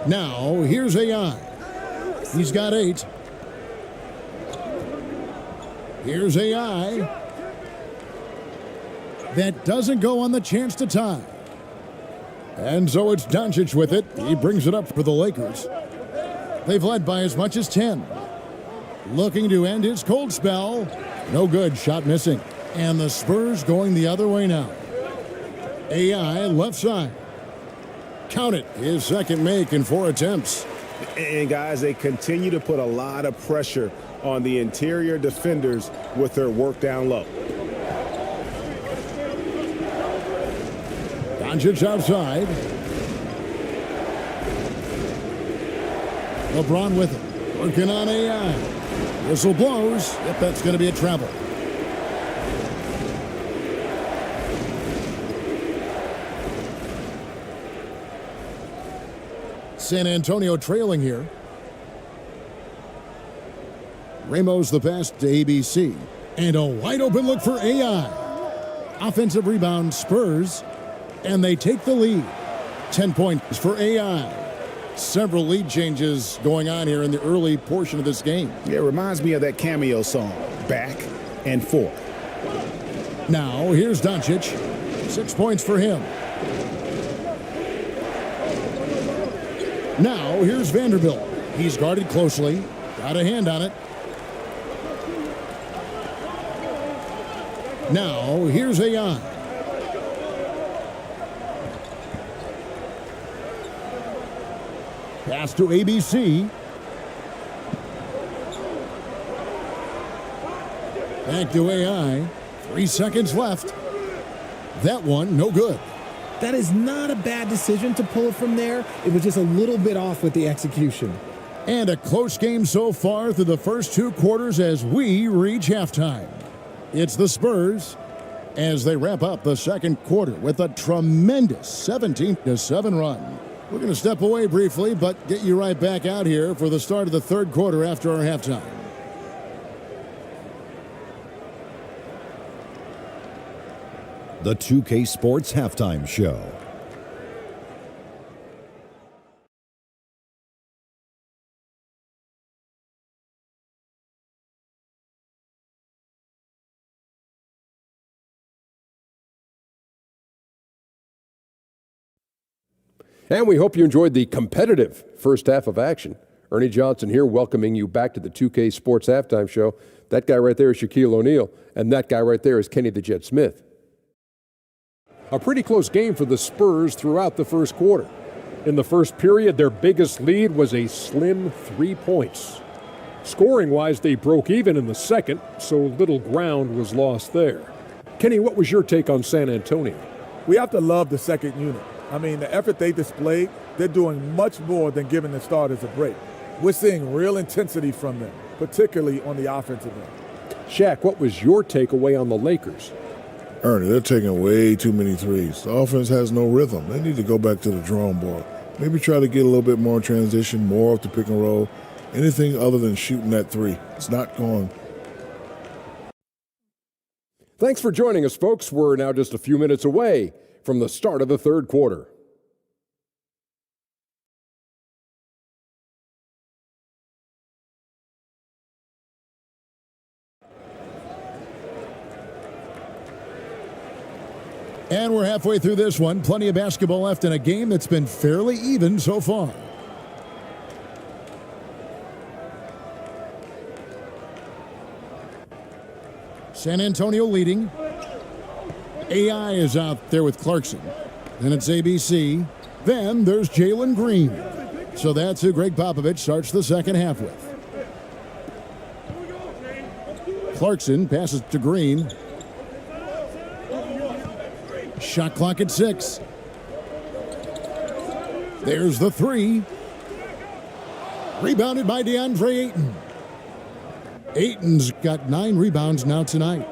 Now, here's AI. He's got 8. Here's AI. That doesn't go on the chance to tie. And so it's Doncic with it. He brings it up for the Lakers. They've led by as much as 10. Looking to end his cold spell. No good. Shot missing. And the Spurs going the other way now. AI left side. Count it. His second make in 4 attempts. And guys, they continue to put a lot of pressure on the interior defenders with their work down low. Doncic outside. LeBron with it. Working on AI. Whistle blows. Yep, that's going to be a travel. San Antonio trailing here. Ramos the pass to ABC. And a wide open look for AI. Offensive rebound, Spurs. And they take the lead. 10 points for AI. Several lead changes going on here in the early portion of this game. Yeah, it reminds me of that Cameo song, Back and Forth. Now, here's Doncic. 6 points for him. Now, here's Vanderbilt. He's guarded closely. Got a hand on it. Now, here's AI. Pass to ABC. Back to AI. 3 seconds left. That one, no good. That is not a bad decision to pull it from there. It was just a little bit off with the execution. And a close game so far through the first 2 quarters as we reach halftime. It's the Spurs as they wrap up the second quarter with a tremendous 17-7 run. We're going to step away briefly, but get you right back out here for the start of the third quarter after our halftime. The 2K Sports Halftime Show. And we hope you enjoyed the competitive first half of action. Ernie Johnson here welcoming you back to the 2K Sports Halftime Show. That guy right there is Shaquille O'Neal, and that guy right there is Kenny the Jet Smith. A pretty close game for the Spurs throughout the first quarter. In the first period, their biggest lead was a slim 3 points. Scoring-wise, they broke even in the second, so little ground was lost there. Kenny, what was your take on San Antonio? We have to love the second unit. I mean, the effort they displayed, they're doing much more than giving the starters a break. We're seeing real intensity from them, particularly on the offensive end. Shaq, what was your takeaway on the Lakers? Ernie, they're taking way too many threes. The offense has no rhythm. They need to go back to the drawing board. Maybe try to get a little bit more transition, more off the pick and roll. Anything other than shooting that three. It's not going. Thanks for joining us, folks. We're now just a few minutes away from the start of the third quarter. And we're halfway through this one. Plenty of basketball left in a game that's been fairly even so far. San Antonio leading. AI is out there with Clarkson. Then it's ABC. Then there's Jalen Green. So that's who Greg Popovich starts the second half with. Clarkson passes to Green. Shot clock at 6. There's the 3. Rebounded by DeAndre Ayton. Ayton's got 9 rebounds now tonight.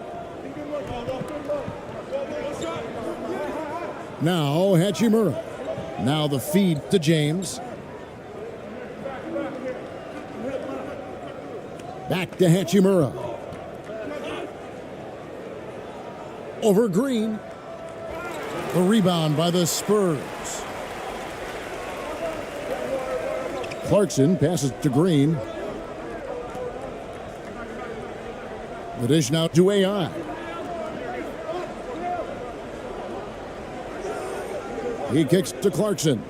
Now Hachimura. Now the feed to James. Back to Hachimura. Over Green. The rebound by the Spurs. Clarkson passes to Green. The dish now to AI. He kicks to Clarkson.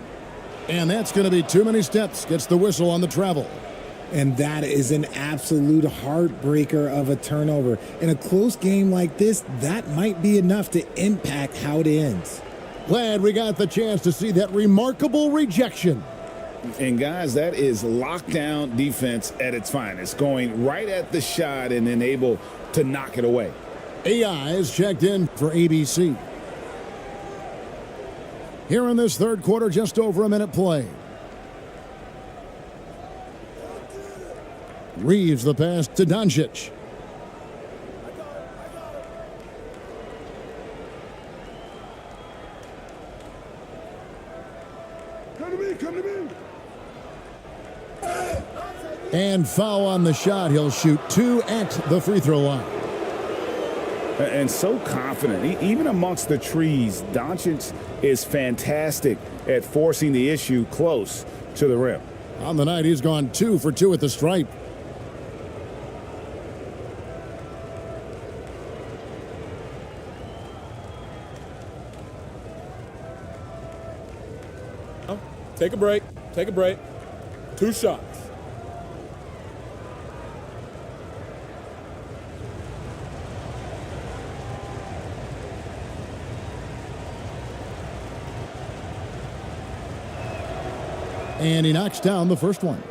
And that's going to be too many steps. Gets the whistle on the travel. And that is an absolute heartbreaker of a turnover. In a close game like this, that might be enough to impact how it ends. Glad we got the chance to see that remarkable rejection. And guys, that is lockdown defense at its finest, going right at the shot and then able to knock it away. AI is checked in for ABC. Here in this third quarter, just over a minute played. Reeves the pass to Doncic. Come to me. And foul on the shot. He'll shoot 2 at the free throw line. And so confident. Even amongst the trees, Doncic is fantastic at forcing the issue close to the rim. On the night, he's gone 2 for 2 at the stripe. Take a break. Take a break. 2 shots. And he knocks down the first one.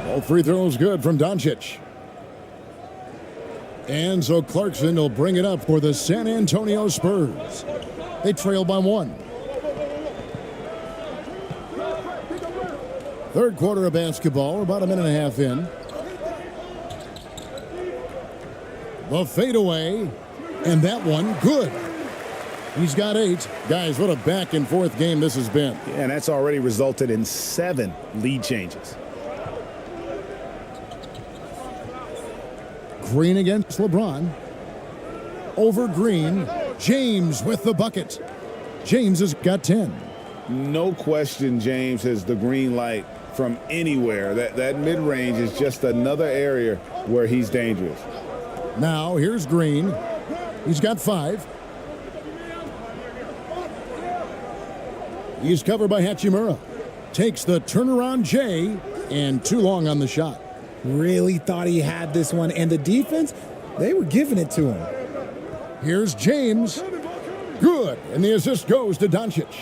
Both free throws good from Doncic. And so Clarkson will bring it up for the San Antonio Spurs. They trail by 1. Third quarter of basketball. We're about a minute and a half in. The fadeaway. And that one, good. He's got 8. Guys, what a back and forth game this has been. Yeah, and that's already resulted in 7 lead changes. Green against LeBron. Over Green. James with the bucket. James has got 10. No question James has the green light from anywhere. That mid-range is just another area where he's dangerous. Now here's Green. He's got 5. He's covered by Hachimura. Takes the turnaround J, and too long on the shot. Really thought he had this one, and the defense, they were giving it to him. Here's James. Good, and the assist goes to Doncic.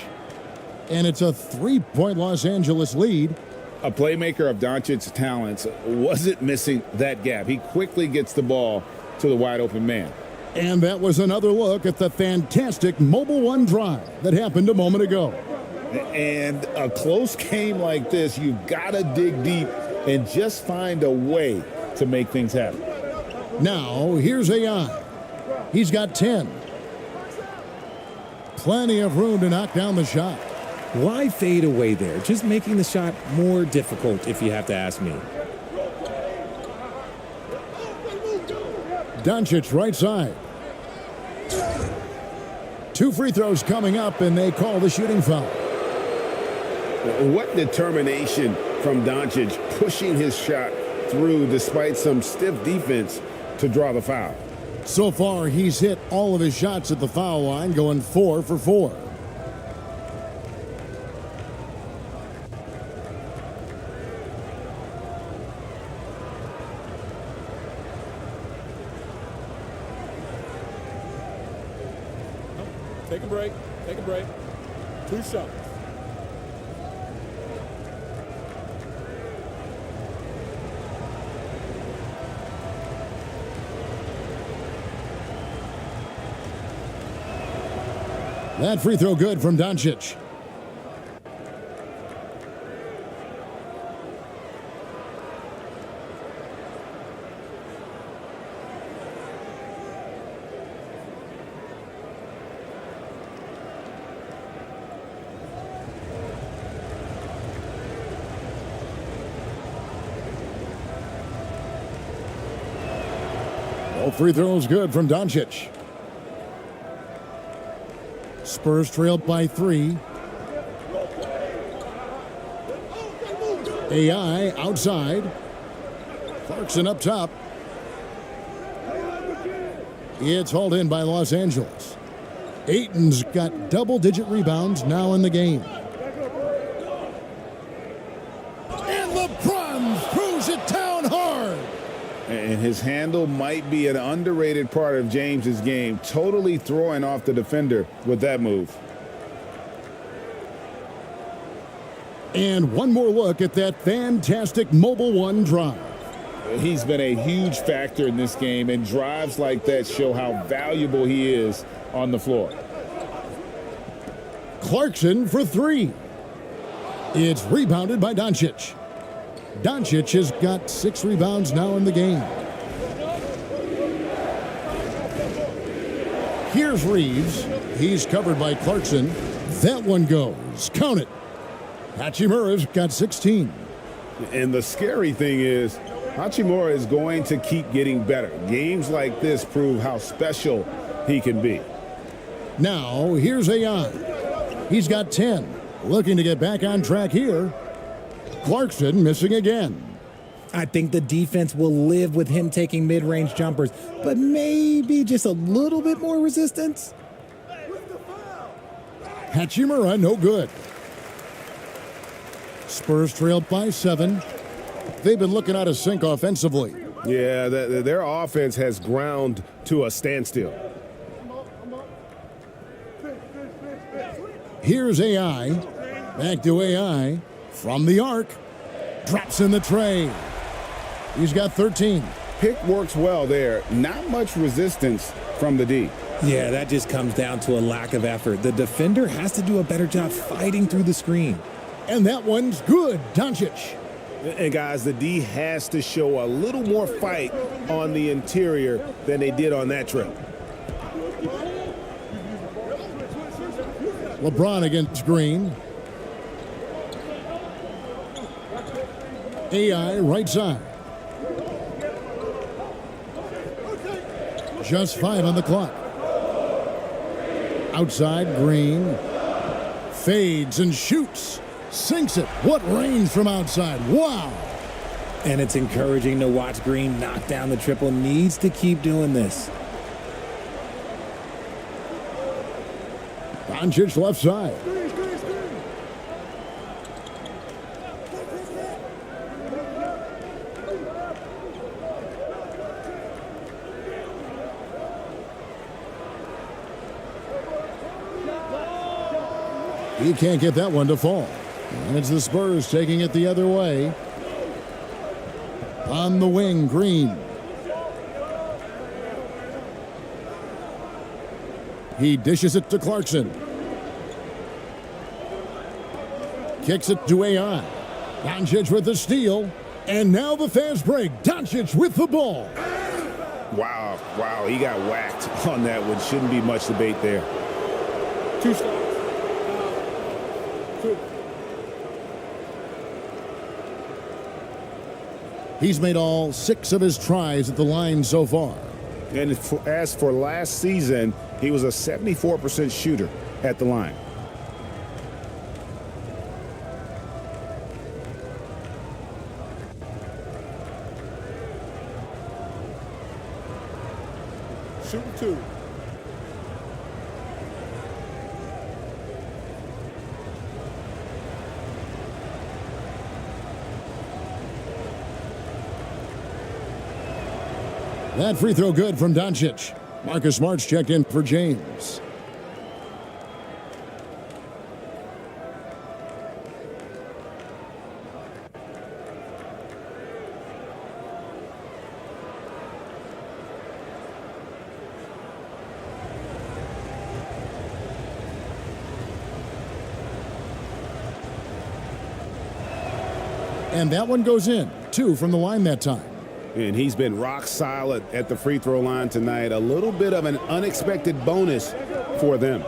And it's a 3-point Los Angeles lead. A playmaker of Doncic's talents wasn't missing that gap. He quickly gets the ball to the wide open man. And that was another look at the fantastic Mobile One drive that happened a moment ago. And a close game like this, you've got to dig deep and just find a way to make things happen. Now, here's AI. He's got 10. Plenty of room to knock down the shot. Why fade away there? Just making the shot more difficult, if you have to ask me. Doncic right side. 2 free throws coming up, and they call the shooting foul. What determination from Doncic, pushing his shot through despite some stiff defense to draw the foul. So far, he's hit all of his shots at the foul line, going 4 for 4. Take a break. Take a break. 2 shots. That free throw good from Doncic. All free throws good from Doncic. Spurs trailed by 3. AI outside. Clarkson up top. It's hauled in by Los Angeles. Ayton's got double-digit rebounds now in the game. And LeBron throws it down hard. And his handle might be an underrated part of James's game, totally throwing off the defender with that move. And one more look at that fantastic Mobile One drive. He's been a huge factor in this game, and drives like that show how valuable he is on the floor. Clarkson for three. It's rebounded by Doncic. Doncic has got 6 rebounds now in the game. Here's Reeves. He's covered by Clarkson. That one goes. Count it. Hachimura's got 16. And the scary thing is, Hachimura is going to keep getting better. Games like this prove how special he can be. Now, here's AI. He's got 10. Looking to get back on track here. Clarkson missing again. I think the defense will live with him taking mid-range jumpers, but maybe just a little bit more resistance. Hachimura, no good. Spurs trailed by 7. They've been looking out of sync offensively. Yeah, their offense has ground to a standstill. Here's AI. Back to AI. From the arc. Drops in the tray. He's got 13. Pick works well there. Not much resistance from the D. Yeah, that just comes down to a lack of effort. The defender has to do a better job fighting through the screen. And that one's good. Doncic. And guys, the D has to show a little more fight on the interior than they did on that trip. LeBron against Green. AI right side. Just 5 on the clock. Outside, Green. Fades and shoots. Sinks it. What range from outside. Wow. And it's encouraging to watch Green knock down the triple. Needs to keep doing this. Doncic left side. He can't get that one to fall. And it's the Spurs taking it the other way. On the wing, Green. He dishes it to Clarkson. Kicks it to AI. Doncic with the steal. And now the fast break. Doncic with the ball. Wow, he got whacked on that one. Shouldn't be much debate there. 2 stops. 2. He's made all 6 of his tries at the line so far. And as for last season, he was a 74% shooter at the line. Shooting 2. That free throw good from Doncic. Marcus Smart's checked in for James. And that one goes in. 2 from the line that time. And he's been rock solid at the free throw line tonight. A little bit of an unexpected bonus for them.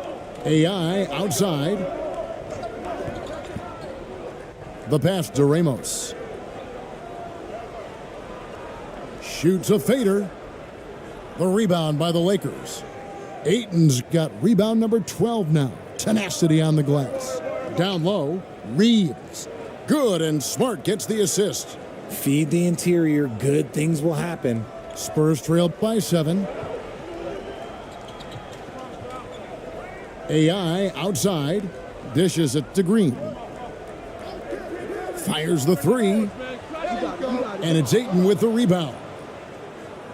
AI outside. The pass to Ramos. Shoots a fader. The rebound by the Lakers. Ayton's got rebound number 12 now. Tenacity on the glass. Down low, Reeves. Good, and Smart gets the assist. Feed the interior. Good things will happen. Spurs trailed by 7. AI outside, dishes it to Green. Fires the three, and it's Ayton with the rebound.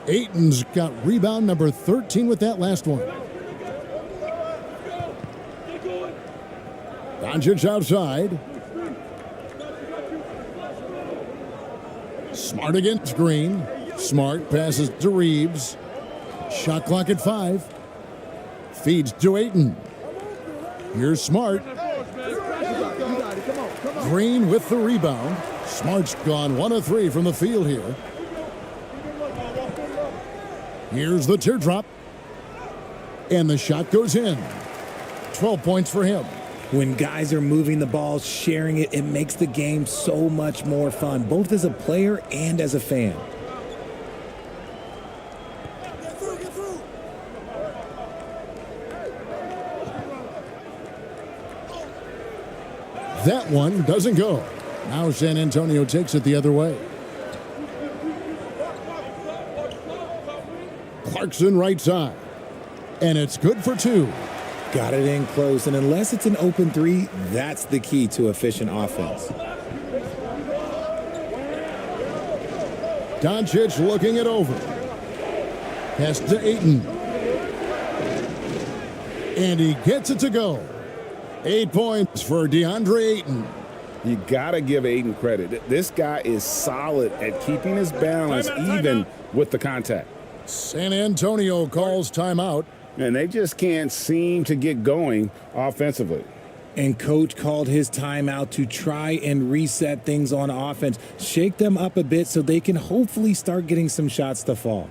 Ayton's got rebound number 13 with that last one. Doncic outside. Smart against Green. Smart passes to Reeves. Shot clock at 5. Feeds to Ayton. Here's Smart. Green with the rebound. Smart's gone 1 of 3 from the field here. Here's the teardrop. And the shot goes in. 12 points for him. When guys are moving the ball, sharing it, it makes the game so much more fun, both as a player and as a fan. That one doesn't go. Now San Antonio takes it the other way. Clarkson right side. And it's good for 2. Got it in close, and unless it's an open 3, that's the key to efficient offense. Doncic looking it over. Pass to Ayton. And he gets it to go. 8 points for DeAndre Ayton. You got to give Ayton credit. This guy is solid at keeping his balance even with the contact. San Antonio calls timeout. And they just can't seem to get going offensively. And coach called his timeout to try and reset things on offense, shake them up a bit so they can hopefully start getting some shots to fall.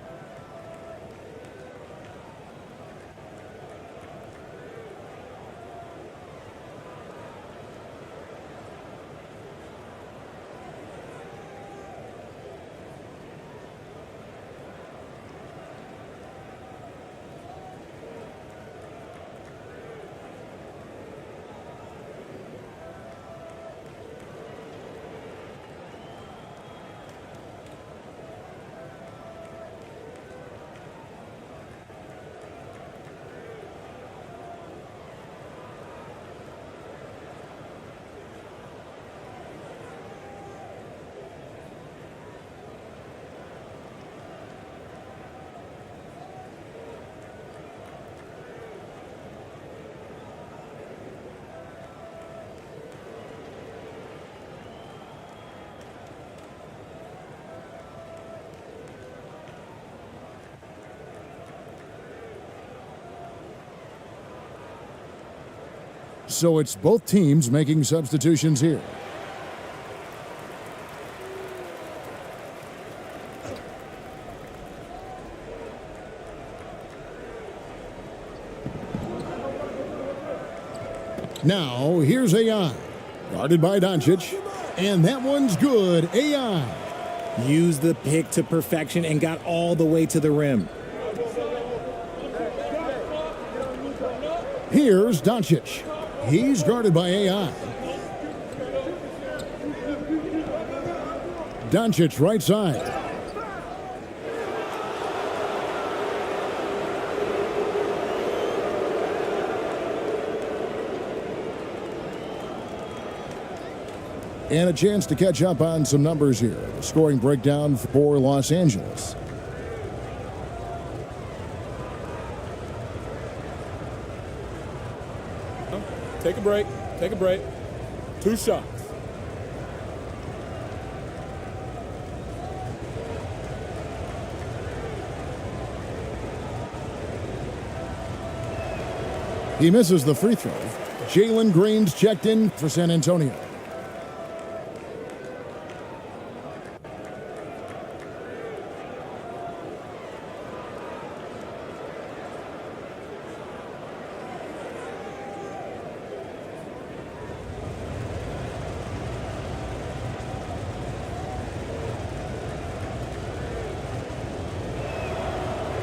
So it's both teams making substitutions here. Now, here's AI. Guarded by Doncic. And that one's good. AI. Used the pick to perfection and got all the way to the rim. Here's Doncic. He's guarded by AI. Doncic right side. And a chance to catch up on some numbers here. The scoring breakdown for Los Angeles. Take a break. Take a break. 2 shots. He misses the free throw. Jalen Green's checked in for San Antonio.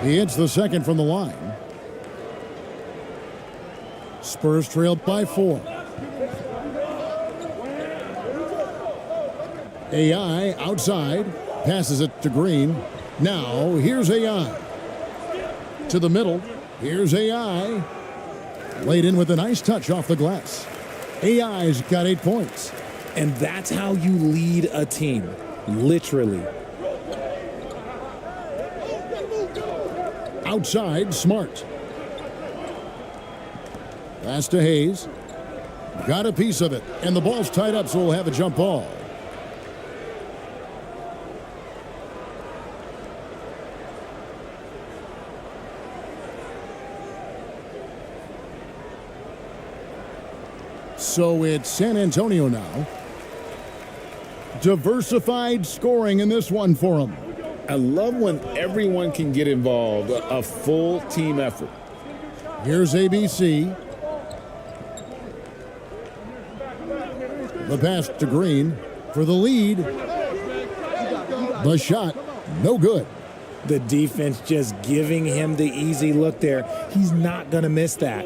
He hits the second from the line. Spurs trail by 4. AI outside. Passes it to Green. Now, here's AI. To the middle. Here's AI. Laid in with a nice touch off the glass. AI's got 8 points. And that's how you lead a team, literally. Outside, Smart. Pass to Hayes. Got a piece of it, and the ball's tied up, so we'll have a jump ball. So it's San Antonio now. Diversified scoring in this one for them. I love when everyone can get involved, a full team effort. Here's ABC. The pass to Green for the lead. The shot, no good. The defense just giving him the easy look there. He's not going to miss that.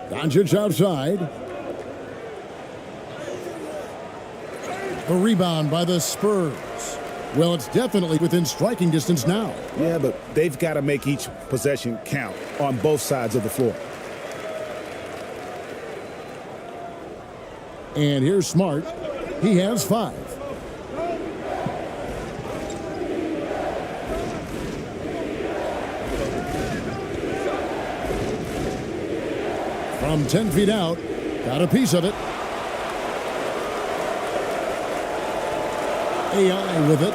Doncic outside. A rebound by the Spurs. Well, it's definitely within striking distance now. Yeah, but they've got to make each possession count on both sides of the floor. And here's Smart. He has 5. From 10 feet out, got a piece of it. AI with it.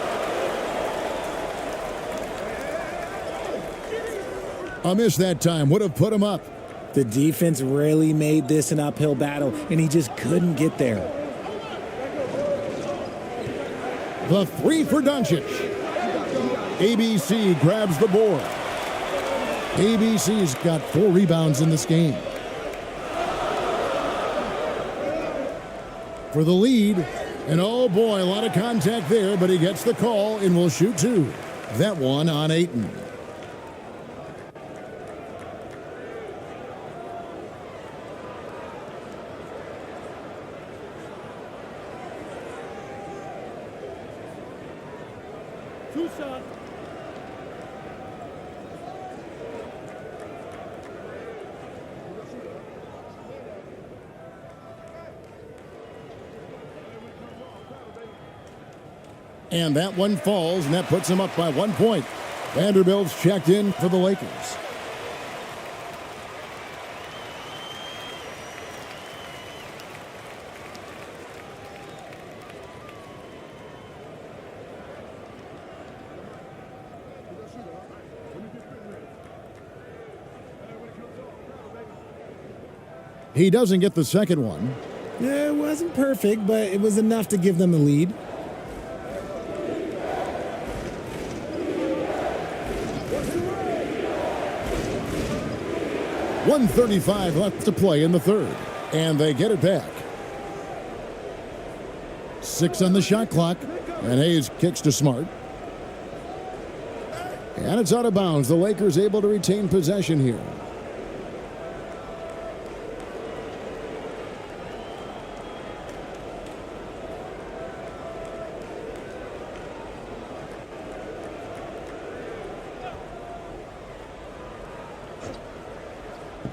A miss that time would have put him up. The defense really made this an uphill battle, and he just couldn't get there. The 3 for Doncic. ABC grabs the board. ABC's got 4 rebounds in this game. For the lead, and oh boy, a lot of contact there, but he gets the call and will shoot 2. That one on Ayton. Two shots. And that one falls, and that puts him up by 1 point. Vanderbilt's checked in for the Lakers. He doesn't get the second one. Yeah, it wasn't perfect, but it was enough to give them the lead. .135 left to play in the third, and they get it back. 6 on the shot clock, and Hayes kicks to Smart. And it's out of bounds. The Lakers able to retain possession here.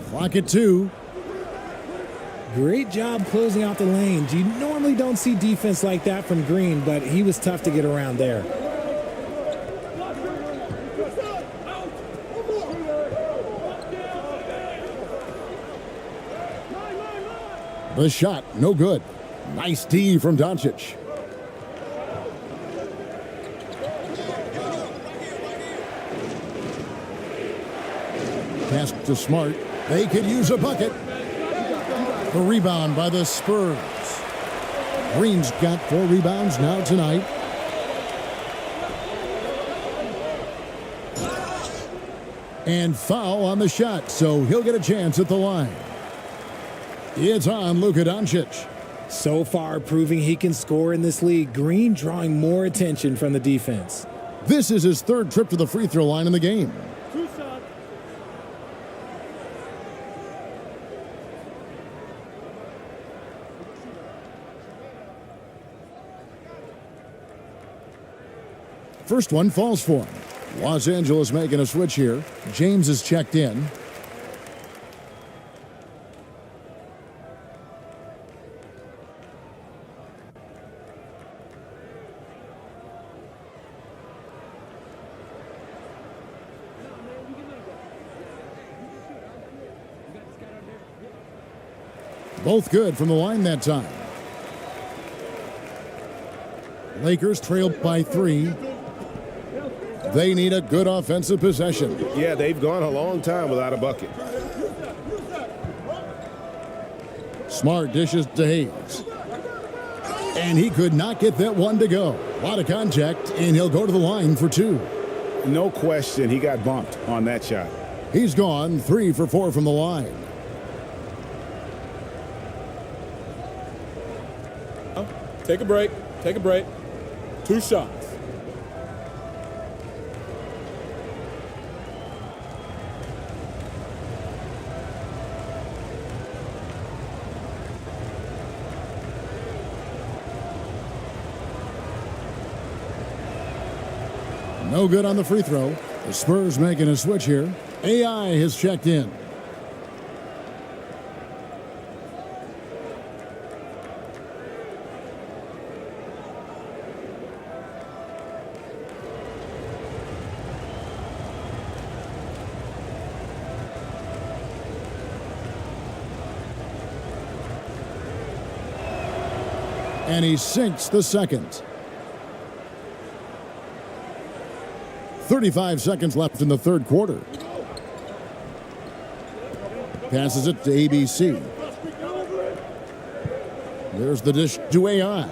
Clock at 2. Great job closing out the lanes. You normally don't see defense like that from Green, but he was tough to get around there. The shot, no good. Nice D from Doncic. Pass to Smart. They could use a bucket. The rebound by the Spurs. Green's got 4 rebounds now tonight. And foul on the shot, so he'll get a chance at the line. It's on Luka Doncic. So far, proving he can score in this league. Green drawing more attention from the defense. This is his 3rd trip to the free throw line in the game. Two shots. First one falls for him. Los Angeles making a switch here. James is checked in. Both good from the line that time. Lakers trailed by 3. They need a good offensive possession. Yeah, they've gone a long time without a bucket. Smart dishes to Hayes. And he could not get that one to go. A lot of contact, and he'll go to the line for 2. No question, he got bumped on that shot. He's gone 3 for 4 from the line. Take a break. Take a break. 2 shots. No good on the free throw. The Spurs making a switch here. AI has checked in. And he sinks the second. 35 seconds left in the third quarter. Passes it to ABC. There's the dish to AI.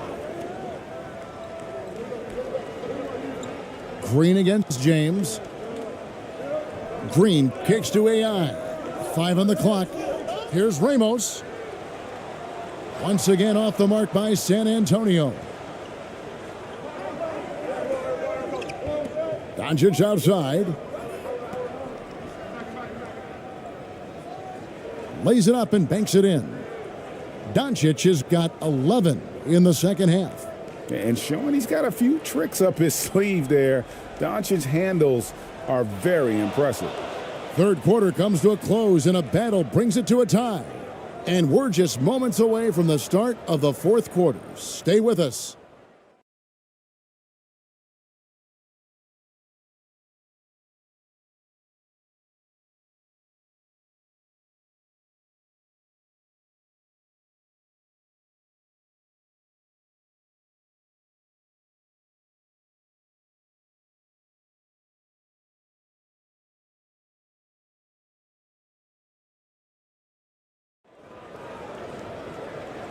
Green against James. Green kicks to AI. 5 on the clock. Here's Ramos. Once again off the mark by San Antonio. Doncic outside. Lays it up and banks it in. Doncic has got 11 in the second half. And showing he's got a few tricks up his sleeve there. Doncic's handles are very impressive. Third quarter comes to a close and a battle brings it to a tie. And we're just moments away from the start of the fourth quarter. Stay with us.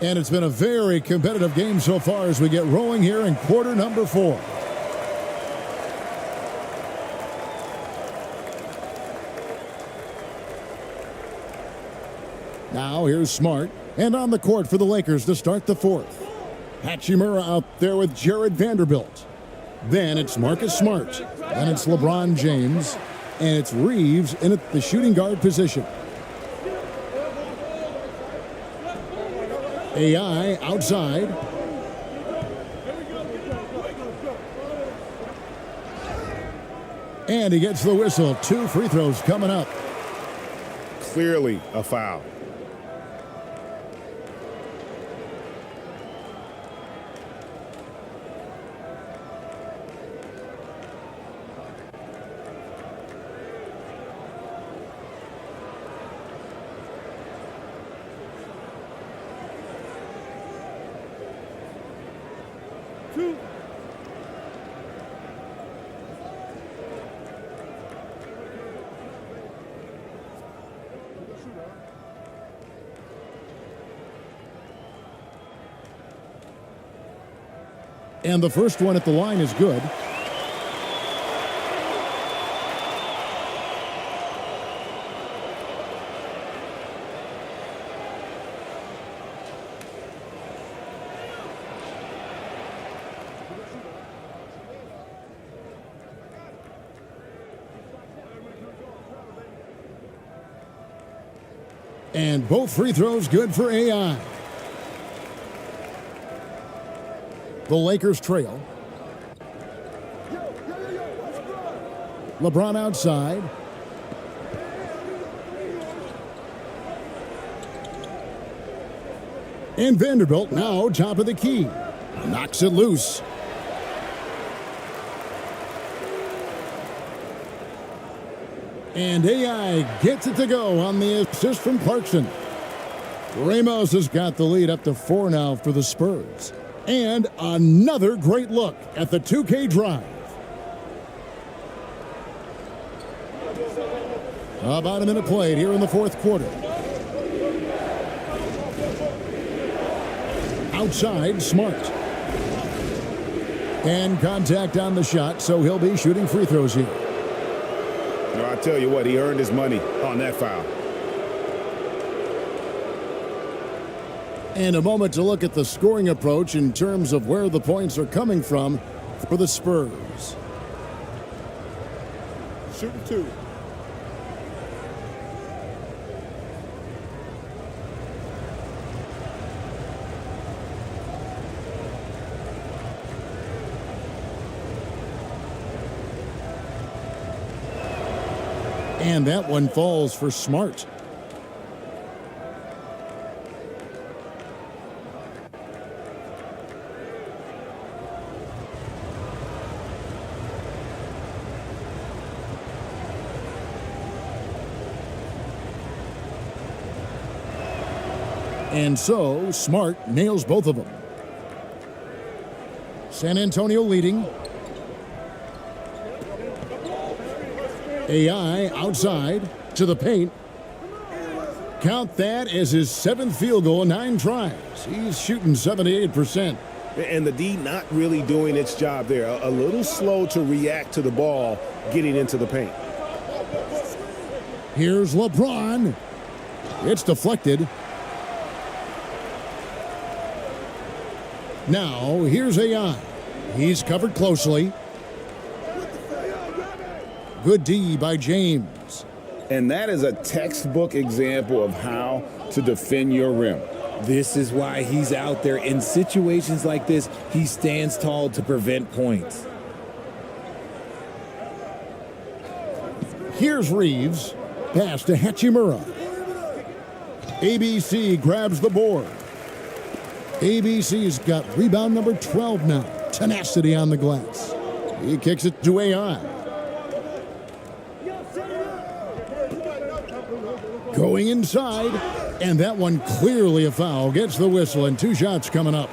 And it's been a very competitive game so far as we get rolling here in quarter number 4. Now here's Smart, and on the court for the Lakers to start the fourth. Hachimura out there with Jared Vanderbilt. Then it's Marcus Smart. Then it's LeBron James. And it's Reeves in at the shooting guard position. AI outside. And he gets the whistle. 2 free throws coming up. Clearly a foul. And the first one at the line is good. And both free throws good for AI. The Lakers trail. LeBron outside. And Vanderbilt now top of the key. Knocks it loose. And AI gets it to go on the assist from Clarkson. Ramos has got the lead up to 4 now for the Spurs. And another great look at the 2K drive. About a minute played here in the fourth quarter. Outside, Smart. And contact on the shot, so he'll be shooting free throws here. I tell you what, he earned his money on that foul. And a moment to look at the scoring approach in terms of where the points are coming from for the Spurs. Shooting 2. And that one falls for Smart. And so, Smart nails both of them. San Antonio leading. AI outside to the paint. Count that as his 7th field goal in 9 tries. He's shooting 78%. And the D not really doing its job there. A little slow to react to the ball getting into the paint. Here's LeBron. It's deflected. Now, here's AI. He's covered closely. Good D by James. And that is a textbook example of how to defend your rim. This is why he's out there. In situations like this, he stands tall to prevent points. Here's Reeves. Pass to Hachimura. ABC grabs the board. ABC's got rebound number 12 now. Tenacity on the glass. He kicks it to AI. Going inside, and that one clearly a foul. Gets the whistle, and 2 shots coming up.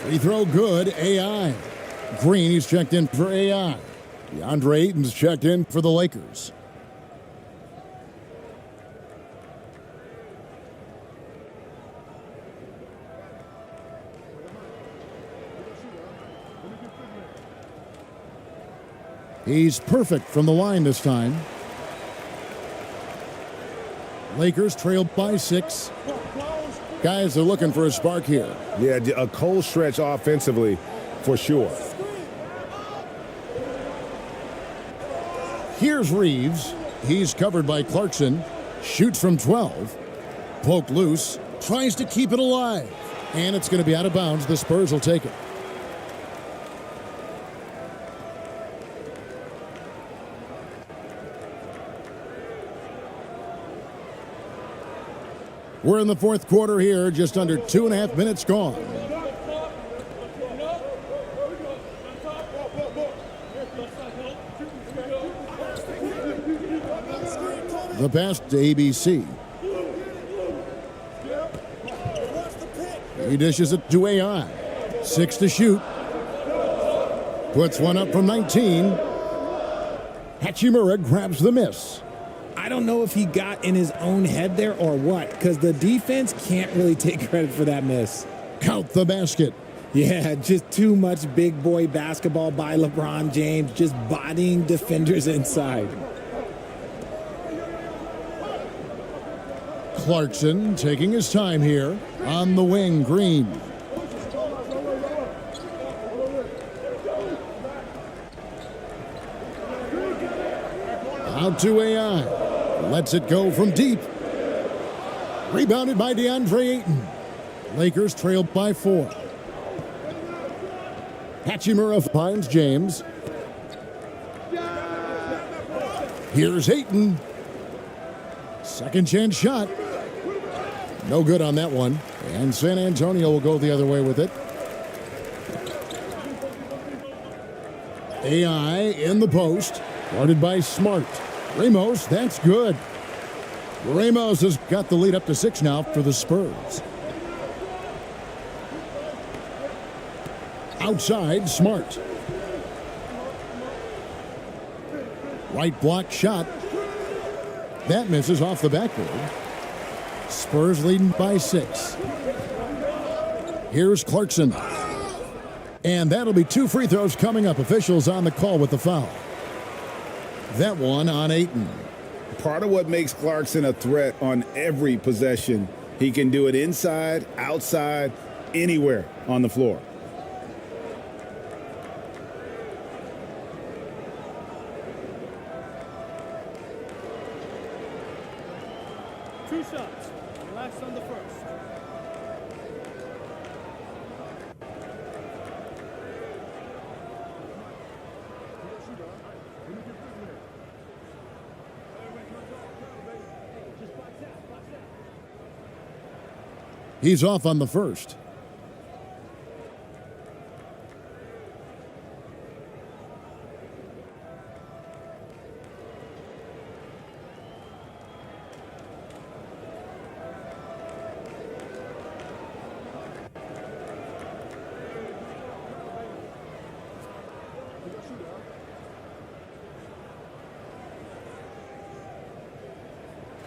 Free throw good, AI. Green, he's checked in for AI. DeAndre Ayton's checked in for the Lakers. He's perfect from the line this time. Lakers trailed by 6. Guys are looking for a spark here. Yeah, a cold stretch offensively for sure. Here's Reeves. He's covered by Clarkson. Shoots from 12. Poked loose. Tries to keep it alive. And it's going to be out of bounds. The Spurs will take it. We're in the fourth quarter here, just under 2.5 minutes gone. The pass to ABC. He dishes it to AI. 6 to shoot. Puts one up from 19. Hachimura grabs the miss. I don't know if he got in his own head there or what, because the defense can't really take credit for that miss. Count the basket. Yeah, just too much big boy basketball by LeBron James, just bodying defenders inside. Clarkson taking his time here on the wing, Green. Out to AI. Lets it go from deep. Rebounded by DeAndre Ayton. Lakers trailed by 4. Hachimura finds James. Here's Ayton. Second chance shot. No good on that one. And San Antonio will go the other way with it. AI in the post. Guarded by Smart. Ramos, that's good. Ramos has got the lead up to 6 now for the Spurs. Outside, Smart. Right block shot. That misses off the backboard. Spurs leading by 6. Here's Clarkson. And that'll be 2 free throws coming up. Officials on the call with the foul. That one on Ayton. Part of what makes Clarkson a threat on every possession, he can do it inside, outside, anywhere on the floor. Two shots. Relax on the first. He's off on the first.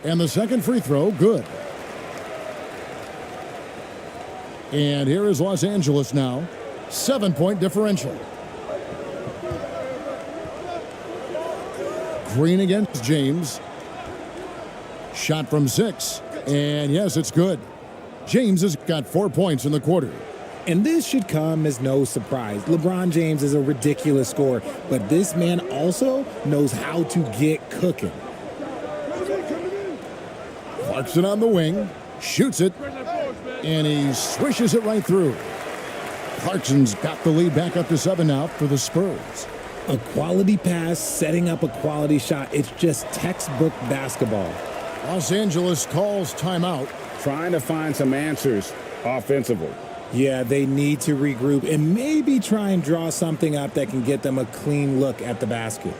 And the second free throw, good. And here is Los Angeles now. 7-point differential. Green against James. Shot from 6. And yes, it's good. James has got 4 points in the quarter. And this should come as no surprise. LeBron James is a ridiculous scorer, but this man also knows how to get cooking. Clarkson on the wing. Shoots it. And he swishes it right through. Clarkson's got the lead back up to 7 now for the Spurs. A quality pass, setting up a quality shot. It's just textbook basketball. Los Angeles calls timeout. Trying to find some answers offensively. Yeah, they need to regroup and maybe try and draw something up that can get them a clean look at the basket.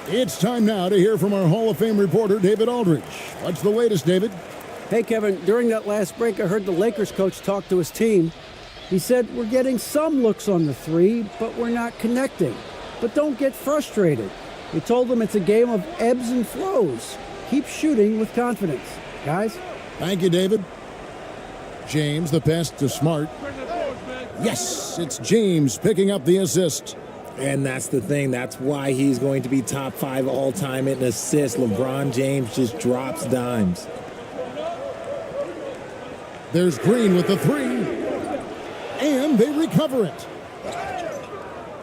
It's time now to hear from our Hall of Fame reporter, David Aldridge. What's the latest, David? Hey, Kevin, during that last break, I heard the Lakers coach talk to his team. He said, we're getting some looks on the three, but we're not connecting. But don't get frustrated. He told them it's a game of ebbs and flows. Keep shooting with confidence. Guys? Thank you, David. James, the pass to Smart. Yes, it's James picking up the assist. And that's the thing. That's why he's going to be top 5 all-time in assists. LeBron James just drops dimes. There's Green with the three. And they recover it.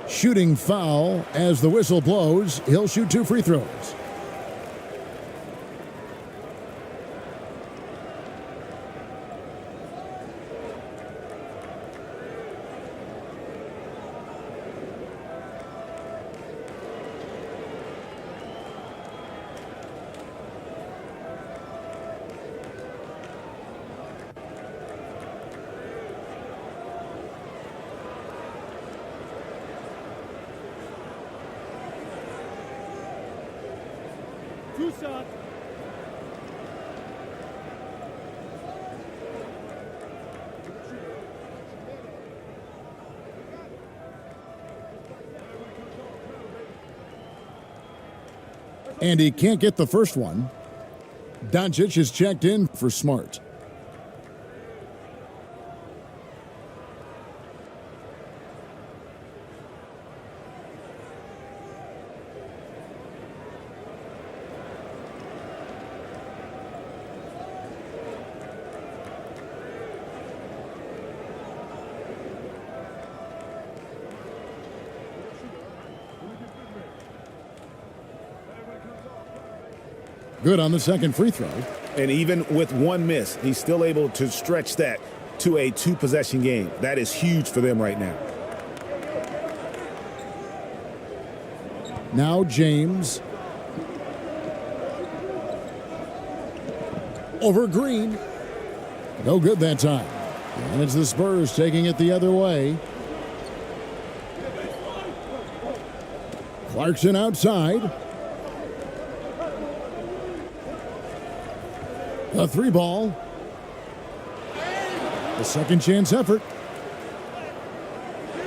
Shooting foul as the whistle blows. He'll shoot 2 free throws. Two shots. And he can't get the first one. Doncic is checked in for Smart. Good on the second free throw. And even with one miss, he's still able to stretch that to a 2-possession game. That is huge for them right now. Now James. Over Green. No good that time. And it's the Spurs taking it the other way. Clarkson outside. A 3-ball. A second chance effort.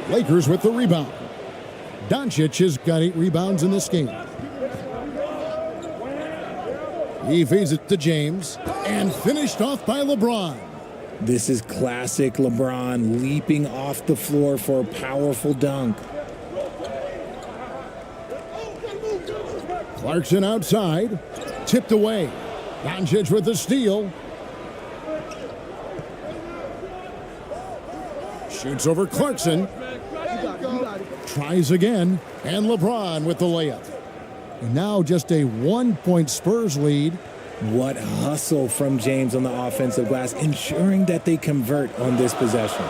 Lakers with the rebound. Doncic has got 8 rebounds in this game. He feeds it to James and finished off by LeBron. This is classic LeBron leaping off the floor for a powerful dunk. Clarkson outside. Tipped away. Doncic with the steal. Shoots over Clarkson. Tries again. And LeBron with the layup. And now just a 1-point Spurs lead. What hustle from James on the offensive glass, ensuring that they convert on this possession.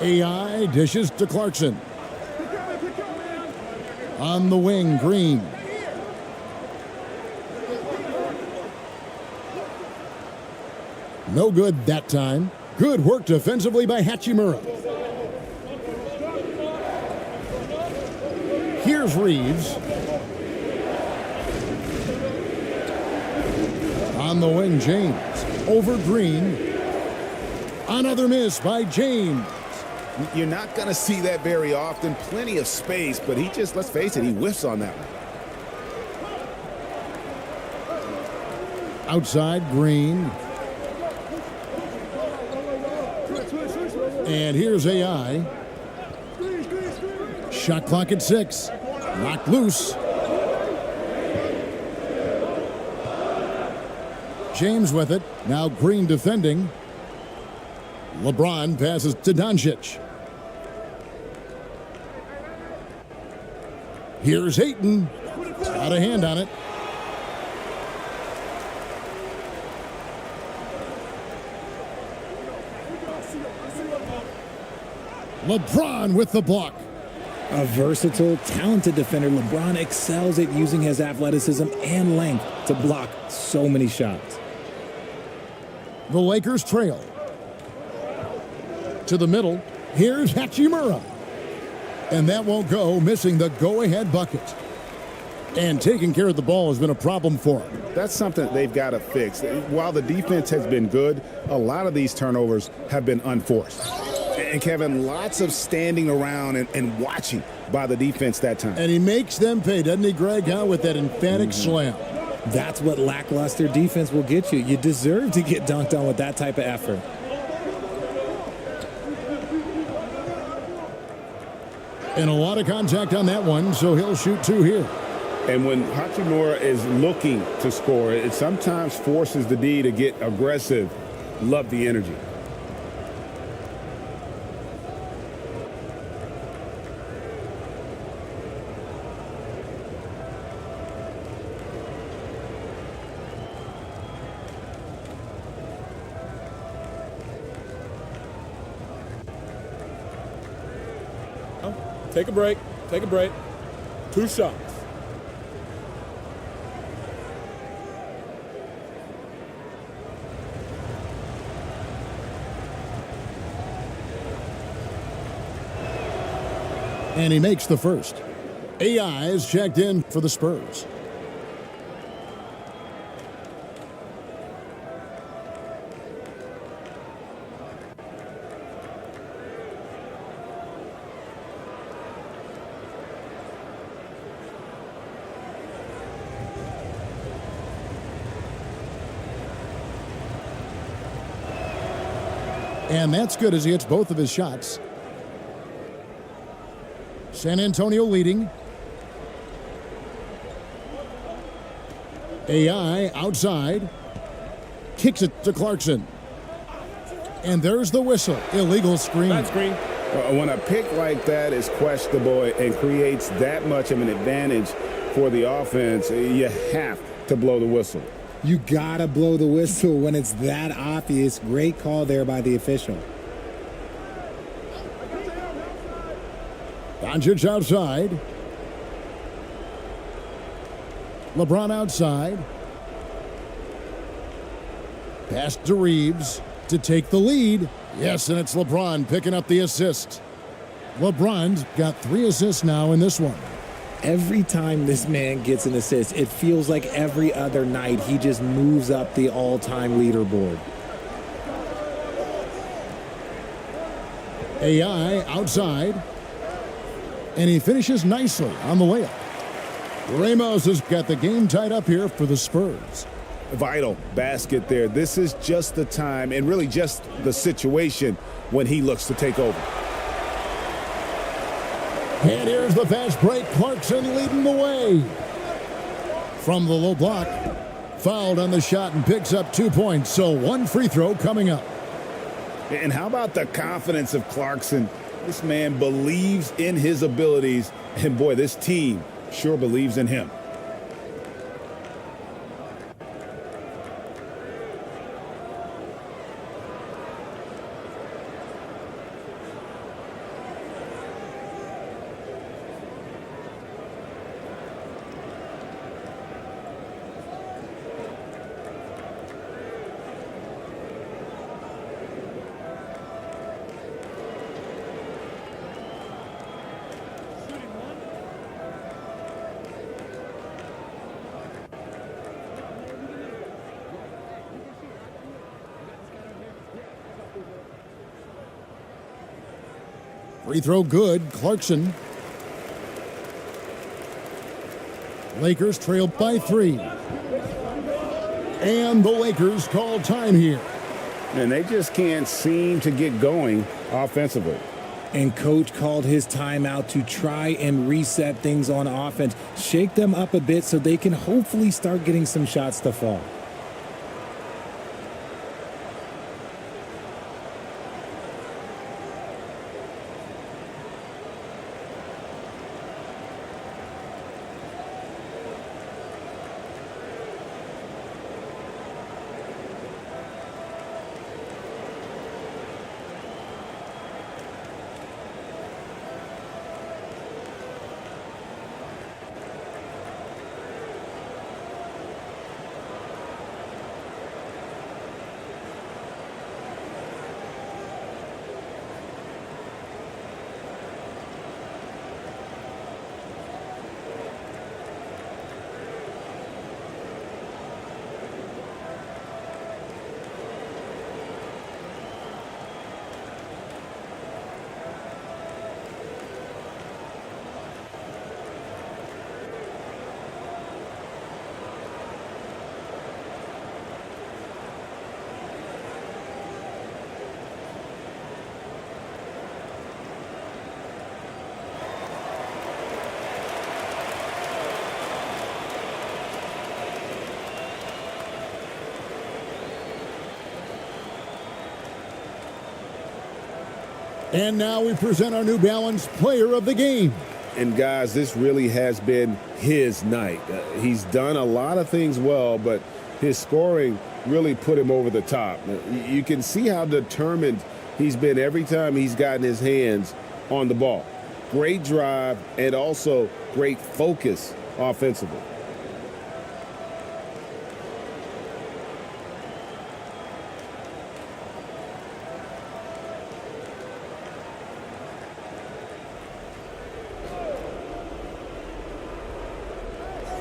AI dishes to Clarkson. On the wing, Green. No good that time. Good work defensively by Hachimura. Here's Reeves. On the wing, James. Over Green. Another miss by James. You're not going to see that very often. Plenty of space, but he just, let's face it, he whiffs on that one. Outside, Green. And here's AI. Shot clock at 6. Knocked loose. James with it. Now Green defending. LeBron passes to Doncic. Here's Ayton. Got a hand on it. LeBron with the block. A versatile, talented defender, LeBron excels at using his athleticism and length to block so many shots. The Lakers trail. To the middle. Here's Hachimura. And that won't go, missing the go-ahead bucket. And taking care of the ball has been a problem for him. That's something they've got to fix. While the defense has been good, a lot of these turnovers have been unforced. And Kevin, lots of standing around and watching by the defense that time. And he makes them pay, doesn't he, Greg, with that emphatic slam? That's what lackluster defense will get you. You deserve to get dunked on with that type of effort. And a lot of contact on that one, so he'll shoot 2 here. And when Hachimura is looking to score, it sometimes forces the D to get aggressive. Love the energy. Take a break. Take a break. 2 shots. And he makes the first. AI is checked in for the Spurs. And that's good as he hits both of his shots. San Antonio leading. AI outside. Kicks it to Clarkson. And there's the whistle. Illegal screen. Bad screen. When a pick like that is questionable and creates that much of an advantage for the offense, you have to blow the whistle. You gotta blow the whistle when it's that obvious. Great call there by the official. Doncic outside. LeBron outside. Pass to Reeves to take the lead. Yes, and it's LeBron picking up the assist. LeBron's got 3 assists now in this one. Every time this man gets an assist, it feels like every other night he just moves up the all-time leaderboard. AI outside. And he finishes nicely on the layup. Ramos has got the game tied up here for the Spurs. Vital basket there. This is just the time and really just the situation when he looks to take over. And here's the fast break. Clarkson leading the way. From the low block. Fouled on the shot and picks up 2 points. So 1 free throw coming up. And how about the confidence of Clarkson? This man believes in his abilities. And boy, this team sure believes in him. Free throw good. Clarkson. Lakers trail by 3. And the Lakers call time here. And they just can't seem to get going offensively. And coach called his timeout to try and reset things on offense. Shake them up a bit so they can hopefully start getting some shots to fall. And now we present our New Balance Player of the Game. And guys, this really has been his night. He's done a lot of things well, but his scoring really put him over the top. You can see how determined he's been every time he's gotten his hands on the ball. Great drive and also great focus offensively.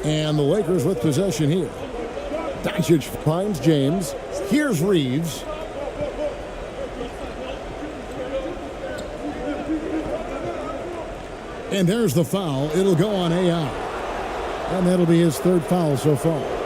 And the Lakers with possession here. Doncic finds James. Here's Reeves. And there's the foul. It'll go on AI. And that'll be his third foul so far.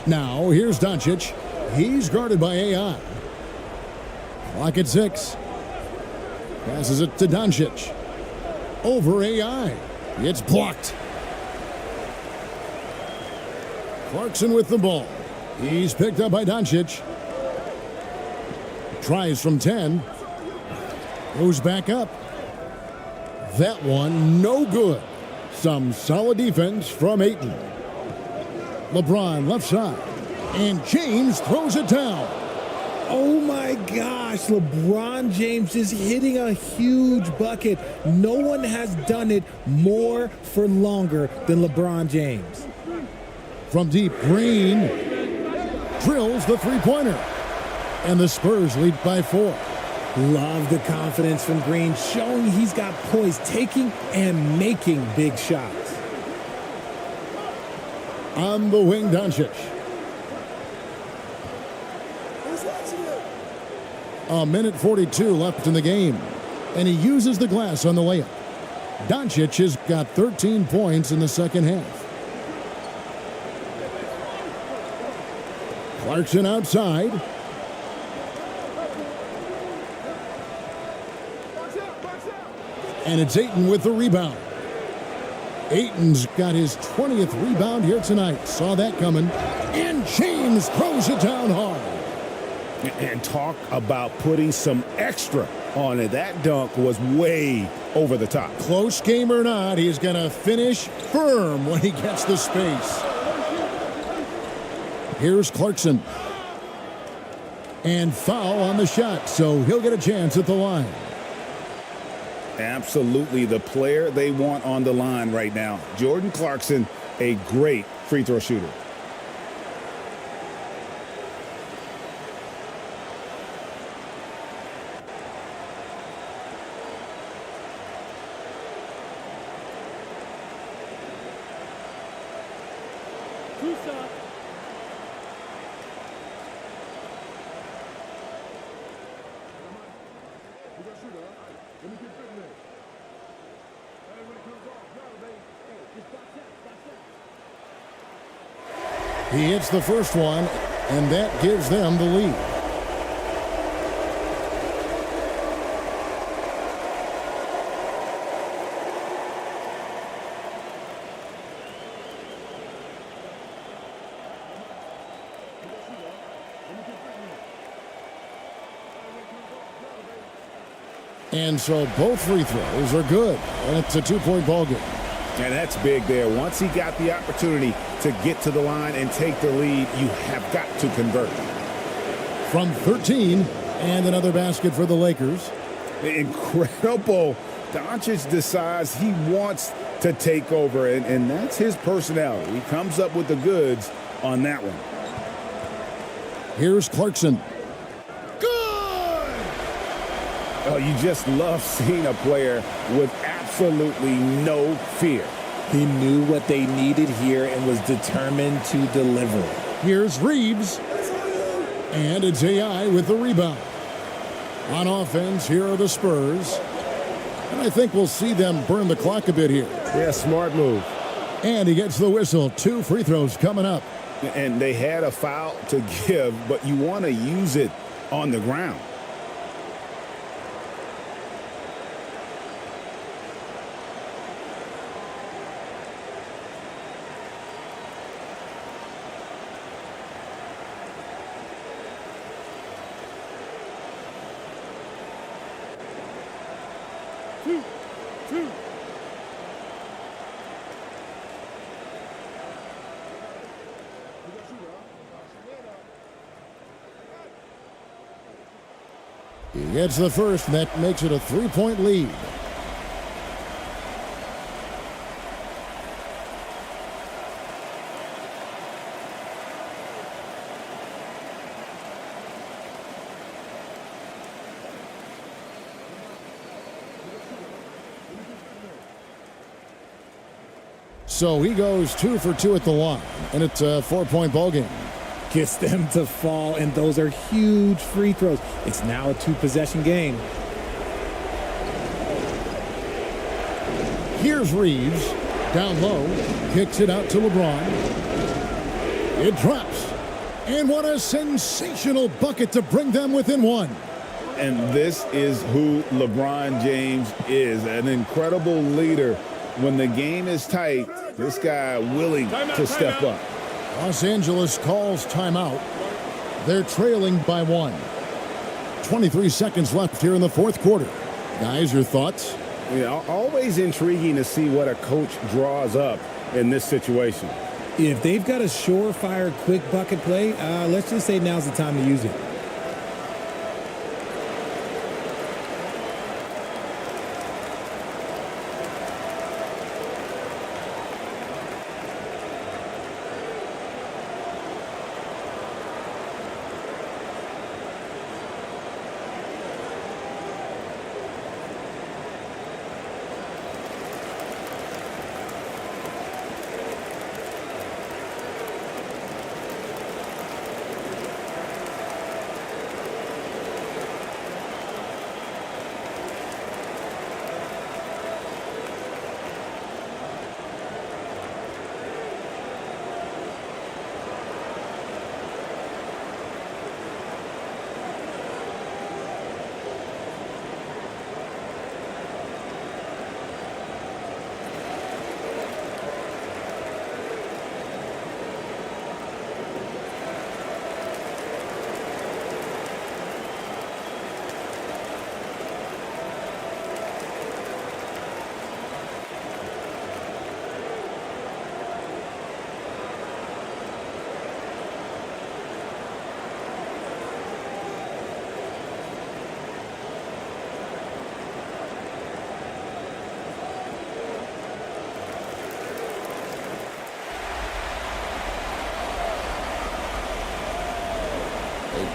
Now, here's Doncic. He's guarded by AI. Clock at 6. Passes it to Doncic. Over AI. It's blocked. Clarkson with the ball. He's picked up by Doncic. Tries from 10. Goes back up. That one, no good. Some solid defense from Ayton. LeBron left side. And James throws it down. Oh my gosh, LeBron James is hitting a huge bucket. No one has done it more for longer than LeBron James. From deep, Green drills the three-pointer. And the Spurs lead by 4. Love the confidence from Green, showing he's got poise, taking and making big shots. On the wing, Doncic. A minute 42 left in the game. And he uses the glass on the layup. Doncic has got 13 points in the second half. Clarkson outside. And it's Ayton with the rebound. Ayton's got his 20th rebound here tonight. Saw that coming. And James throws it down hard. And talk about putting some extra on it. That dunk was way over the top. Close game or not, he's going to finish firm when he gets the space. Here's Clarkson. And foul on the shot, so he'll get a chance at the line. Absolutely the player they want on the line right now. Jordan Clarkson, a great free throw shooter. Two shots. He hits the first one, and that gives them the lead. And so both free throws are good, and it's a two-point ball game. And that's big there. Once he got the opportunity to get to the line and take the lead, you have got to convert. From 13, and another basket for the Lakers. Incredible. Doncic decides he wants to take over, and that's his personality. He comes up with the goods on that one. Here's Clarkson. Oh, you just love seeing a player with absolutely no fear. He knew what they needed here and was determined to deliver. Here's Reeves. And it's AI with the rebound. On offense, here are the Spurs. And I think we'll see them burn the clock a bit here. Yeah, smart move. And he gets the whistle. 2 free throws coming up. And they had a foul to give, but you want to use it on the ground. He gets the first, and that makes it a 3-point lead. So he goes 2 for 2 at the line, and it's a 4-point ball game. Gets them to fall, and those are huge free throws. It's now a 2-possession game. Here's Reeves, down low, kicks it out to LeBron. It drops, and what a sensational bucket to bring them within 1. And this is who LeBron James is, an incredible leader. When the game is tight, this guy willing to step up. Los Angeles calls timeout. They're trailing by 1. 23 seconds left here in the fourth quarter. Guys, your thoughts? Yeah, always intriguing to see what a coach draws up in this situation. If they've got a surefire quick bucket play, let's just say now's the time to use it.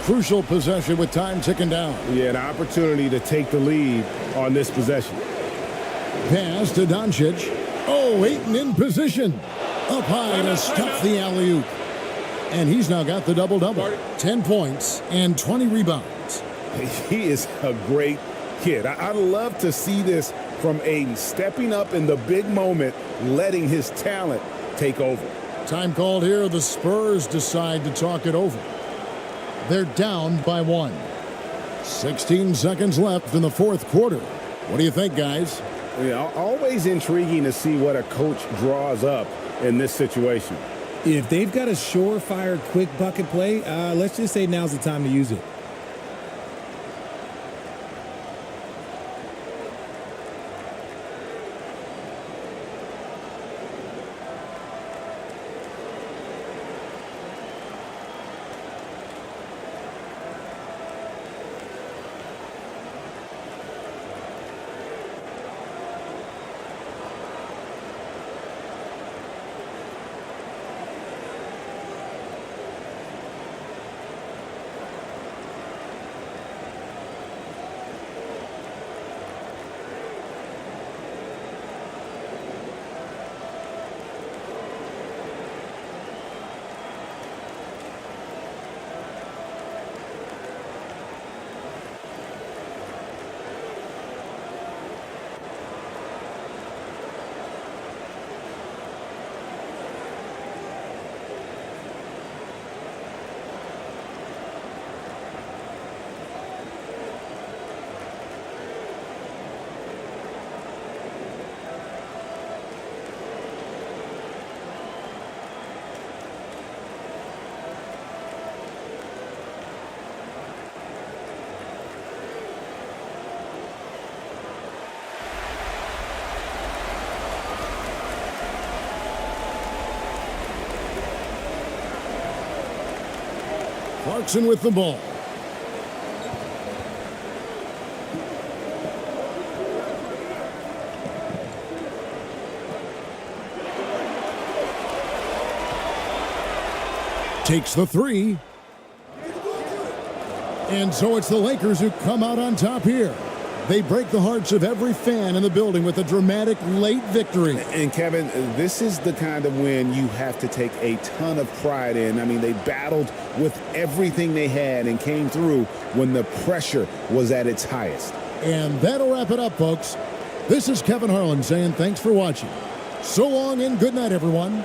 Crucial possession with time ticking down. Yeah, an opportunity to take the lead on this possession. Pass to Doncic. Oh, Ayton in position. Up high to stuff the alley-oop. And he's now got the double-double. 10 points and 20 rebounds. He is a great kid. I love to see this from Ayton, stepping up in the big moment, letting his talent take over. Time called here. The Spurs decide to talk it over. They're down by 1. 16 seconds left in the fourth quarter. What do you think, guys? Yeah, always intriguing to see what a coach draws up in this situation. If they've got a surefire quick bucket play, let's just say now's the time to use it. Clarkson with the ball. Takes the three. And so it's the Lakers who come out on top here. They break the hearts of every fan in the building with a dramatic late victory. And Kevin, this is the kind of win you have to take a ton of pride in. I mean, they battled with everything they had and came through when the pressure was at its highest. And that'll wrap it up, folks. This is Kevin Harlan saying thanks for watching. So long and good night, everyone.